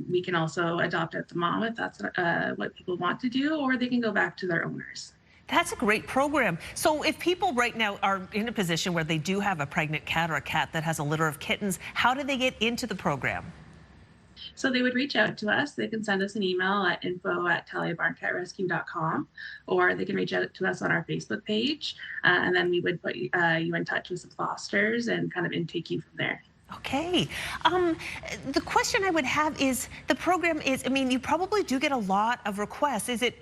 We can also adopt out the mom if that's what people want to do, or they can go back to their owners. That's a great program. So if people right now are in a position where they do have a pregnant cat or a cat that has a litter of kittens, how do they get into the program? So they would reach out to us. They can send us an email at info@taliabarncatrescue.com, or they can reach out to us on our Facebook page, and then we would put you in touch with some fosters and kind of intake you from there. Okay. The question I would have is, the program is, I mean, you probably do get a lot of requests. Does it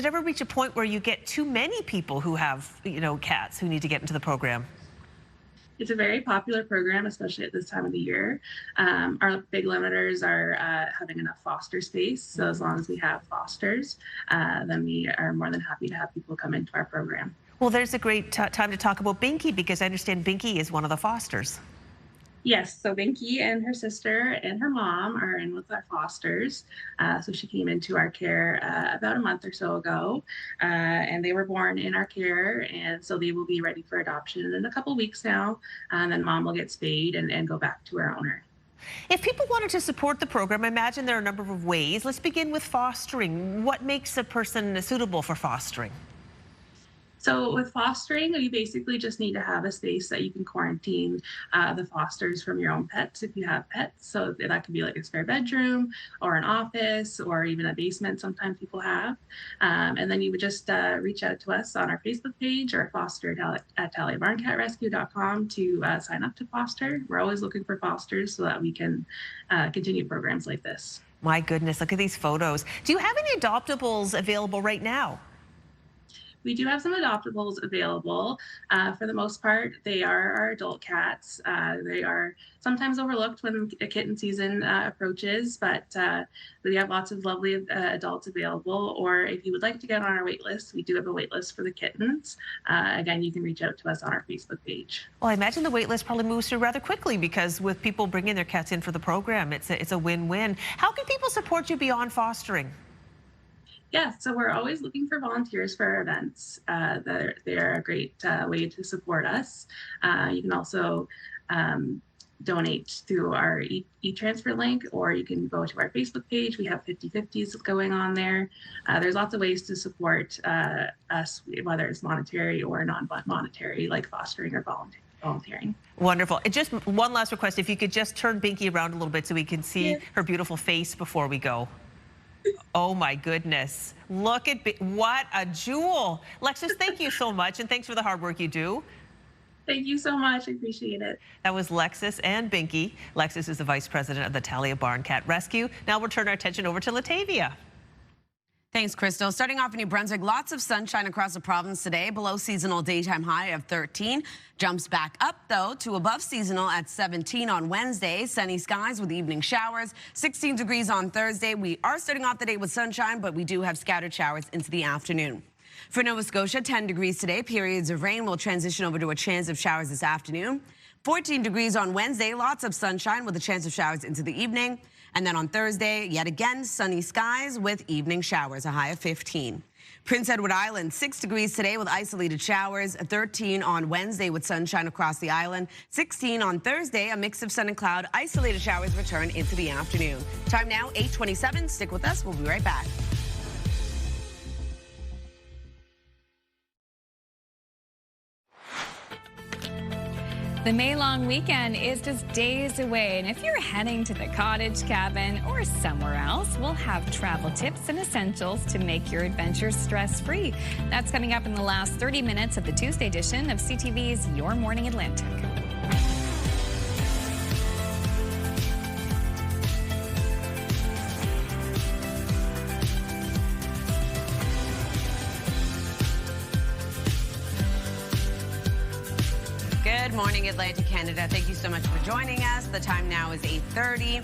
ever reach a point where you get too many people who have, cats who need to get into the program? It's a very popular program, especially at this time of the year. Our big limiters are having enough foster space. So as long as we have fosters, then we are more than happy to have people come into our program. Well, there's a great time to talk about Binky, because I understand Binky is one of the fosters. Yes, so Binky and her sister and her mom are in with our fosters. So she came into our care about a month or so ago, and they were born in our care, and so they will be ready for adoption in a couple weeks now, and then mom will get spayed and go back to her owner. If people wanted to support the program, I imagine there are a number of ways. Let's begin with fostering. What makes a person suitable for fostering? So with fostering, you basically just need to have a space that you can quarantine the fosters from your own pets if you have pets. So that could be like a spare bedroom or an office or even a basement sometimes people have. And then you would just reach out to us on our Facebook page or foster at TaliaBarnCatRescue.com to sign up to foster. We're always looking for fosters so that we can continue programs like this. My goodness, look at these photos. Do you have any adoptables available right now? We do have some adoptables available. For the most part, they are our adult cats. They are sometimes overlooked when a kitten season approaches, but we have lots of lovely adults available. Or if you would like to get on our wait list, we do have a wait list for the kittens. Again, you can reach out to us on our Facebook page. Well, I imagine the wait list probably moves through rather quickly because with people bringing their cats in for the program, it's a win-win. How can people support you beyond fostering? Yeah, so we're always looking for volunteers for our events. They're a great way to support us. You can also donate through our e-transfer link, or you can go to our Facebook page. We have 50/50s going on there. There's lots of ways to support us, whether it's monetary or non-monetary, like fostering or volunteering. Wonderful. Just one last request. If you could just turn Binky around a little bit so we can see her beautiful face before we go. Oh my goodness. Look at, what a jewel. Lexus, thank you so much, and thanks for the hard work you do. Thank you so much. I appreciate it. That was Lexus and Binky. Lexus is the vice president of the Talia Barn Cat Rescue. Now we'll turn our attention over to Latavia. Thanks, Crystal. Starting off in New Brunswick, lots of sunshine across the province today. Below seasonal daytime high of 13. Jumps back up, though, to above seasonal at 17 on Wednesday. Sunny skies with evening showers. 16 degrees on Thursday. We are starting off the day with sunshine, but we do have scattered showers into the afternoon. For Nova Scotia, 10 degrees today. Periods of rain will transition over to a chance of showers this afternoon. 14 degrees on Wednesday. Lots of sunshine with a chance of showers into the evening. And then on Thursday, yet again, sunny skies with evening showers, a high of 15. Prince Edward Island, 6 degrees today with isolated showers, 13 on Wednesday with sunshine across the island, 16 on Thursday, a mix of sun and cloud. Isolated showers return into the afternoon. Time now, 8:27. Stick with us. We'll be right back. The May long weekend is just days away, and if you're heading to the cottage, cabin, or somewhere else, we'll have travel tips and essentials to make your adventures stress-free. That's coming up in the last 30 minutes of the Tuesday edition of CTV's Your Morning Atlantic. Good morning, Atlantic Canada. Thank you so much for joining us. The time now is 8:30.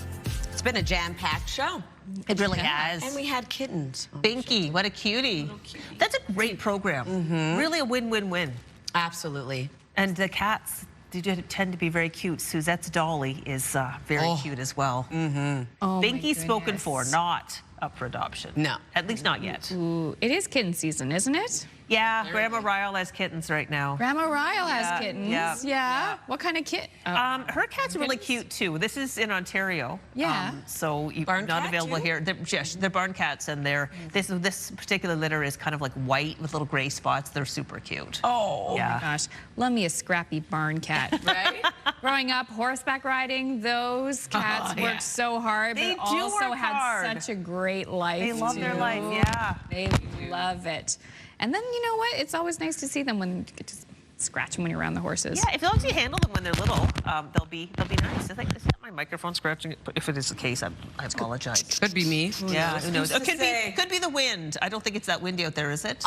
It's been a jam-packed show. It really has. And we had kittens. Binky, what a cutie. That's a great program. Really a win-win-win. Absolutely. And the cats, they do tend to be very cute. Suzette's Dolly is very cute as well. Oh, Binky's spoken for, not up for adoption. No. At least not yet. Ooh, it is kitten season, isn't it? Yeah, Grandma Ryle has kittens right now. Grandma Ryle has kittens. Yeah. What kind of kitten? Her cat's really cute too. This is in Ontario. Yeah. So Barn not cat available too? here. They're barn cats, and this particular litter is kind of like white with little gray spots. They're super cute. Oh. Yeah. My gosh, love me a scrappy barn cat. Right? Growing up horseback riding, those cats worked so hard, They but do also work had hard. such a great life. They love their life, yeah. They love it. And then, you know what? It's always nice to see them when you get to scratch them when you're around the horses. Yeah, if you actually handle them when they're little, they'll be nice. I think is that my microphone scratching? But if it is the case, I apologize. Could be me. Yeah, who knows? Who's It to could be the wind. I don't think it's that windy out there, is it?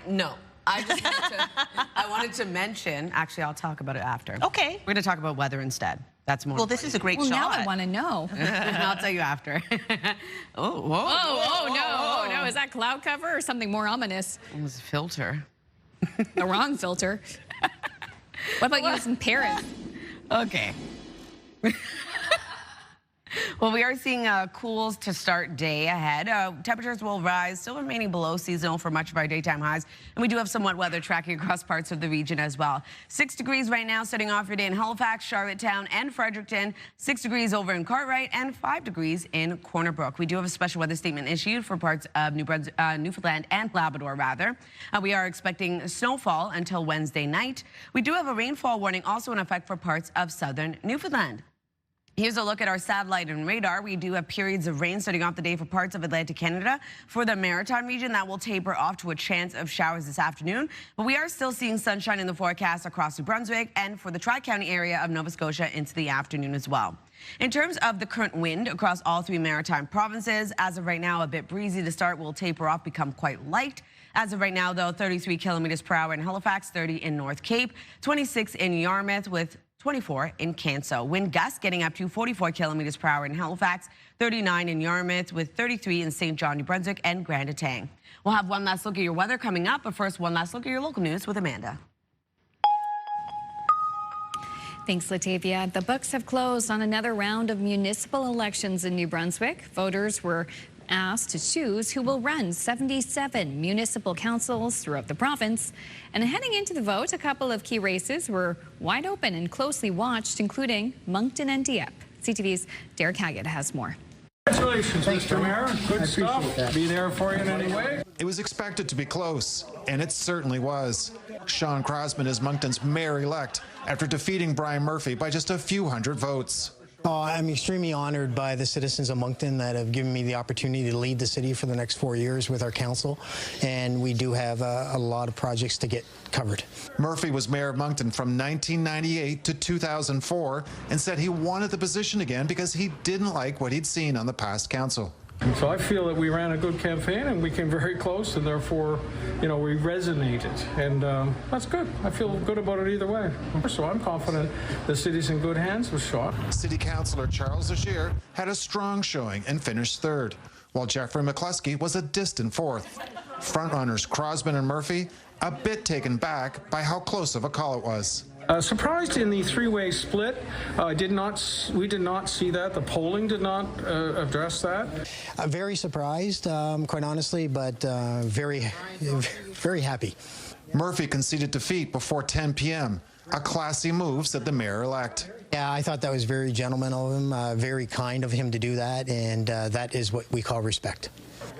No. I just wanted to mention, actually, I'll talk about it after. Okay. We're going to talk about weather instead. That's more Well, this is a great Well, shot. now I want to know. I'll tell you after. Oh, no. Is that cloud cover or something more ominous? It was a filter. The wrong filter. What about using Paris? Okay. Well, we are seeing a cool to start day ahead. Temperatures will rise, still remaining below seasonal for much of our daytime highs. And we do have some wet weather tracking across parts of the region as well. 6 degrees right now, starting off your day in Halifax, Charlottetown, and Fredericton. 6 degrees over in Cartwright, and 5 degrees in Corner Brook. We do have a special weather statement issued for parts of Newfoundland and Labrador, rather. We are expecting snowfall until Wednesday night. We do have a rainfall warning also in effect for parts of southern Newfoundland. Here's a look at our satellite and radar. We do have periods of rain starting off the day for parts of Atlantic Canada. For the Maritime region, that will taper off to a chance of showers this afternoon. But we are still seeing sunshine in the forecast across New Brunswick and for the Tri-County area of Nova Scotia into the afternoon as well. In terms of the current wind across all 3 maritime provinces, as of right now, a bit breezy to start, will taper off, become quite light. As of right now, though, 33 kilometers per hour in Halifax, 30 in North Cape, 26 in Yarmouth, with 24 in Canso. Wind gusts getting up to 44 kilometers per hour in Halifax, 39 in Yarmouth, with 33 in St. John, New Brunswick, and Grand Etang. We'll have one last look at your weather coming up, but first, one last look at your local news with Amanda. Thanks, Latavia. The books have closed on another round of municipal elections in New Brunswick. Voters were asked to choose who will run 77 municipal councils throughout the province. And heading into the vote, a couple of key races were wide open and closely watched, including Moncton and Dieppe. CTV's Derek Haggett has more. Congratulations, Mr. Mayor. Good stuff. Be there for you in any way. It was expected to be close, and it certainly was. Sean Crosman is Moncton's mayor-elect after defeating Brian Murphy by just a few hundred votes. I'm extremely honored by the citizens of Moncton that have given me the opportunity to lead the city for the next 4 years with our council, and we do have a lot of projects to get covered. Murphy was mayor of Moncton from 1998 to 2004 and said he wanted the position again because he didn't like what he'd seen on the past council. So I feel that we ran a good campaign and we came very close, and therefore, we resonated. And that's good. I feel good about it either way. So I'm confident the city's in good hands with Shaw. City Councillor Charles Legere had a strong showing and finished third, while Jeffrey McCluskey was a distant fourth. Frontrunners Crosman and Murphy a bit taken back by how close of a call it was. Surprised in the three-way split. We did not see that. The polling did not address that. Very surprised, quite honestly, but very happy. Murphy conceded defeat before 10 p.m. A classy move, said the mayor-elect. Yeah, I thought that was very gentlemanly of him, very kind of him to do that, and that is what we call respect.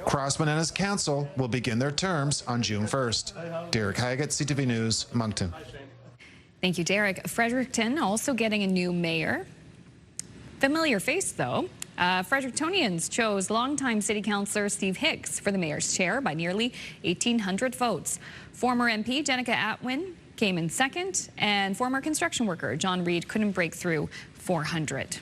Crossman and his council will begin their terms on June 1st. Derek Haggett, CTV News, Moncton. Thank you, Derek. Fredericton also getting a new mayor. Familiar face, though. Frederictonians chose longtime city councillor Steve Hicks for the mayor's chair by nearly 1,800 votes. Former MP Jenica Atwin came in second, and former construction worker John Reed couldn't break through 400.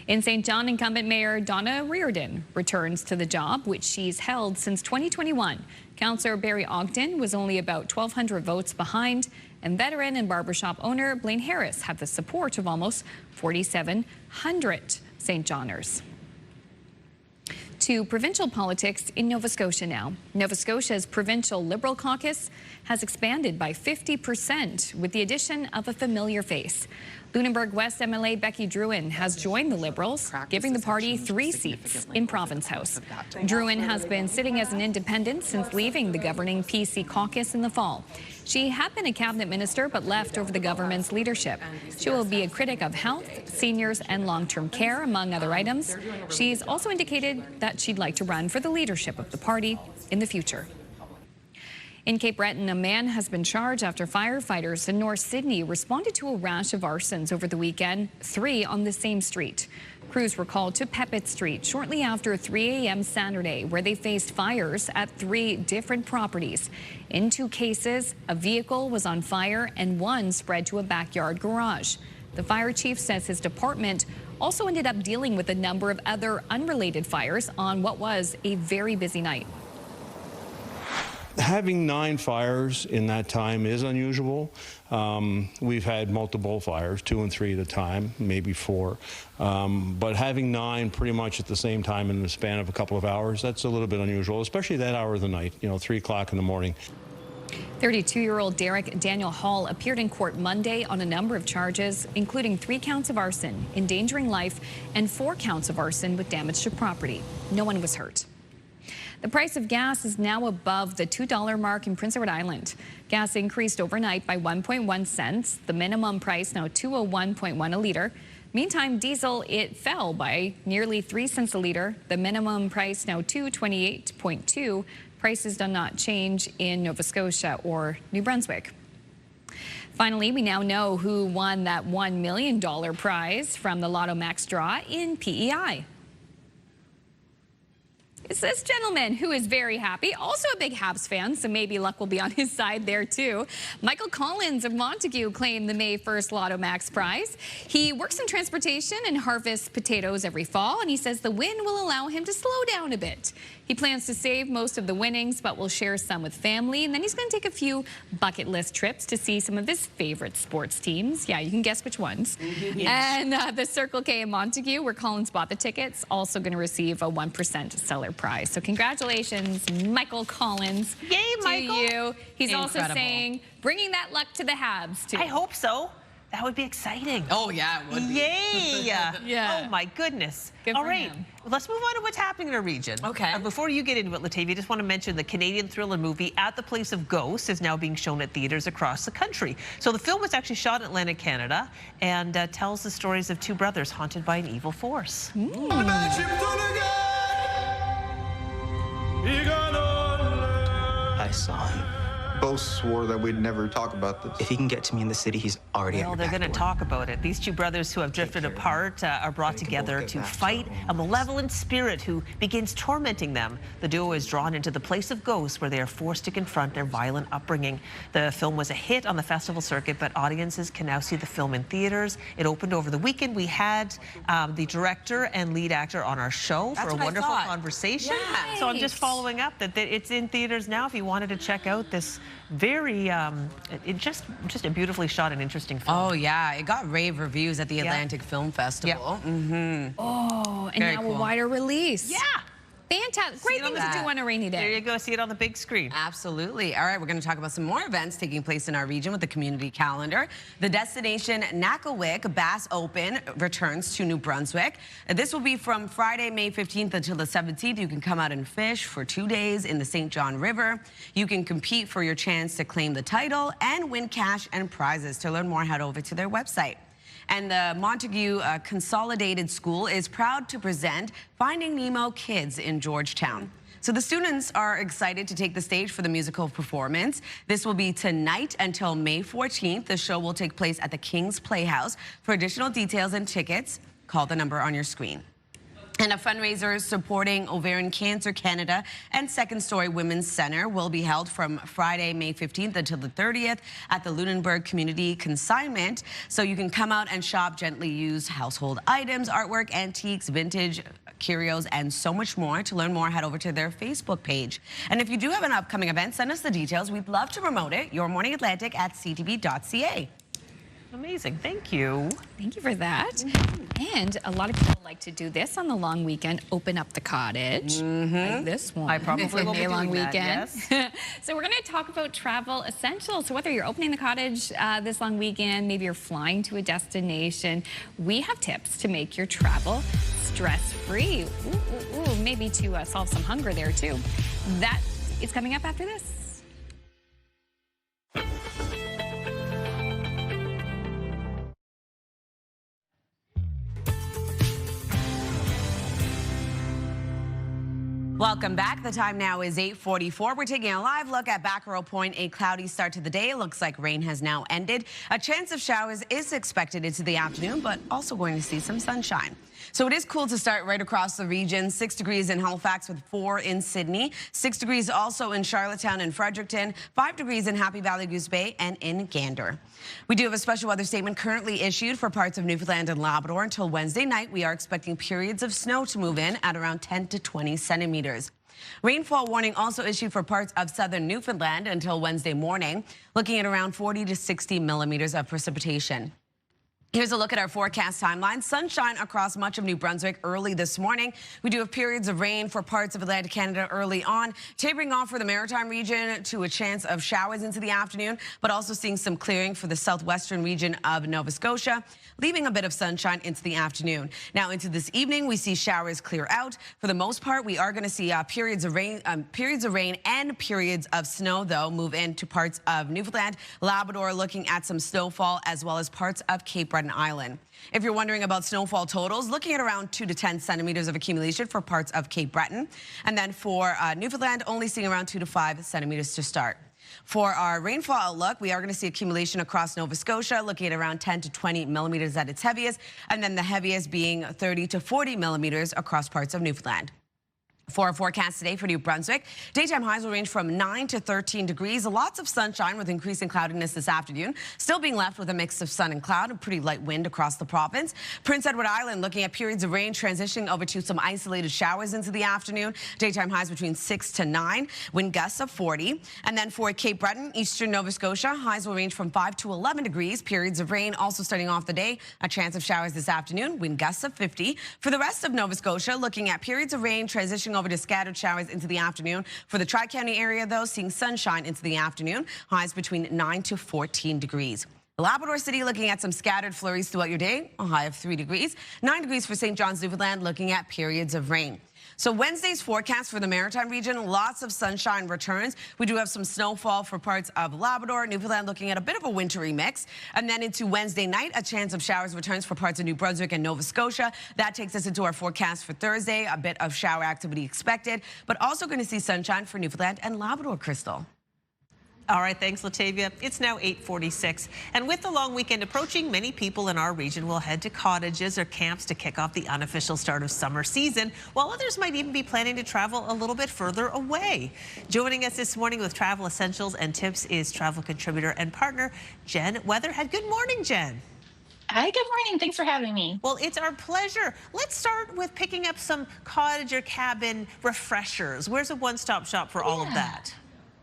In St. John, incumbent Mayor Donna Reardon returns to the job, which she's held since 2021. Councillor Barry Ogden was only about 1,200 votes behind, and veteran and barbershop owner Blaine Harris had the support of almost 4,700 St. Johners. To provincial politics in Nova Scotia now. Nova Scotia's provincial Liberal caucus has expanded by 50% with the addition of a familiar face. Lunenburg West MLA Becky Drouin has joined the Liberals, giving the party 3 seats in Province House. Drouin has been sitting as an independent since leaving the governing PC caucus in the fall. She had been a cabinet minister but left over the government's leadership. She will be a critic of health, seniors, and long-term care, among other items. She's also indicated that she'd like to run for the leadership of the party in the future. In Cape Breton, a man has been charged after firefighters in North Sydney responded to a rash of arsons over the weekend, 3 on the same street. Crews were called to Pepit Street shortly after 3 a.m. Saturday, where they faced fires at 3 different properties. In 2 cases, a vehicle was on fire and 1 spread to a backyard garage. The fire chief says his department also ended up dealing with a number of other unrelated fires on what was a very busy night. Having 9 fires in that time is unusual. We've had multiple fires, 2 and 3 at a time, maybe 4. But having 9 pretty much at the same time in the span of a couple of hours, that's a little bit unusual, especially that hour of the night, 3 o'clock in the morning. 32-year-old Derek Daniel Hall appeared in court Monday on a number of charges, including 3 counts of arson, endangering life, and 4 counts of arson with damage to property. No one was hurt. The price of gas is now above the $2 mark in Prince Edward Island. Gas increased overnight by 1.1 cents. The minimum price now $201.1 a liter. Meantime, diesel, it fell by nearly 3 cents a liter. The minimum price now $228.2. Prices do not change in Nova Scotia or New Brunswick. Finally, we now know who won that $1 million prize from the Lotto Max draw in PEI. It's this gentleman who is very happy, also a big Habs fan, so maybe luck will be on his side there too. Michael Collins of Montague claimed the May 1st Lotto Max prize. He works in transportation and harvests potatoes every fall, and he says the win will allow him to slow down a bit. He plans to save most of the winnings, but will share some with family, and then he's going to take a few bucket list trips to see some of his favorite sports teams. Yeah, you can guess which ones. And the Circle K in Montague, where Collins bought the tickets, also going to receive a 1% seller prize. So congratulations, Michael Collins. Yay, Michael. To you. He's Incredible. also saying, bringing that luck to the Habs, too. I hope so. That would be exciting. Oh, yeah, it would be. Yay! Yeah. Oh, my goodness. Good All for right, him. let's move on to what's happening in our region. Okay. Before you get into it, Latavia, I just want to mention the Canadian thriller movie At the Place of Ghosts is now being shown at theaters across the country. So the film was actually shot in Atlantic, Canada, and tells the stories of 2 brothers haunted by an evil force. I saw him. Both swore that we'd never talk about this. If he can get to me in the city, he's already Well, they're going to talk about it. These 2 brothers who have drifted apart are brought together to fight a malevolent spirit who begins tormenting them. The duo is drawn into the place of ghosts where they are forced to confront their violent upbringing. The film was a hit on the festival circuit, but audiences can now see the film in theaters. It opened over the weekend. We had the director and lead actor on our show for a wonderful conversation. Yeah. So I'm just following up that it's in theaters now if you wanted to check out this very, just a beautifully shot and interesting film. Oh, yeah. It got rave reviews at the Atlantic Film Festival. Oh, and Very now cool. a wider release. Yeah. Fantastic. Great thing to do on a rainy day. There you go. See it on the big screen. Absolutely. All right, we're going to talk about some more events taking place in our region with the community calendar. The Destination Nakawik Bass Open returns to New Brunswick. This will be from Friday, May 15th until the 17th. You can come out and fish for 2 days in the St. John River. You can compete for your chance to claim the title and win cash and prizes. To learn more, head over to their website. And the Montague Consolidated School is proud to present Finding Nemo Kids in Georgetown. So the students are excited to take the stage for the musical performance. This will be tonight until May 14th. The show will take place at the King's Playhouse. For additional details and tickets, call the number on your screen. And a fundraiser supporting Ovarian Cancer Canada and Second Story Women's Center will be held from Friday, May 15th until the 30th at the Lunenburg Community Consignment. So you can come out and shop gently used household items, artwork, antiques, vintage, curios, and so much more. To learn more, head over to their Facebook page. And if you do have an upcoming event, send us the details. We'd love to promote it. Your Morning Atlantic at ctv.ca. Amazing. Thank you. Thank you for that. And a lot of people like to do this on the long weekend, open up the cottage. Like this one. I probably will be long doing weekend. that, So we're going to talk about travel essentials. So whether you're opening the cottage this long weekend, maybe you're flying to a destination, we have tips to make your travel stress-free. Ooh, maybe to solve some hunger there too. That is coming up after this. Welcome back. The time now is 8:44. We're taking a live look at Backwell Point. A cloudy start to the day. It looks like rain has now ended. A chance of showers is expected into the afternoon, but also going to see some sunshine. So it is cool to start right across the region. 6 degrees in Halifax with 4 in Sydney. 6 degrees also in Charlottetown and Fredericton. 5 degrees in Happy Valley, Goose Bay, and in Gander. We do have a special weather statement currently issued for parts of Newfoundland and Labrador. Until Wednesday night, we are expecting periods of snow to move in at around 10 to 20 centimeters. Rainfall warning also issued for parts of southern Newfoundland until Wednesday morning, looking at around 40 to 60 millimeters of precipitation. Here's a look at our forecast timeline. Sunshine across much of New Brunswick early this morning. We do have periods of rain for parts of Atlantic Canada early on, tapering off for the Maritime region to a chance of showers into the afternoon, but also seeing some clearing for the southwestern region of Nova Scotia, leaving a bit of sunshine into the afternoon. Now into this evening, we see showers clear out. For the most part, we are going to see periods of rain and periods of snow, though, move into parts of Newfoundland, Labrador, looking at some snowfall, as well as parts of Cape Breton Island. If you're wondering about snowfall totals, looking at around 2 to 10 centimeters of accumulation for parts of Cape Breton. And then for Newfoundland, only seeing around 2 to 5 centimeters to start. For our rainfall outlook, we are going to see accumulation across Nova Scotia, looking at around 10 to 20 millimeters at its heaviest, and then the heaviest being 30 to 40 millimeters across parts of Newfoundland. For our forecast today for New Brunswick, daytime highs will range from 9 to 13 degrees. Lots of sunshine with increasing cloudiness this afternoon. Still being left with a mix of sun and cloud, a pretty light wind across the province. Prince Edward Island looking at periods of rain transitioning over to some isolated showers into the afternoon. Daytime highs between 6 to 9, wind gusts of 40. And then for Cape Breton, eastern Nova Scotia, highs will range from 5 to 11 degrees. Periods of rain also starting off the day. A chance of showers this afternoon, wind gusts of 50. For the rest of Nova Scotia, looking at periods of rain transitioning over to scattered showers into the afternoon. For the Tri-County area, though, seeing sunshine into the afternoon. Highs between 9 to 14 degrees. Labrador City looking at some scattered flurries throughout your day. A high of 3 degrees. 9 degrees for St. John's, Newfoundland, looking at periods of rain. So Wednesday's forecast for the Maritime region, lots of sunshine returns. We do have some snowfall for parts of Labrador, Newfoundland looking at a bit of a wintry mix. And then into Wednesday night, a chance of showers returns for parts of New Brunswick and Nova Scotia. That takes us into our forecast for Thursday, a bit of shower activity expected, but also going to see sunshine for Newfoundland and Labrador, Crystal. All right, thanks, Latavia. It's now 8:46. And with the long weekend approaching, many people in our region will head to cottages or camps to kick off the unofficial start of summer season, while others might even be planning to travel a little bit further away. Joining us this morning with travel essentials and tips is travel contributor and partner Jen Weatherhead. Good morning, Jen. Hi, good morning. Thanks for having me. Well, it's our pleasure. Let's start with picking up some cottage or cabin refreshers. Where's a one-stop shop for all of that?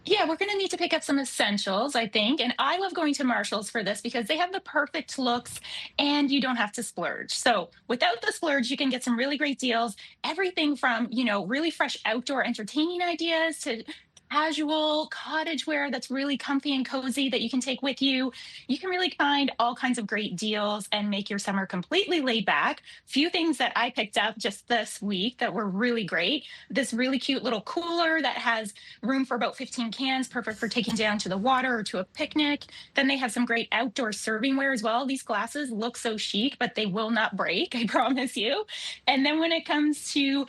Yeah, we're going to need to pick up some essentials, I think. And I love going to Marshall's for this because they have the perfect looks and you don't have to splurge. So without the splurge, you can get some really great deals. Everything from, really fresh outdoor entertaining ideas to casual cottage wear that's really comfy and cozy that you can take with you. You can really find all kinds of great deals and make your summer completely laid back. Few things that I picked up just this week that were really great. This really cute little cooler that has room for about 15 cans, perfect for taking down to the water or to a picnic. Then they have some great outdoor servingware as well. These glasses look so chic, but they will not break, I promise you. And then when it comes to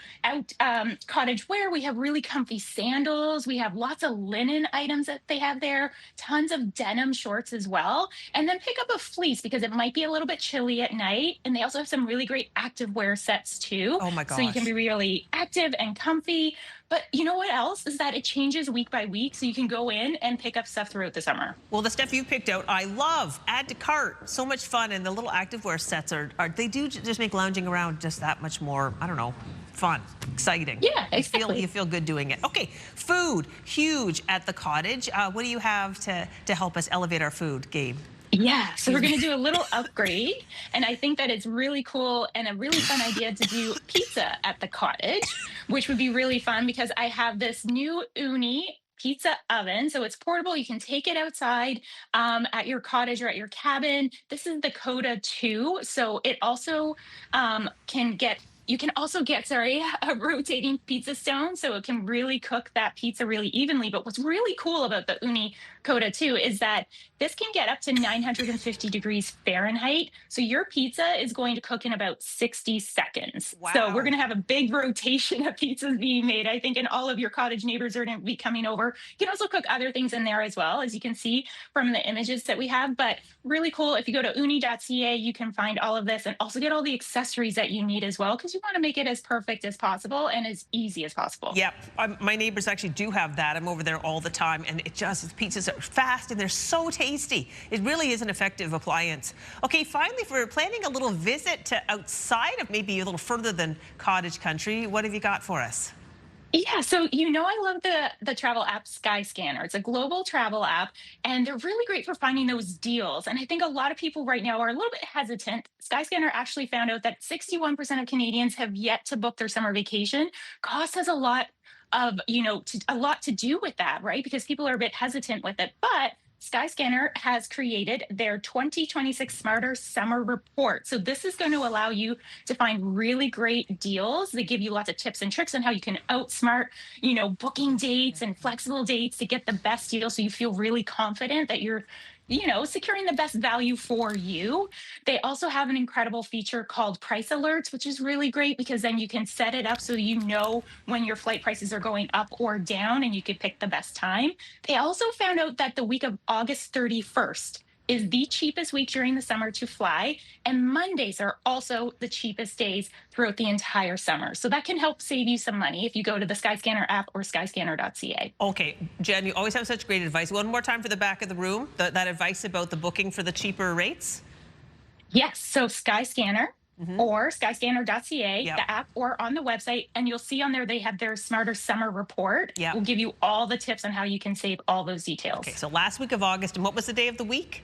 cottage wear, we have really comfy sandals. We have lots of linen items that they have there, tons of denim shorts as well. And then pick up a fleece because it might be a little bit chilly at night. And they also have some really great active wear sets too. Oh my gosh. So you can be really active and comfy. But you know what else is that it changes week by week, so you can go in and pick up stuff throughout the summer. Well, the stuff you picked out, I love. Add to cart. So much fun. And the little activewear sets they do just make lounging around just that much more, I don't know, fun, exciting. Yeah, exactly. You feel good doing it. Okay, food, huge at the cottage. What do you have to help us elevate our food, Gabe? Yeah, so we're going to do a little upgrade, and I think that it's really cool and a really fun idea to do pizza at the cottage, which would be really fun because I have this new Uni pizza oven. So it's portable. You can take it outside at your cottage or at your cabin. This is the Coda 2, so it also you can also get, a rotating pizza stone, so it can really cook that pizza really evenly. But what's really cool about the Uni Coda 2 is that this can get up to 950 degrees Fahrenheit. So your pizza is going to cook in about 60 seconds. Wow. So we're going to have a big rotation of pizzas being made, I think, and all of your cottage neighbors are going to be coming over. You can also cook other things in there as well, as you can see from the images that we have. But really cool. If you go to uni.ca, you can find all of this and also get all the accessories that you need as well, because you want to make it as perfect as possible and as easy as possible. Yep. My neighbors actually do have that. I'm over there all the time, and the pizzas are fast and they're so tasty. It really is an effective appliance. Okay, finally, if we're planning a little visit to outside of maybe a little further than cottage country, what have you got for us? Yeah, so I love the travel app Skyscanner. It's a global travel app, and they're really great for finding those deals. And I think a lot of people right now are a little bit hesitant. Skyscanner actually found out that 61% of Canadians have yet to book their summer vacation. Cost has a lot of, a lot to do with that, right? Because people are a bit hesitant with it. But Skyscanner has created their 2026 Smarter Summer Report. So this is going to allow you to find really great deals. They give you lots of tips and tricks on how you can outsmart, booking dates and flexible dates to get the best deal so you feel really confident that you're securing the best value for you. They also have an incredible feature called price alerts, which is really great because then you can set it up so you know when your flight prices are going up or down and you can pick the best time. They also found out that the week of August 31st is the cheapest week during the summer to fly, and Mondays are also the cheapest days throughout the entire summer. So that can help save you some money if you go to the Skyscanner app or skyscanner.ca. Okay, Jen, you always have such great advice. One more time for the back of the room, that advice about the booking for the cheaper rates? Yes, so Skyscanner or skyscanner.ca, the app, or on the website, and you'll see on there they have their Smarter Summer Report. Yeah. We'll give you all the tips on how you can save all those details. Okay, so last week of August, and what was the day of the week?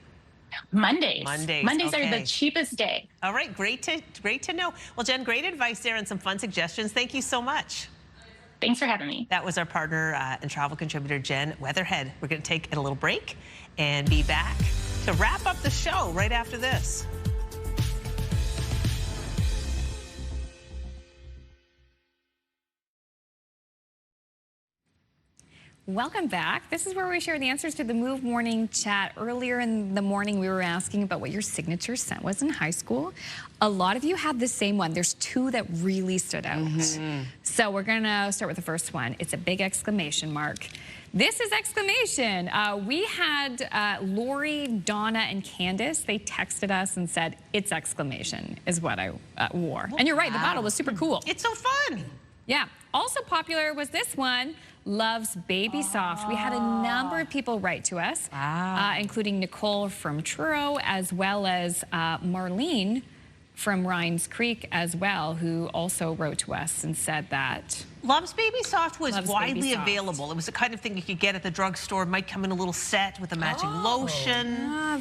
Mondays. Mondays okay. are the cheapest day. All right, great to know. Well, Jen, great advice there and some fun suggestions. Thank you so much. Thanks for having me. That was our partner and travel contributor, Jen Weatherhead. We're going to take a little break and be back to wrap up the show right after this. Welcome back. This is where we share the answers to the Move Morning Chat. Earlier in the morning, we were asking about what your signature scent was in high school. A lot of you had the same one. There's two that really stood out. So we're going to start with the first one. It's a big exclamation mark. This is exclamation. We had Lori, Donna, and Candace. They texted us and said, it's exclamation is what I wore. And you're right, the bottle was super cool. It's so fun. Yeah. Also popular was this one, Love's Baby Soft. We had a number of people write to us, including Nicole from Truro, as well as Marlene from Rhines Creek as well, who also wrote to us and said that Love's Baby Soft was widely available. It was the kind of thing you could get at the drugstore. It might come in a little set with a matching lotion.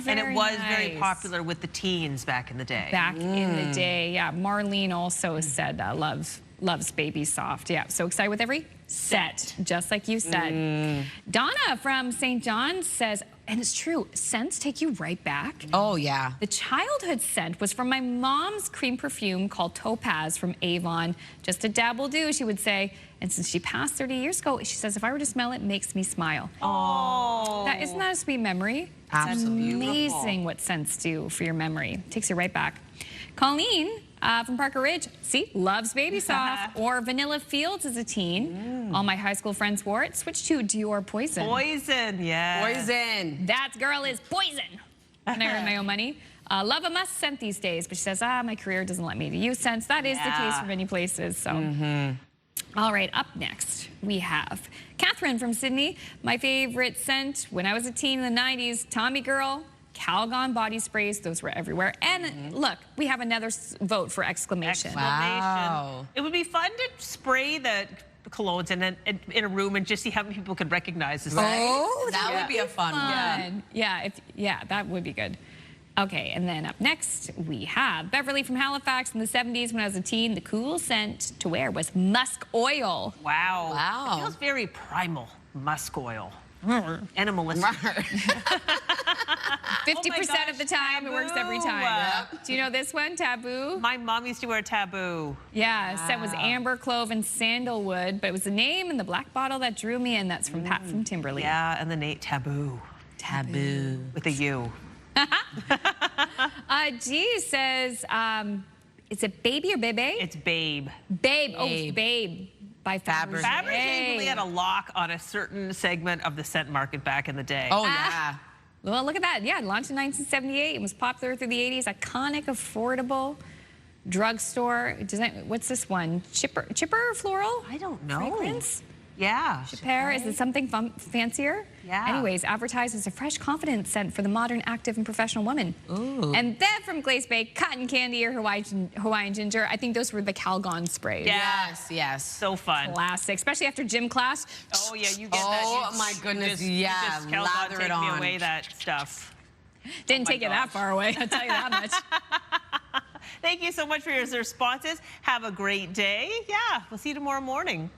And it was very popular with the teens back in the day. Back in the day, yeah. Marlene also said Love's Baby Soft. Yeah, so excited with every set, just like you said. Donna from St. John says, and it's true, scents take you right back. Oh, yeah. The childhood scent was from my mom's cream perfume called Topaz from Avon. Just a dab will do, she would say. And since she passed 30 years ago, she says, if I were to smell it, it makes me smile. Oh. Isn't that a sweet memory? Absolutely. It's amazing what scents do for your memory. Takes you right back. Colleen from Parker Ridge, loves Baby Soft. Or Vanilla Fields as a teen. All my high school friends wore it. Switched to Dior Poison. Poison, yeah. Poison. That girl is poison. Can I earn my own money? Love a must scent these days, but she says, my career doesn't let me to use scents. That is the case for many places, so. All right, up next, we have Catherine from Sydney. My favorite scent when I was a teen in the 90s, Tommy Girl, Calgon body sprays, those were everywhere. And look, we have another vote for exclamation. Wow. It would be fun to spray the colognes in a room and just see how many people could recognize this. Oh, that would be a fun one. Yeah, that would be good. Okay, and then up next, we have Beverly from Halifax in the 70s. When I was a teen, the cool scent to wear was musk oil. Wow. Wow. It feels very primal, musk oil. Animalistic. 50% of the time, it works every time. Do you know this one, Taboo? My mom used to wear Taboo. Yeah, scent was amber, clove, and sandalwood, but it was the name and the black bottle that drew me in. That's from Pat from Timberley. Yeah, and the name Taboo. Taboo. With a U. G says, is it Baby or Bebe? It's Babe. Babe. Oh, it's Babe. By Fabergé. Fabergé really had a lock on a certain segment of the scent market back in the day. Oh, yeah. Well, look at that. Yeah, launched in 1978. It was popular through the 80s. Iconic, affordable drugstore. What's this one? Chipper floral? I don't know. Fragrance? Yeah. Chaper, is it something fancier? Yeah. Anyways, advertised as a fresh confidence scent for the modern, active, and professional woman. Ooh. And then from Glaze Bay, cotton candy or Hawaiian ginger. I think those were the Calgon sprays. Yes, yes. So fun. Classic, especially after gym class. Oh, yeah, you get that. Oh, my goodness, yeah. Lather it on. Take me away that stuff. Didn't take it that far away, I'll tell you that much. Thank you so much for your responses. Have a great day. Yeah, we'll see you tomorrow morning.